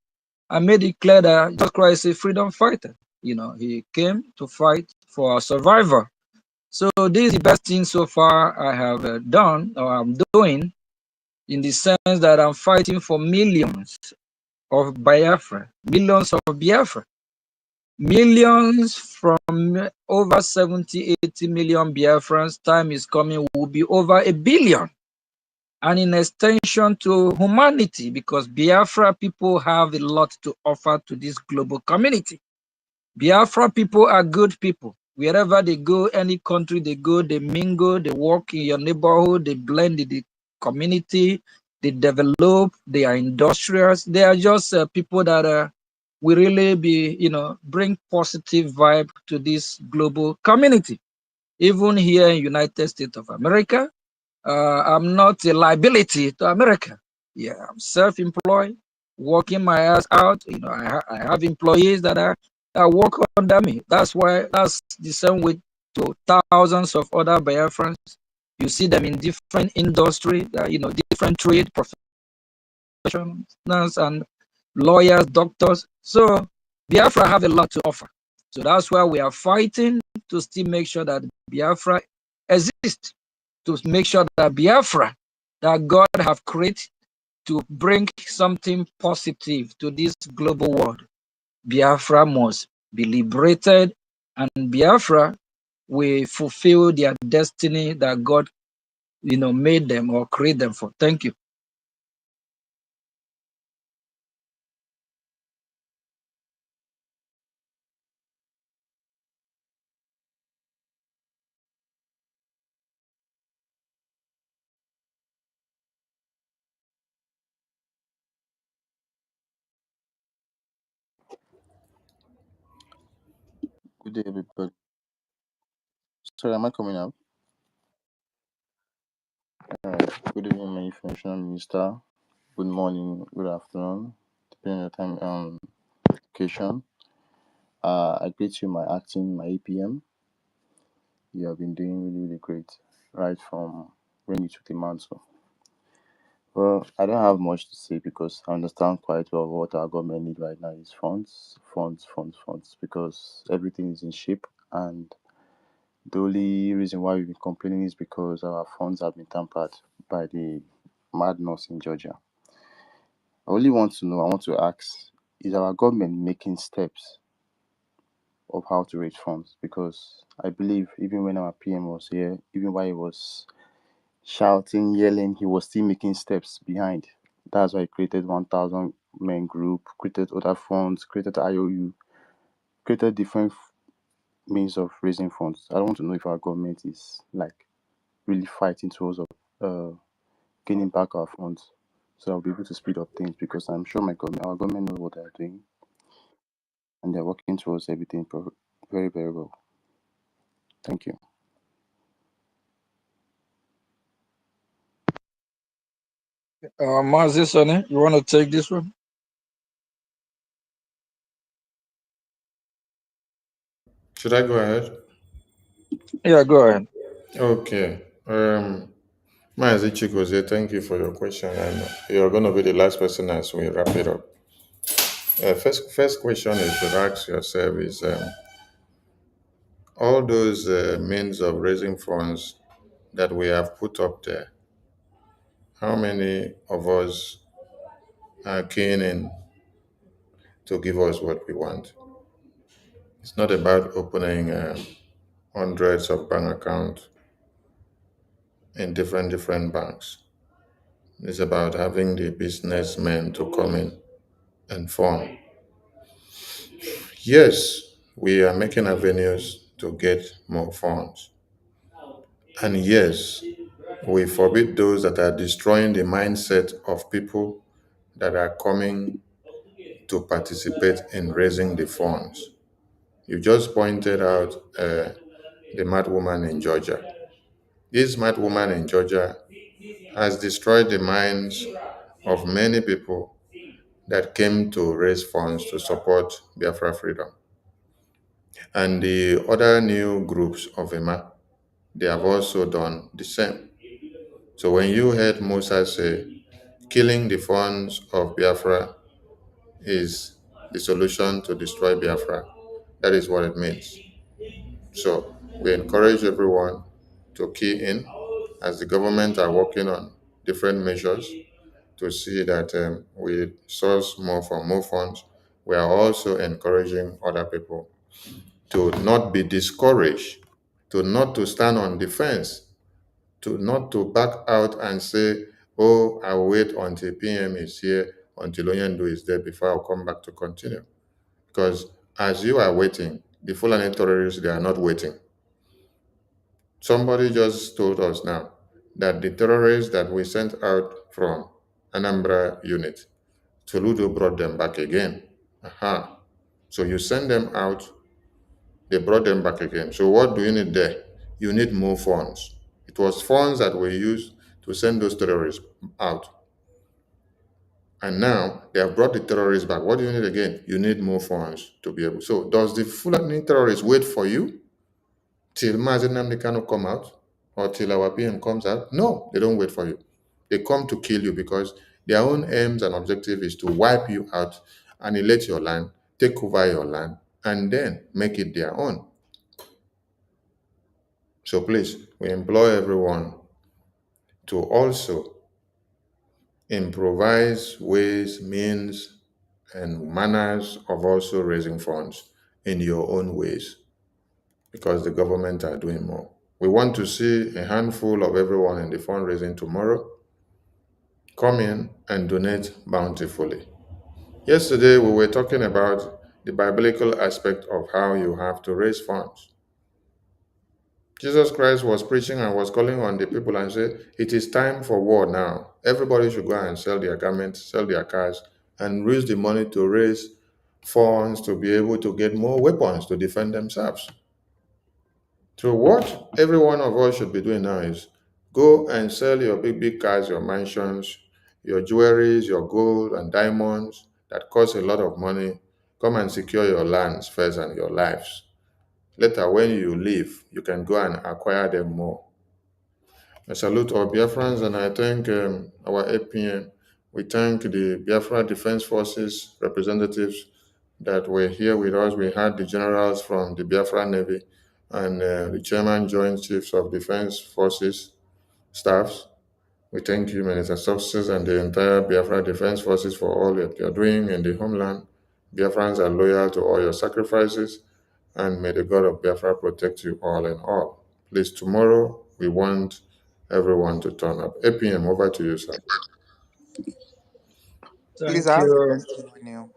I made it clear that Jesus Christ is a freedom fighter. He came to fight for our survival. So this is the best thing so far I have done or I'm doing, in the sense that I'm fighting for millions of Biafra, millions of Biafra, millions from over 70, 80 million Biafrans. Time is coming, will be over 1 billion. And in extension to humanity, because Biafra people have a lot to offer to this global community. Biafra people are good people. Wherever they go, any country they go, they mingle, they work in your neighborhood, they blend in the community, they develop, they are industrious. They are just people that will really bring positive vibe to this global community. Even here in United States of America, I'm not a liability to America. Yeah, I'm self-employed, working my ass out. I have employees that work under me. That's the same way to thousands of other Biafrans. You see them in different industry, different trade professionals and lawyers, doctors. So Biafra have a lot to offer. So that's why we are fighting to still make sure that Biafra exists, to make sure that Biafra, that God have created to bring something positive to this global world. Biafra must be liberated, and Biafra will fulfill their destiny that God, made them or create them for. Thank you. Good day, everybody. Sorry, am I coming out? Good evening, my information minister. Good morning, good afternoon, depending on the time location. I greet you, my acting, my APM. You have been doing really, really great, right from when you took the mantle. Well, I don't have much to say because I understand quite well what our government need right now is funds, funds, funds, funds, because everything is in shape, and the only reason why we've been complaining is because our funds have been tampered by the madness in Georgia. I only want to know, I want to ask, is our government making steps of how to raise funds? Because I believe even when our PM was here, even while he was shouting, yelling, he was still making steps behind. That's why he created 1,000 men group, created other funds, created IOU, created different means of raising funds. I want to know if our government is like really fighting towards gaining back our funds, so I'll be able to speed up things, because I'm sure our government knows what they're doing, and they're working towards everything very, very well. Thank you. Mazi Sonny, you want to take this one? Should I go ahead? Yeah, go ahead. Okay. Maazi Chikoze, thank you for your question, and you're going to be the last person as we wrap it up. First question is to ask yourself is all those means of raising funds that we have put up there, how many of us are keen in to give us what we want? It's not about opening hundreds of bank accounts in different banks. It's about having the businessmen to come in and fund. Yes, we are making avenues to get more funds. And yes, we forbid those that are destroying the mindset of people that are coming to participate in raising the funds. You just pointed out the mad woman in Georgia. This mad woman in Georgia has destroyed the minds of many people that came to raise funds to support Biafra freedom. And the other new groups of EMA, they have also done the same. So when you heard Musa say, killing the funds of Biafra is the solution to destroy Biafra, that is what it means. So we encourage everyone to key in as the government are working on different measures to see that we source more for more funds. We are also encouraging other people to not be discouraged, to not to stand on defense, to not to back out and say, oh, I'll wait until PM is here, until Oyendo is there before I'll come back to continue. Because as you are waiting, the Fulani terrorists, they are not waiting. Somebody just told us now that the terrorists that we sent out from Anambra unit, Toludo brought them back again. Aha. So you send them out, they brought them back again. So what do you need there? You need more funds. It was funds that were used to send those terrorists out. And now they have brought the terrorists back. What do you need again? You need more funds to be able. So does the Fulani terrorists wait for you till Mazen Namdi Kano come out or till our PM comes out? No, they don't wait for you. They come to kill you because their own aims and objective is to wipe you out, annihilate your land, take over your land, and then make it their own. So please, we implore everyone to also improvise ways, means, and manners of also raising funds in your own ways because the government are doing more. We want to see a handful of everyone in the fundraising tomorrow come in and donate bountifully. Yesterday, we were talking about the biblical aspect of how you have to raise funds. Jesus Christ was preaching and was calling on the people and said, it is time for war now. Everybody should go and sell their garments, sell their cars, and use the money to raise funds to be able to get more weapons to defend themselves. So what every one of us should be doing now is go and sell your big cars, your mansions, your jewelries, your gold and diamonds that cost a lot of money. Come and secure your lands first and your lives. Later, when you leave, you can go and acquire them more. I salute our Biafrans and I thank our APN. We thank the Biafra Defense Forces representatives that were here with us. We had the generals from the Biafra Navy and the Chairman Joint Chiefs of Defense Forces staffs. We thank you, Minister Officers, and the entire Biafra Defense Forces for all that you're doing in the homeland. Biafrans are loyal to all your sacrifices, and may the God of Biafra protect you all and all. Please, tomorrow we want everyone to turn up. APM, over to you, sir. Thank you.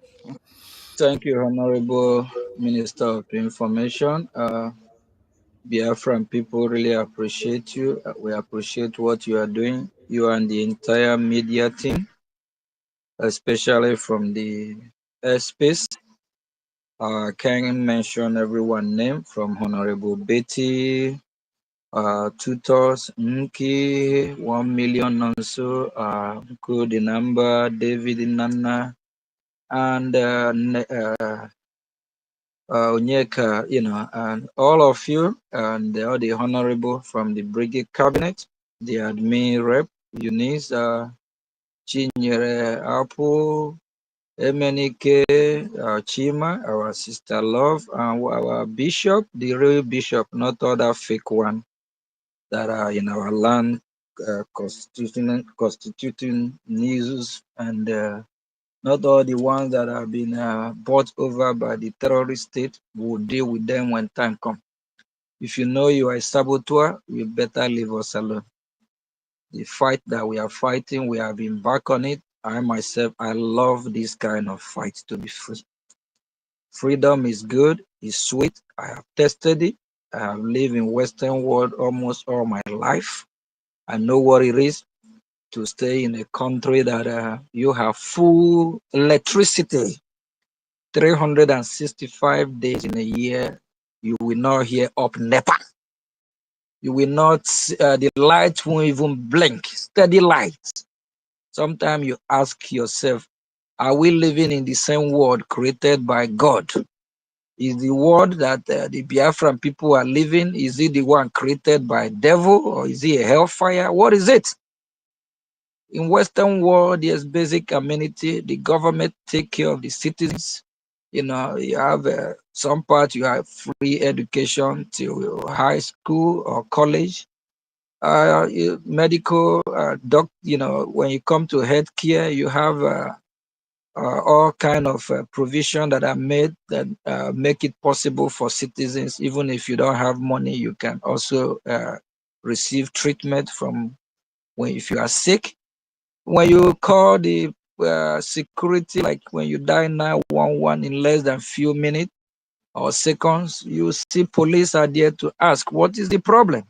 Thank you, Honorable Minister of Information. Biafran people really appreciate you. We appreciate what you are doing, you and the entire media team, especially from the airspace. I can't mention everyone's name from Honorable Betty, Tutors, Nki, 1 million Nonso, Good number, David Nana, and Onyeka, and all of you, and all the honorable from the Brigade Cabinet. the admin rep, Eunice, Chinyere Apple, Emenike, Chima, our sister Love, and our bishop, the real bishop, not other fake one that are in our land, constituting news, and not all the ones that have been bought over by the terrorist state. Will deal with them when time comes. If you know you are a saboteur, you better leave us alone. The fight that we are fighting, we have been back on it. I myself, I love this kind of fight to be free. Freedom is good, it's sweet. I have tested it. I have lived in Western world almost all my life. I know what it is to stay in a country that you have full electricity 365 days in a year. You will not hear up NEPA. You will not, the light won't even blink, steady light. Sometimes you ask yourself, are we living in the same world created by God? Is the world that the Biafran people are living, is it the one created by devil, or is it a hellfire? What is it? In Western world, there's basic amenity. The government take care of the citizens. You know, you have some part you have free education till high school or college. Medical, you know, when you come to healthcare, you have all kind of provision that are made that make it possible for citizens. Even if you don't have money, you can also receive treatment from when if you are sick. When you call the security, like when you dial 911 in less than few minutes or seconds, you see police are there to ask, what is the problem?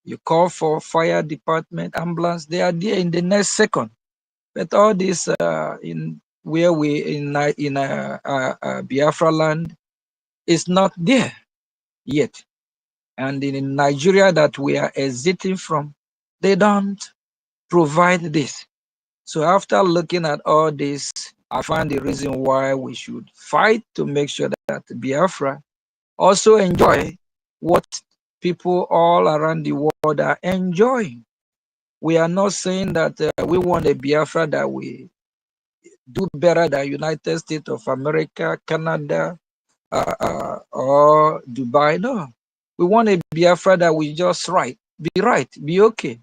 You call for fire department, ambulance, they are there in the next second. But all this in where we in Biafra land is not there yet. And in Nigeria that we are exiting from, they don't provide this. So after looking at all this, I find the reason why we should fight to make sure that Biafra also enjoy what people all around the world are enjoying. We are not saying that we want a Biafra that we do better than United States of America, Canada, or Dubai. No, we want a Biafra that we just right, be okay.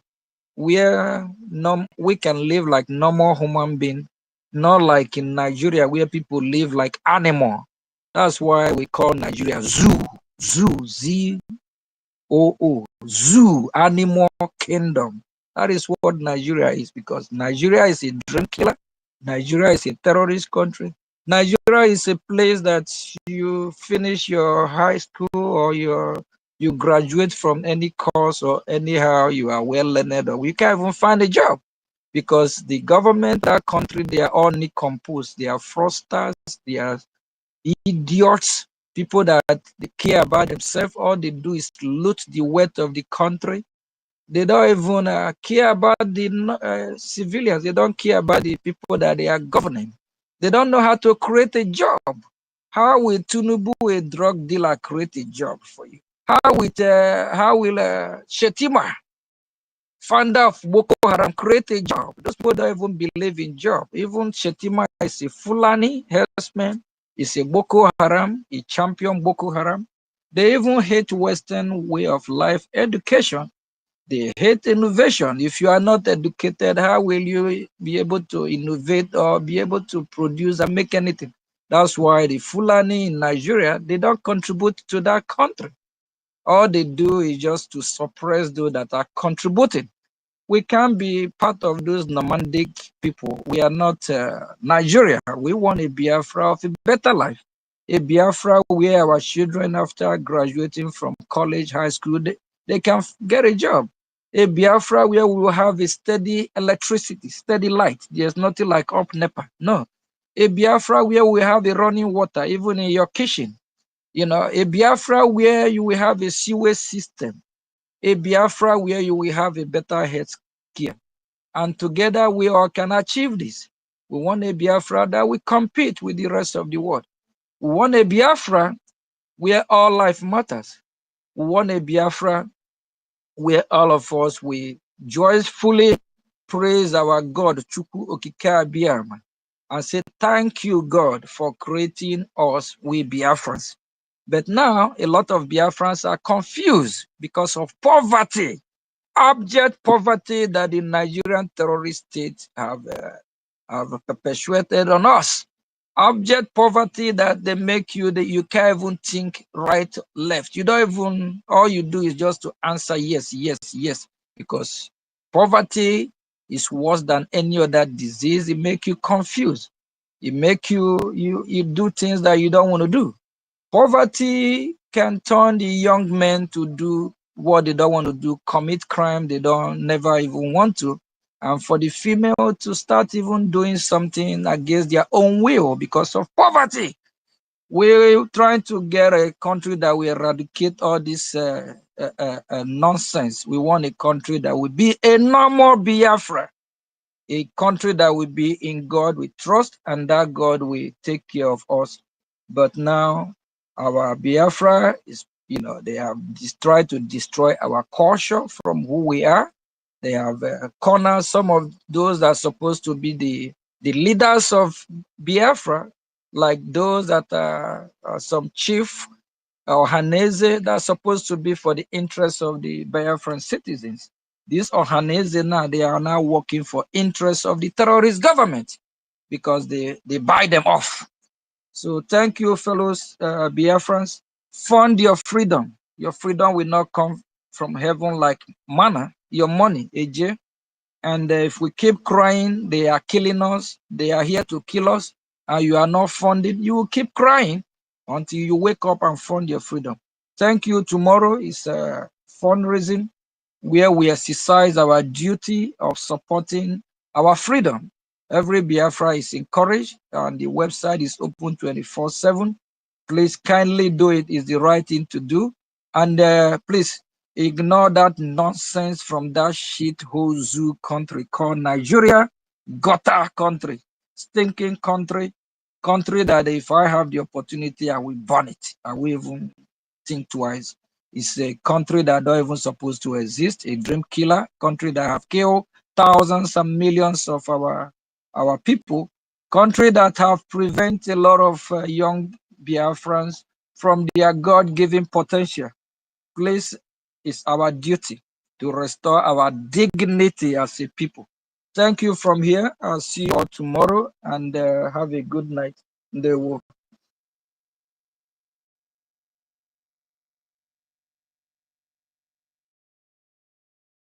Where we can live like normal human being, not like in Nigeria where people live like animal. That's why we call Nigeria zoo, zoo, animal kingdom. That is what Nigeria is, because Nigeria is a drink killer. Nigeria is a terrorist country. Nigeria is a place that you finish your high school or you graduate from any course or anyhow you are well learned, or you can't even find a job because the government, that country, they are all decomposed. They are fraudsters. They are idiots, people that they care about themselves. All they do is loot the wealth of the country. They don't even care about the civilians. They don't care about the people that they are governing. They don't know how to create a job. How will Tunubu, a drug dealer, create a job for you? How will Shetima, founder of Boko Haram, create a job? Those people don't even believe in job. Even Shetima is a Fulani herdsman, is a Boko Haram, a champion Boko Haram. They even hate Western way of life, education. They hate innovation. If you are not educated, how will you be able to innovate or be able to produce and make anything? That's why the Fulani in Nigeria, they don't contribute to that country. All they do is just to suppress those that are contributing. We can't be part of those nomadic people. We are not Nigeria. We want a Biafra of a better life. A Biafra where our children, after graduating from college, high school, they can get a job. A Biafra where we will have a steady electricity, steady light. There's nothing like up NEPA. No. A Biafra where we have a running water, even in your kitchen. You know, a Biafra where you will have a sewage system. A Biafra where you will have a better health care. And together we all can achieve this. We want a Biafra that will compete with the rest of the world. We want a Biafra where all life matters. We want a Biafra where all of us we joyfully praise our God, Chukwu Okike Abiyama, and say, thank you, God, for creating us, we Biafrans. But now, a lot of Biafrans are confused because of poverty, abject poverty that the Nigerian terrorist state have perpetuated on us. Abject poverty that they make you that you can't even think right, left. You don't even, all you do is just to answer yes, yes, yes, because poverty is worse than any other disease. It make you confused. It make you do things that you don't want to do. Poverty can turn the young men to do what they don't want to do, commit crime they don't never even want to, and for the female to start even doing something against their own will because of poverty. We're trying to get a country that will eradicate all this nonsense. We want a country that will be a normal Biafra, a country that will be in God we trust, and that God will take care of us. But now our Biafra is, they have tried to destroy our culture from who we are. They have cornered some of those that are supposed to be the leaders of Biafra, like those that are some chief Ohaneze that's supposed to be for the interests of the Biafran citizens. These Ohaneze now, they are now working for interests of the terrorist government because they buy them off. So thank you, fellows Biafrans. Fund your freedom. Your freedom will not come from heaven like manna, your money, AJ. And if we keep crying, they are killing us, they are here to kill us, and you are not funding, you will keep crying until you wake up and fund your freedom. Thank you. Tomorrow is a fundraising where we exercise our duty of supporting our freedom. Every Biafra is encouraged, and the website is open 24/7. Please kindly do it. It's the right thing to do. And please ignore that nonsense from that shithole zoo country called Nigeria, gutter country, stinking country that if I have the opportunity, I will burn it. I will even think twice. It's a country that don't even supposed to exist, a dream killer country that have killed thousands and millions of our people, country that have prevented a lot of young Biafrans from their God-given potential. Please, it's our duty to restore our dignity as a people. Thank you from here. I'll see you all tomorrow, and have a good night. They will.